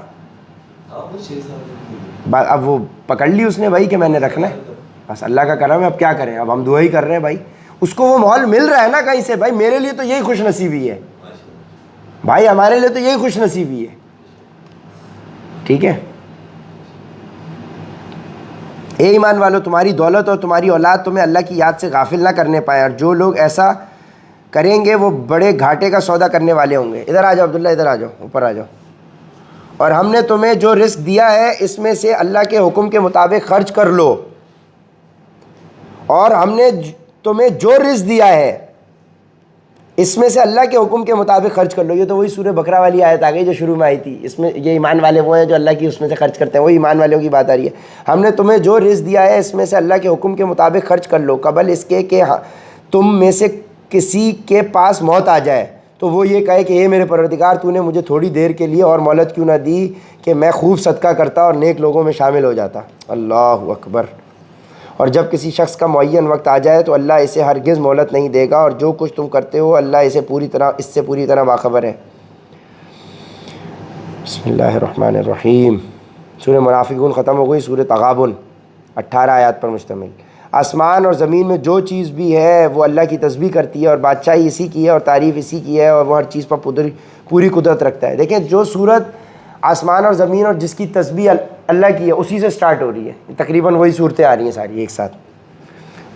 اب وہ پکڑ لی اس نے بھائی کہ میں نے رکھنا ہے, بس اللہ کا کرم ہے, اب کیا کریں, اب ہم دعا ہی کر رہے ہیں بھائی. اس کو وہ ماحول مل رہا ہے نا کہیں سے, بھائی میرے لیے تو یہی خوش نصیبی ہے بھائی, ہمارے لیے تو یہی خوش نصیبی ہے, ٹھیک ہے. اے ایمان والو تمہاری دولت اور تمہاری اولاد تمہیں اللہ کی یاد سے غافل نہ کرنے پائے, اور جو لوگ ایسا کریں گے وہ بڑے گھاٹے کا سودا کرنے والے ہوں گے. ادھر آ جاؤ عبداللہ, ادھر آ جاؤ, اوپر آ جاؤ. اور ہم نے تمہیں جو رزق دیا ہے اس میں سے اللہ کے حکم کے مطابق خرچ کر لو, اور ہم نے تمہیں جو رزق دیا ہے اس میں سے اللہ کے حکم کے مطابق خرچ کر لو. یہ تو وہی سورہ بقرہ والی آیت آ گئی جو شروع میں آئی تھی, اس میں یہ ایمان والے وہ ہیں جو اللہ کی اس میں سے خرچ کرتے ہیں, وہی ایمان والوں کی بات آ رہی ہے. ہم نے تمہیں جو رزق دیا ہے اس میں سے اللہ کے حکم کے مطابق خرچ کر لو, قبل اس کے کہ تم میں سے کسی کے پاس موت آ جائے تو وہ یہ کہے کہ اے میرے پروردگار تو نے مجھے تھوڑی دیر کے لیے اور مہلت کیوں نہ دی کہ میں خوب صدقہ کرتا اور نیک لوگوں میں شامل ہو جاتا. اللہ اکبر. اور جب کسی شخص کا معین وقت آ جائے تو اللہ اسے ہرگز مہلت نہیں دے گا, اور جو کچھ تم کرتے ہو اللہ اس سے پوری طرح باخبر ہے. بسم اللہ الرحمن الرحیم. سورہ منافقون ختم ہو گئی. سورہ تغابن 18 آیات پر مشتمل. آسمان اور زمین میں جو چیز بھی ہے وہ اللہ کی تسبیح کرتی ہے, اور بادشاہی اسی کی ہے, اور تعریف اسی کی ہے, اور وہ ہر چیز پر پوری قدرت رکھتا ہے. دیکھیں جو صورت آسمان اور زمین اور جس کی تسبیح اللہ کی ہے اسی سے سٹارٹ ہو رہی ہے, تقریباً وہی صورتیں آ رہی ہیں ساری ایک ساتھ.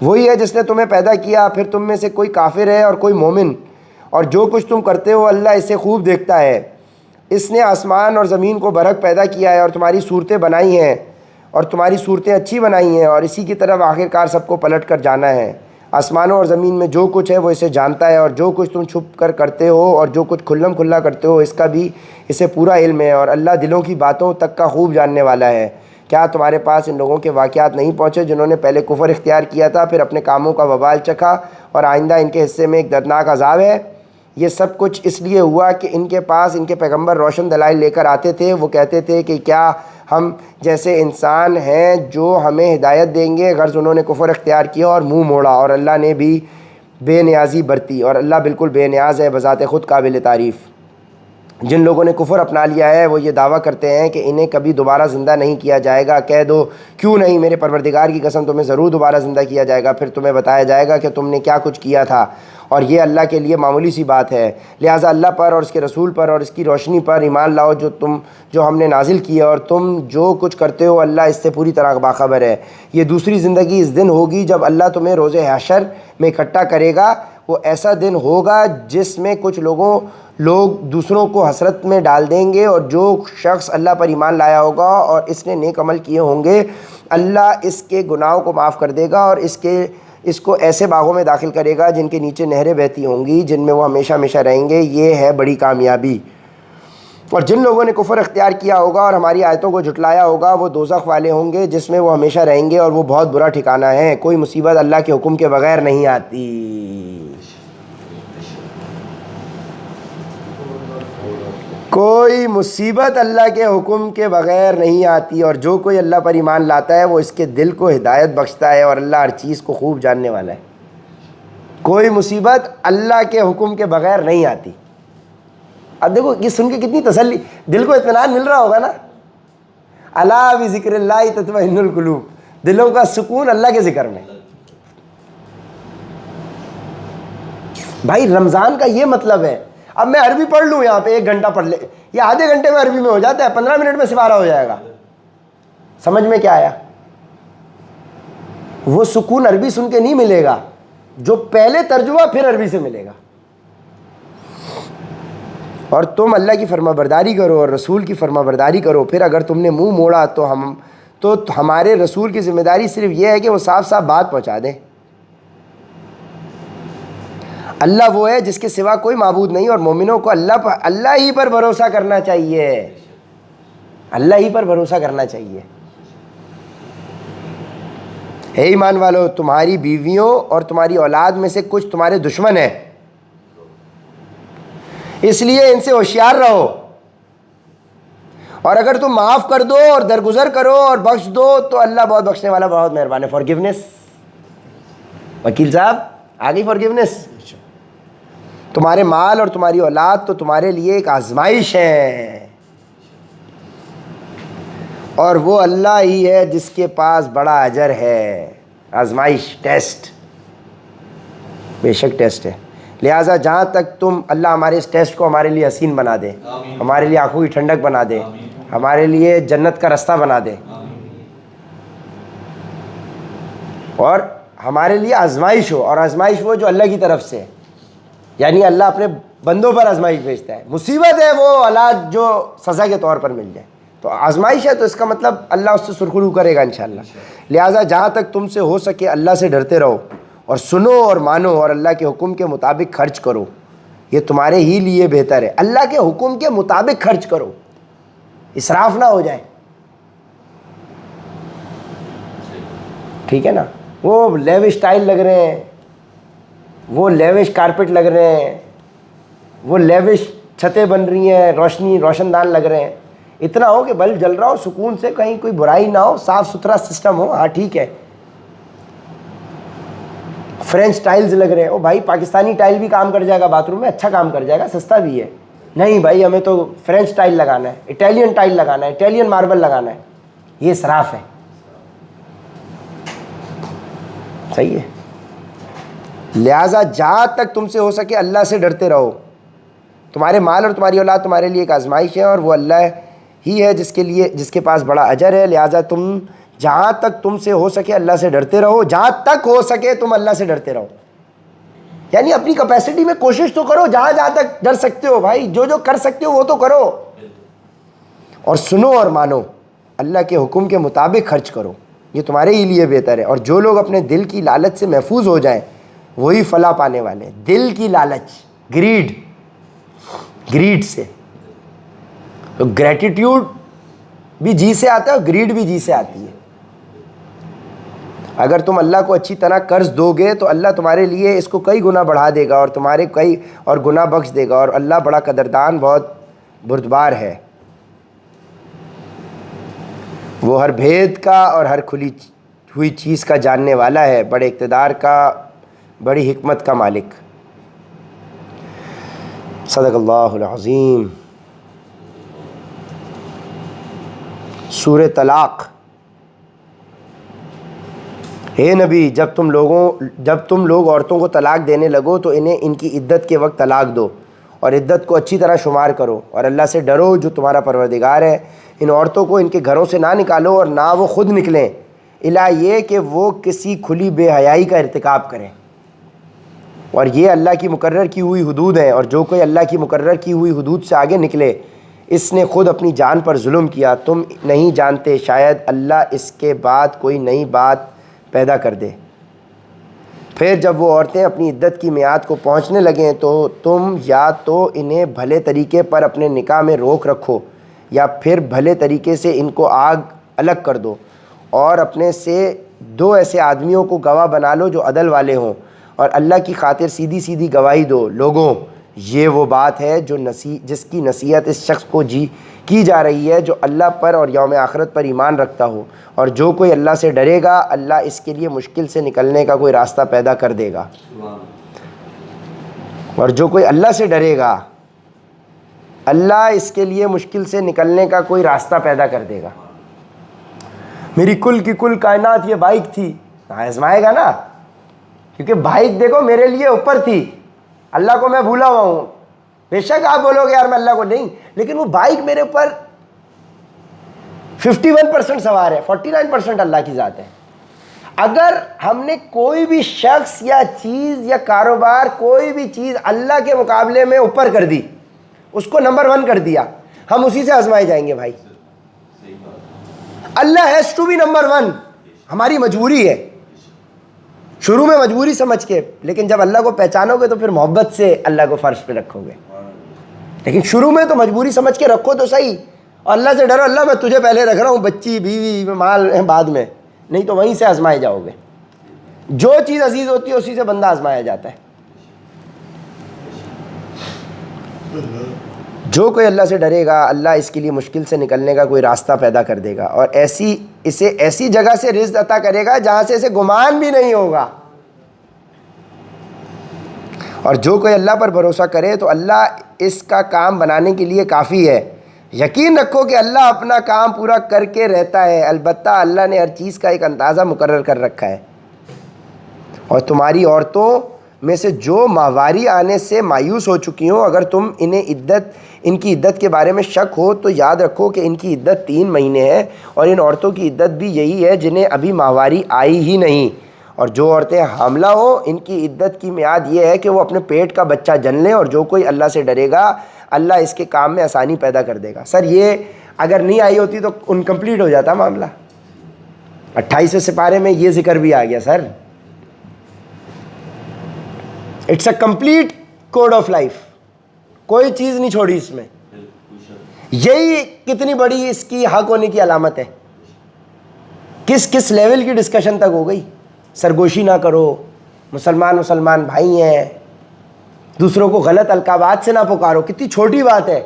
وہی ہے جس نے تمہیں پیدا کیا, پھر تم میں سے کوئی کافر ہے اور کوئی مومن, اور جو کچھ تم کرتے ہو اللہ اسے خوب دیکھتا ہے. اس نے آسمان اور زمین کو برحق پیدا کیا ہے اور تمہاری صورتیں بنائی ہیں, اور تمہاری صورتیں اچھی بنائی ہیں, اور اسی کی طرف آخرکار سب کو پلٹ کر جانا ہے. آسمانوں اور زمین میں جو کچھ ہے وہ اسے جانتا ہے, اور جو کچھ تم چھپ کر کرتے ہو اور جو کچھ کھلم کھلا کرتے ہو اس کا بھی اسے پورا علم ہے, اور اللہ دلوں کی باتوں تک کا خوب جاننے والا ہے. کیا تمہارے پاس ان لوگوں کے واقعات نہیں پہنچے جنہوں نے پہلے کفر اختیار کیا تھا, پھر اپنے کاموں کا وبال چکھا, اور آئندہ ان کے حصے میں ایک دردناک عذاب ہے. یہ سب کچھ اس لیے ہوا کہ ان کے پاس ان کے پیغمبر روشن دلائل لے کر آتے تھے. وہ کہتے تھے کہ کیا ہم جیسے انسان ہیں جو ہمیں ہدایت دیں گے, غرض انہوں نے کفر اختیار کیا اور منہ موڑا, اور اللہ نے بھی بے نیازی برتی, اور اللہ بالکل بے نیاز ہے, بذات خود قابل تعریف. جن لوگوں نے کفر اپنا لیا ہے وہ یہ دعویٰ کرتے ہیں کہ انہیں کبھی دوبارہ زندہ نہیں کیا جائے گا. کہہ دو کیوں نہیں, میرے پروردگار کی قسم تمہیں ضرور دوبارہ زندہ کیا جائے گا, پھر تمہیں بتایا جائے گا کہ تم نے کیا کچھ کیا تھا, اور یہ اللہ کے لیے معمولی سی بات ہے. لہٰذا اللہ پر اور اس کے رسول پر اور اس کی روشنی پر ایمان لاؤ جو ہم نے نازل کیا, اور تم جو کچھ کرتے ہو اللہ اس سے پوری طرح باخبر ہے. یہ دوسری زندگی اس دن ہوگی جب اللہ تمہیں روز حشر میں اکٹھا کرے گا. وہ ایسا دن ہوگا جس میں کچھ لوگ دوسروں کو حسرت میں ڈال دیں گے, اور جو شخص اللہ پر ایمان لایا ہوگا اور اس نے نیک عمل کیے ہوں گے اللہ اس کے گناہوں کو معاف کر دے گا, اور اس کو ایسے باغوں میں داخل کرے گا جن کے نیچے نہریں بہتی ہوں گی, جن میں وہ ہمیشہ ہمیشہ رہیں گے. یہ ہے بڑی کامیابی. اور جن لوگوں نے کفر اختیار کیا ہوگا اور ہماری آیتوں کو جھٹلایا ہوگا وہ دوزخ والے ہوں گے جس میں وہ ہمیشہ رہیں گے, اور وہ بہت برا ٹھکانہ ہے. کوئی مصیبت اللہ کے حکم کے بغیر نہیں آتی. کوئی مصیبت اللہ کے حکم کے بغیر نہیں آتی, اور جو کوئی اللہ پر ایمان لاتا ہے وہ اس کے دل کو ہدایت بخشتا ہے, اور اللہ ہر چیز کو خوب جاننے والا ہے. کوئی مصیبت اللہ کے حکم کے بغیر نہیں آتی. اب دیکھو یہ سن کے کتنی تسلی, دل کو اطمینان مل رہا ہوگا نا. الا بذکر اللہ تطمئن القلوب, دلوں کا سکون اللہ کے ذکر میں. بھائی رمضان کا یہ مطلب ہے. اب میں عربی پڑھ لوں یہاں پہ 1 گھنٹہ پڑھ لے, یہ آدھے گھنٹے میں عربی میں ہو جاتا ہے, 15 منٹ میں سپارہ ہو جائے گا. سمجھ میں کیا آیا؟ وہ سکون عربی سن کے نہیں ملے گا جو پہلے ترجمہ پھر عربی سے ملے گا. اور تم اللہ کی فرما برداری کرو اور رسول کی فرما برداری کرو, پھر اگر تم نے منہ موڑا تو ہمارے رسول کی ذمہ داری صرف یہ ہے کہ وہ صاف صاف بات پہنچا دیں. اللہ وہ ہے جس کے سوا کوئی معبود نہیں, اور مومنوں کو اللہ ہی پر بھروسہ کرنا چاہیے, اللہ ہی پر بھروسہ کرنا چاہیے. ہے ایمان والو, تمہاری بیویوں اور تمہاری اولاد میں سے کچھ تمہارے دشمن ہیں, اس لیے ان سے ہوشیار رہو, اور اگر تم معاف کر دو اور درگزر کرو اور بخش دو تو اللہ بہت بخشنے والا, بہت مہربان ہے. فارگیونیس, وکیل صاحب آ گئی فارگیونیس. تمہارے مال اور تمہاری اولاد تو تمہارے لیے ایک آزمائش ہے, اور وہ اللہ ہی ہے جس کے پاس بڑا اجر ہے. آزمائش, ٹیسٹ, بے شک ٹیسٹ ہے. لہٰذا جہاں تک تم, اللہ ہمارے اس ٹیسٹ کو ہمارے لیے حسین بنا دے, ہمارے لیے آنکھوں کی ٹھنڈک بنا دے, ہمارے لیے جنت کا رستہ بنا دے, اور ہمارے لیے آزمائش ہو, اور آزمائش وہ جو اللہ کی طرف سے, یعنی اللہ اپنے بندوں پر آزمائش بھیجتا ہے. مصیبت ہے وہ اولاد جو سزا کے طور پر مل جائے, تو آزمائش ہے, تو اس کا مطلب اللہ اس سے سرخرو کرے گا انشاءاللہ. لہٰذا جہاں تک تم سے ہو سکے اللہ سے ڈرتے رہو, اور سنو اور مانو, اور اللہ کے حکم کے مطابق خرچ کرو, یہ تمہارے ہی لیے بہتر ہے. اللہ کے حکم کے مطابق خرچ کرو, اسراف نہ ہو جائے, ٹھیک ہے نا. وہ لیوش ٹائل لگ رہے ہیں, وہ لیوش کارپٹ لگ رہے ہیں, وہ لیوش چھتیں بن رہی ہیں, روشن دان لگ رہے ہیں, اتنا ہو کہ بلب جل رہا ہو, سکون سے, کہیں کوئی برائی نہ ہو, صاف ستھرا سسٹم ہو, ہاں ٹھیک ہے. فرینچ ٹائلز لگ رہے ہیں, او بھائی پاکستانی ٹائل بھی کام کر جائے گا باتھ روم میں, اچھا کام کر جائے گا, سستا بھی ہے. نہیں بھائی ہمیں تو فرینچ ٹائل لگانا ہے, اٹیلین ٹائل لگانا ہے, اٹیلین ماربل لگانا ہے, یہ اسراف ہے. صحیح ہے. لہٰذا جہاں تک تم سے ہو سکے اللہ سے ڈرتے رہو. تمہارے مال اور تمہاری اولاد تمہارے لیے ایک آزمائش ہے, اور وہ اللہ ہی ہے جس کے پاس بڑا اجر ہے. لہٰذا تم جہاں تک تم سے ہو سکے اللہ سے ڈرتے رہو, جہاں تک ہو سکے تم اللہ سے ڈرتے رہو, یعنی اپنی کیپیسٹی میں کوشش تو کرو, جہاں جہاں تک ڈر سکتے ہو بھائی, جو کر سکتے ہو وہ تو کرو, اور سنو اور مانو, اللہ کے حکم کے مطابق خرچ کرو, یہ تمہارے ہی لیے بہتر ہے. اور جو لوگ اپنے دل کی لالچ سے محفوظ ہو جائیں وہی فلاح پانے والے ہیں. دل کی لالچ, گریڈ سے, تو گریٹیٹیوڈ بھی جی سے آتا ہے اور گریڈ بھی جی سے آتی ہے. اگر تم اللہ کو اچھی طرح قرض دو گے تو اللہ تمہارے لیے اس کو کئی گنا بڑھا دے گا, اور تمہارے کئی اور گنا بخش دے گا, اور اللہ بڑا قدردان, بہت بردبار ہے. وہ ہر بھید کا اور ہر کھلی ہوئی چیز کا جاننے والا ہے, بڑے اقتدار کا, بڑی حکمت کا مالک. صدق اللہ العظیم. سورہ طلاق. اے نبی, جب تم لوگ عورتوں کو طلاق دینے لگو تو انہیں ان کی عدت کے وقت طلاق دو, اور عدت کو اچھی طرح شمار کرو, اور اللہ سے ڈرو جو تمہارا پروردگار ہے. ان عورتوں کو ان کے گھروں سے نہ نکالو, اور نہ وہ خود نکلیں, الا یہ کہ وہ کسی کھلی بے حیائی کا ارتکاب کریں, اور یہ اللہ کی مقرر کی ہوئی حدود ہیں, اور جو کوئی اللہ کی مقرر کی ہوئی حدود سے آگے نکلے اس نے خود اپنی جان پر ظلم کیا. تم نہیں جانتے شاید اللہ اس کے بعد کوئی نئی بات پیدا کر دے. پھر جب وہ عورتیں اپنی عدت کی میعاد کو پہنچنے لگیں تو تم یا تو انہیں بھلے طریقے پر اپنے نکاح میں روک رکھو, یا پھر بھلے طریقے سے ان کو آگ الگ کر دو, اور اپنے سے 2 ایسے آدمیوں کو گواہ بنا لو جو عدل والے ہوں, اور اللہ کی خاطر سیدھی سیدھی گواہی دو. لوگوں, یہ وہ بات ہے جس کی نصیحت اس شخص کو کی جا رہی ہے جو اللہ پر اور یوم آخرت پر ایمان رکھتا ہو, اور جو کوئی اللہ سے ڈرے گا اللہ اس کے لیے مشکل سے نکلنے کا کوئی راستہ پیدا کر دے گا. اور جو کوئی اللہ سے ڈرے گا اللہ اس کے لیے مشکل سے نکلنے کا کوئی راستہ پیدا کر دے گا. میری کل کی کل کائنات یہ بائک تھی, آزمائے گا نا, کیونکہ بائک دیکھو میرے لیے اوپر تھی, اللہ کو میں بھولا ہوا ہوں. بے شک آپ بولو گے یار میں اللہ کو نہیں, لیکن وہ بائک میرے اوپر 51% سوار ہے, 49% اللہ کی ذات ہے. اگر ہم نے کوئی بھی شخص یا چیز یا کاروبار, کوئی بھی چیز اللہ کے مقابلے میں اوپر کر دی, اس کو نمبر 1 کر دیا, ہم اسی سے آزمائے جائیں گے بھائی. اللہ ہیز ٹو بی نمبر 1. ہماری مجبوری ہے شروع میں مجبوری سمجھ کے, لیکن جب اللہ کو پہچانو گے تو پھر محبت سے اللہ کو فرش پہ رکھو گے. لیکن شروع میں تو مجبوری سمجھ کے رکھو تو صحیح, اور اللہ سے ڈرو, اللہ میں تجھے پہلے رکھ رہا ہوں, بچی بیوی مال بعد میں, نہیں تو وہیں سے آزمائے جاؤ گے. جو چیز عزیز ہوتی ہے اسی سے بندہ آزمایا جاتا ہے. جو کوئی اللہ سے ڈرے گا اللہ اس کے لیے مشکل سے نکلنے کا کوئی راستہ پیدا کر دے گا, اور اسے ایسی جگہ سے رزق عطا کرے گا جہاں سے اسے گمان بھی نہیں ہوگا. اور جو کوئی اللہ پر بھروسہ کرے تو اللہ اس کا کام بنانے کے لیے کافی ہے. یقین رکھو کہ اللہ اپنا کام پورا کر کے رہتا ہے. البتہ اللہ نے ہر چیز کا ایک اندازہ مقرر کر رکھا ہے. اور تمہاری عورتوں میں سے جو ماہواری آنے سے مایوس ہو چکی ہوں, اگر تم ان کی عدت کے بارے میں شک ہو تو یاد رکھو کہ ان کی عدت 3 مہینے ہے, اور ان عورتوں کی عدت بھی یہی ہے جنہیں ابھی ماہواری آئی ہی نہیں. اور جو عورتیں حاملہ ہوں ان کی عدت کی میعاد یہ ہے کہ وہ اپنے پیٹ کا بچہ جن لیں. اور جو کوئی اللہ سے ڈرے گا اللہ اس کے کام میں آسانی پیدا کر دے گا. سر یہ اگر نہیں آئی ہوتی تو انکمپلیٹ ہو جاتا معاملہ. 28 سپارے میں یہ ذکر بھی آ گیا sir. It's a complete code of life, کوئی چیز نہیں چھوڑی اس میں. یہی کتنی بڑی اس کی حق ہونے کی علامت ہے. کس لیول کی ڈسکشن تک ہو گئی. سرگوشی نہ کرو, مسلمان بھائی ہیں, دوسروں کو غلط القابات سے نہ پکارو. کتنی چھوٹی بات ہے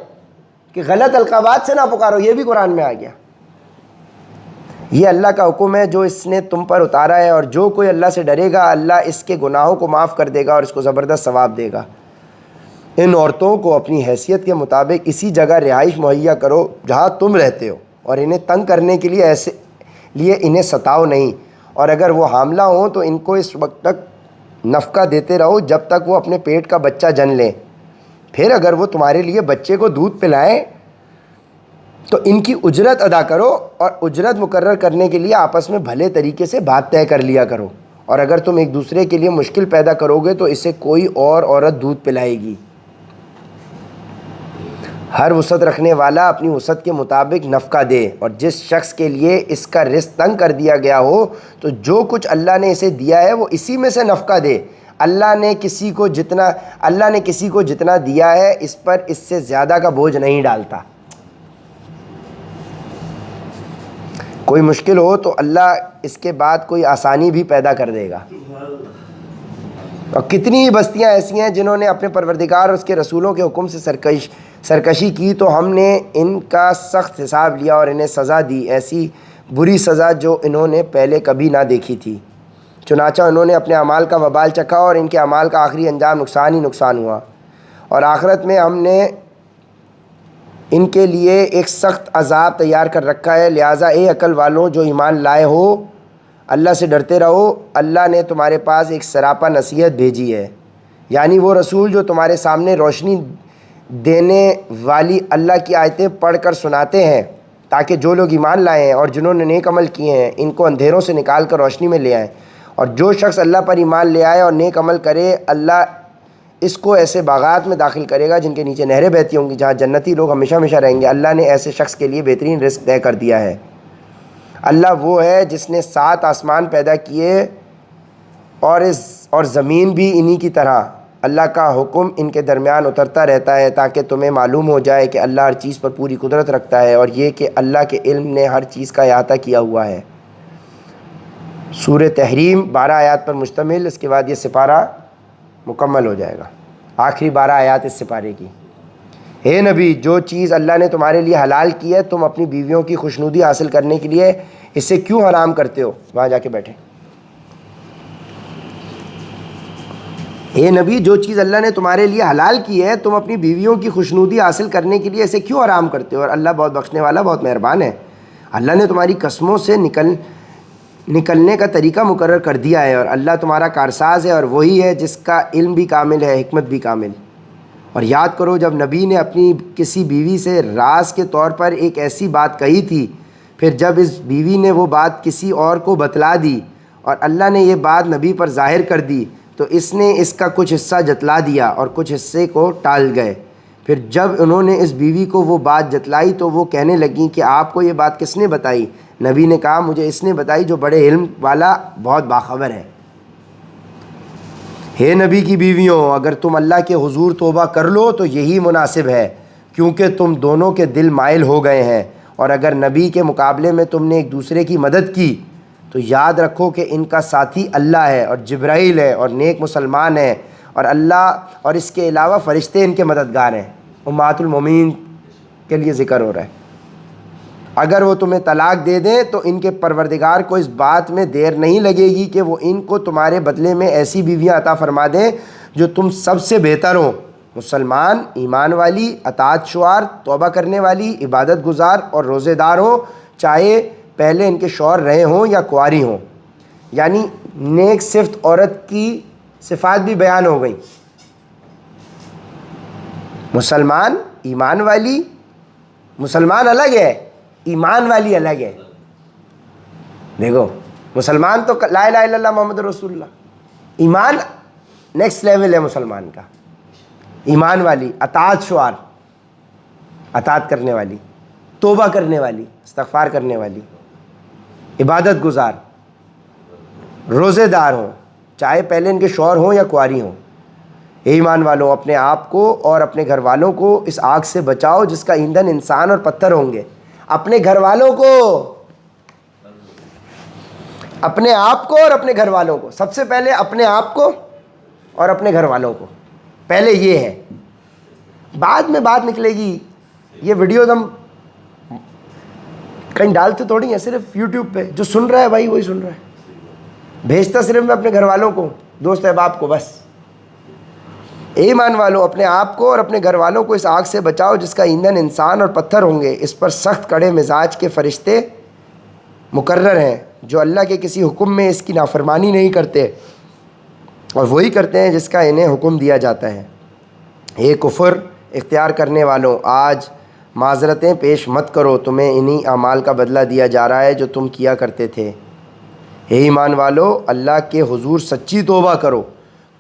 کہ غلط القابات سے نہ پکارو, یہ بھی قرآن میں آ گیا. یہ اللہ کا حکم ہے جو اس نے تم پر اتارا ہے, اور جو کوئی اللہ سے ڈرے گا اللہ اس کے گناہوں کو معاف کر دے گا اور اس کو زبردست ثواب دے گا. ان عورتوں کو اپنی حیثیت کے مطابق اسی جگہ رہائش مہیا کرو جہاں تم رہتے ہو, اور انہیں تنگ کرنے کے لیے انہیں ستاؤ نہیں. اور اگر وہ حاملہ ہوں تو ان کو اس وقت تک نفقہ دیتے رہو جب تک وہ اپنے پیٹ کا بچہ جن لیں. پھر اگر وہ تمہارے لیے بچے کو دودھ پلائیں تو ان کی اجرت ادا کرو, اور اجرت مقرر کرنے کے لیے آپس میں بھلے طریقے سے بات طے کر لیا کرو. اور اگر تم ایک دوسرے کے لیے مشکل پیدا کرو گے تو اسے کوئی اور عورت دودھ پلائے گی. ہر وسعت رکھنے والا اپنی وسعت کے مطابق نفقہ دے, اور جس شخص کے لیے اس کا رزق تنگ کر دیا گیا ہو تو جو کچھ اللہ نے اسے دیا ہے وہ اسی میں سے نفقہ دے. اللہ نے کسی کو جتنا دیا ہے اس پر اس سے زیادہ کا بوجھ نہیں ڈالتا. کوئی مشکل ہو تو اللہ اس کے بعد کوئی آسانی بھی پیدا کر دے گا. اور کتنی بستیاں ایسی ہیں جنہوں نے اپنے پروردگار اور اس کے رسولوں کے حکم سے سرکشی کی تو ہم نے ان کا سخت حساب لیا اور انہیں سزا دی, ایسی بری سزا جو انہوں نے پہلے کبھی نہ دیکھی تھی. چنانچہ انہوں نے اپنے اعمال کا وبال چکھا اور ان کے اعمال کا آخری انجام نقصان ہی نقصان ہوا. اور آخرت میں ہم نے ان کے لیے ایک سخت عذاب تیار کر رکھا ہے. لہٰذا اے عقل والوں جو ایمان لائے ہو اللہ سے ڈرتے رہو. اللہ نے تمہارے پاس ایک سراپا نصیحت بھیجی ہے, یعنی وہ رسول جو تمہارے سامنے روشنی دینے والی اللہ کی آیتیں پڑھ کر سناتے ہیں تاکہ جو لوگ ایمان لائے ہیں اور جنہوں نے نیک عمل کیے ہیں ان کو اندھیروں سے نکال کر روشنی میں لے آئیں. اور جو شخص اللہ پر ایمان لے آئے اور نیک عمل کرے اللہ اس کو ایسے باغات میں داخل کرے گا جن کے نیچے نہریں بہتی ہوں گی, جہاں جنتی لوگ ہمیشہ ہمیشہ رہیں گے. اللہ نے ایسے شخص کے لیے بہترین رزق طے کر دیا ہے. اللہ وہ ہے جس نے 7 آسمان پیدا کیے اور زمین بھی انہی کی طرح. اللہ کا حکم ان کے درمیان اترتا رہتا ہے تاکہ تمہیں معلوم ہو جائے کہ اللہ ہر چیز پر پوری قدرت رکھتا ہے, اور یہ کہ اللہ کے علم نے ہر چیز کا احاطہ کیا ہوا ہے. سورہ تحریم 12 آیات پر مشتمل. اس کے بعد یہ سپارہ مکمل ہو جائے گا. آخری 12 آیات اس سپارے کی. اے نبی جو چیز اللہ نے تمہارے لیے حلال کی ہے تم اپنی بیویوں کی خوشنودی حاصل کرنے کے لیے اسے کیوں حرام کرتے ہو. وہاں جا کے بیٹھے. اے نبی جو چیز اللہ نے تمہارے لیے حلال کی ہے تم اپنی بیویوں کی خوشنودی حاصل کرنے کے لیے اسے کیوں حرام کرتے ہو, اور اللہ بہت بخشنے والا بہت مہربان ہے. اللہ نے تمہاری قسموں سے نکلنے کا طریقہ مقرر کر دیا ہے, اور اللہ تمہارا کارساز ہے, اور وہی ہے جس کا علم بھی کامل ہے حکمت بھی کامل. اور یاد کرو جب نبی نے اپنی کسی بیوی سے راز کے طور پر ایک ایسی بات کہی تھی, پھر جب اس بیوی نے وہ بات کسی اور کو بتلا دی اور اللہ نے یہ بات نبی پر ظاہر کر دی تو اس نے اس کا کچھ حصہ جتلا دیا اور کچھ حصے کو ٹال گئے. پھر جب انہوں نے اس بیوی کو وہ بات جتلائی تو وہ کہنے لگیں کہ آپ کو یہ بات کس نے بتائی. نبی نے کہا مجھے اس نے بتائی جو بڑے علم والا بہت باخبر ہے. ہے نبی کی بیویوں اگر تم اللہ کے حضور توبہ کر لو تو یہی مناسب ہے کیونکہ تم دونوں کے دل مائل ہو گئے ہیں, اور اگر نبی کے مقابلے میں تم نے ایک دوسرے کی مدد کی تو یاد رکھو کہ ان کا ساتھی اللہ ہے اور جبرائیل ہے اور نیک مسلمان ہے اور اللہ اور اس کے علاوہ فرشتے ان کے مددگار ہیں. امہات المومنین کے لیے ذکر ہو رہا ہے. اگر وہ تمہیں طلاق دے دیں تو ان کے پروردگار کو اس بات میں دیر نہیں لگے گی کہ وہ ان کو تمہارے بدلے میں ایسی بیویاں عطا فرما دیں جو تم سب سے بہتر ہوں, مسلمان, ایمان والی, اطاعت شعار, توبہ کرنے والی, عبادت گزار اور روزے دار ہوں, چاہے پہلے ان کے شوہر رہے ہوں یا کنواری ہوں. یعنی نیک صفت عورت کی صفات بھی بیان ہو گئی. مسلمان, ایمان والی, مسلمان الگ ہے, ایمان والی الگ ہے. دیکھو مسلمان تو لا الہ الا اللہ محمد رسول اللہ, ایمان نیکسٹ لیول ہے مسلمان کا. ایمان والی, اطاعت شعار, اطاعت کرنے والی, توبہ کرنے والی, استغفار کرنے والی, عبادت گزار, روزے دار ہوں, چاہے پہلے ان کے شوہر ہوں یا کنواری ہوں. اے ایمان والوں اپنے آپ کو اور اپنے گھر والوں کو اس آگ سے بچاؤ جس کا ایندھن انسان اور پتھر ہوں گے. اپنے گھر والوں کو, اپنے آپ کو اور اپنے گھر والوں کو, سب سے پہلے اپنے آپ کو اور اپنے گھر والوں کو, پہلے یہ ہے, بعد میں بات نکلے گی. یہ ویڈیوز ہم کہیں ڈالتے تھوڑی ہیں, صرف یوٹیوب پہ جو سن رہا ہے بھائی وہی سن رہا ہے. بھیجتا صرف میں اپنے گھر والوں کو, دوست احباب کو بس. اے ایمان والو اپنے آپ کو اور اپنے گھر والوں کو اس آگ سے بچاؤ جس کا ایندھن انسان اور پتھر ہوں گے. اس پر سخت کڑے مزاج کے فرشتے مقرر ہیں جو اللہ کے کسی حکم میں اس کی نافرمانی نہیں کرتے اور وہی کرتے ہیں جس کا انہیں حکم دیا جاتا ہے. اے کفر اختیار کرنے والوں آج معذرتیں پیش مت کرو, تمہیں انہی اعمال کا بدلہ دیا جا رہا ہے جو تم کیا کرتے تھے. اے ایمان والو اللہ کے حضور سچی توبہ کرو,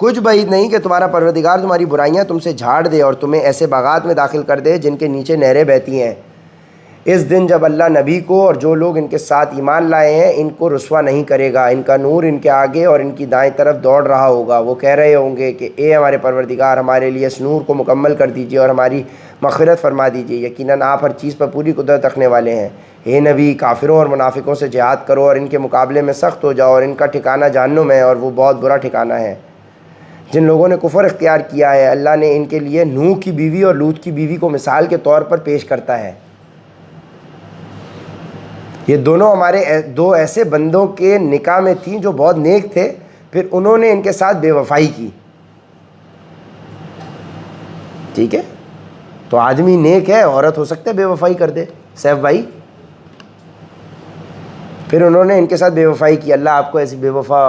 کچھ بعید نہیں کہ تمہارا پروردگار تمہاری برائیاں تم سے جھاڑ دے اور تمہیں ایسے باغات میں داخل کر دے جن کے نیچے نہریں بہتی ہیں. اس دن جب اللہ نبی کو اور جو لوگ ان کے ساتھ ایمان لائے ہیں ان کو رسوا نہیں کرے گا. ان کا نور ان کے آگے اور ان کی دائیں طرف دوڑ رہا ہوگا. وہ کہہ رہے ہوں گے کہ اے ہمارے پروردگار ہمارے لیے اس نور کو مکمل کر دیجیے اور ہماری مغفرت فرما دیجیے, یقیناً آپ ہر چیز پر پوری قدرت رکھنے والے ہیں. اے نبی کافروں اور منافقوں سے جہاد کرو اور ان کے مقابلے میں سخت ہو جاؤ, اور ان کا ٹھکانہ جہنم ہے اور وہ بہت برا ٹھکانہ ہے. جن لوگوں نے کفر اختیار کیا ہے اللہ نے ان کے لیے نوح کی بیوی اور لوط کی بیوی کو مثال کے طور پر پیش کرتا ہے. یہ دونوں ہمارے دو ایسے بندوں کے نکاح میں تھیں جو بہت نیک تھے, پھر انہوں نے ان کے ساتھ بے وفائی کی. ٹھیک ہے, تو آدمی نیک ہے, عورت ہو سکتا ہے بے وفائی کر دے, سیف بھائی. پھر انہوں نے ان کے ساتھ بے وفائی کی. اللہ آپ کو ایسی بے وفا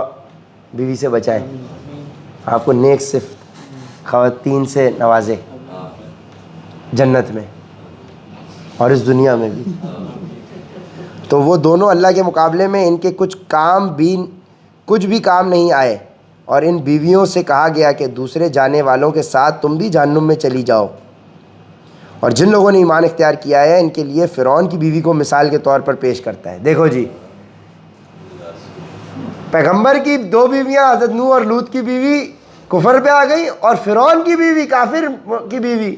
بیوی سے بچائے, آپ کو نیک صفت خواتین سے نوازے جنت میں اور اس دنیا میں بھی. تو وہ دونوں اللہ کے مقابلے میں ان کے کچھ بھی کام نہیں آئے, اور ان بیویوں سے کہا گیا کہ دوسرے جانے والوں کے ساتھ تم بھی جہنم میں چلی جاؤ. اور جن لوگوں نے ایمان اختیار کیا ہے ان کے لیے فرعون کی بیوی کو مثال کے طور پر پیش کرتا ہے. دیکھو جی, پیغمبر کی دو بیویاں حضرت نوح اور لوط کی بیوی کفر پہ آ گئی, اور فرعون کی بیوی, کافر کی بیوی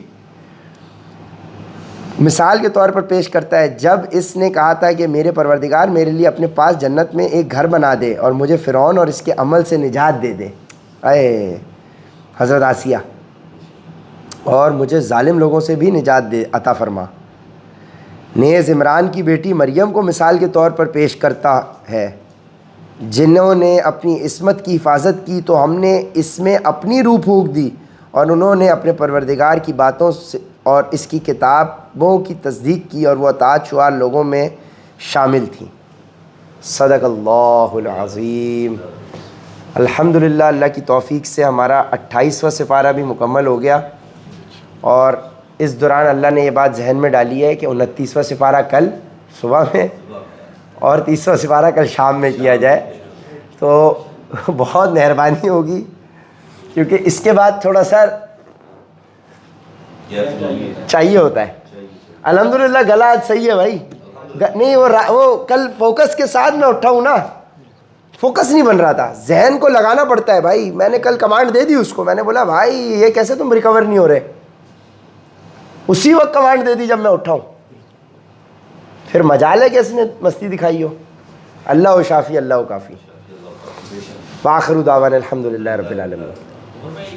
مثال کے طور پر پیش کرتا ہے. جب اس نے کہا تھا کہ میرے پروردگار میرے لیے اپنے پاس جنت میں ایک گھر بنا دے اور مجھے فرعون اور اس کے عمل سے نجات دے دے, اے حضرت آسیہ, اور مجھے ظالم لوگوں سے بھی نجات دے عطا فرما. نیز عمران کی بیٹی مریم کو مثال کے طور پر پیش کرتا ہے. جنہوں نے اپنی عصمت کی حفاظت کی تو ہم نے اس میں اپنی روح پھونک دی, اور انہوں نے اپنے پروردگار کی باتوں سے اور اس کی کتابوں کی تصدیق کی, اور وہ اطاعت شعار لوگوں میں شامل تھیں. صدق اللہ العظیم. الحمدللہ اللہ کی توفیق سے ہمارا 28واں سپارہ بھی مکمل ہو گیا, اور اس دوران اللہ نے یہ بات ذہن میں ڈالی ہے کہ 29واں سپارہ کل صبح میں اور 30واں سپارہ کل شام میں کیا جائے, تو بہت مہربانی ہوگی, کیونکہ اس کے بعد تھوڑا سا چاہیے ہوتا ہے. الحمدللہ گلا آج صحیح ہے بھائی, نہیں وہ کل فوکس کے ساتھ میں اٹھا ہوں نا, فوکس نہیں بن رہا تھا, ذہن کو لگانا پڑتا ہے بھائی. میں نے کل کمانڈ دے دی اس کو, میں نے بولا بھائی یہ کیسے تم ریکور نہیں ہو رہے, اسی وقت کمانڈ دے دی جب میں اٹھا ہوں. پھر مجال ہے کہ اس نے مستی دکھائی ہو. اللہ و شافی اللہ و کافی. وآخر دعوانا الحمدللہ رب العالمین.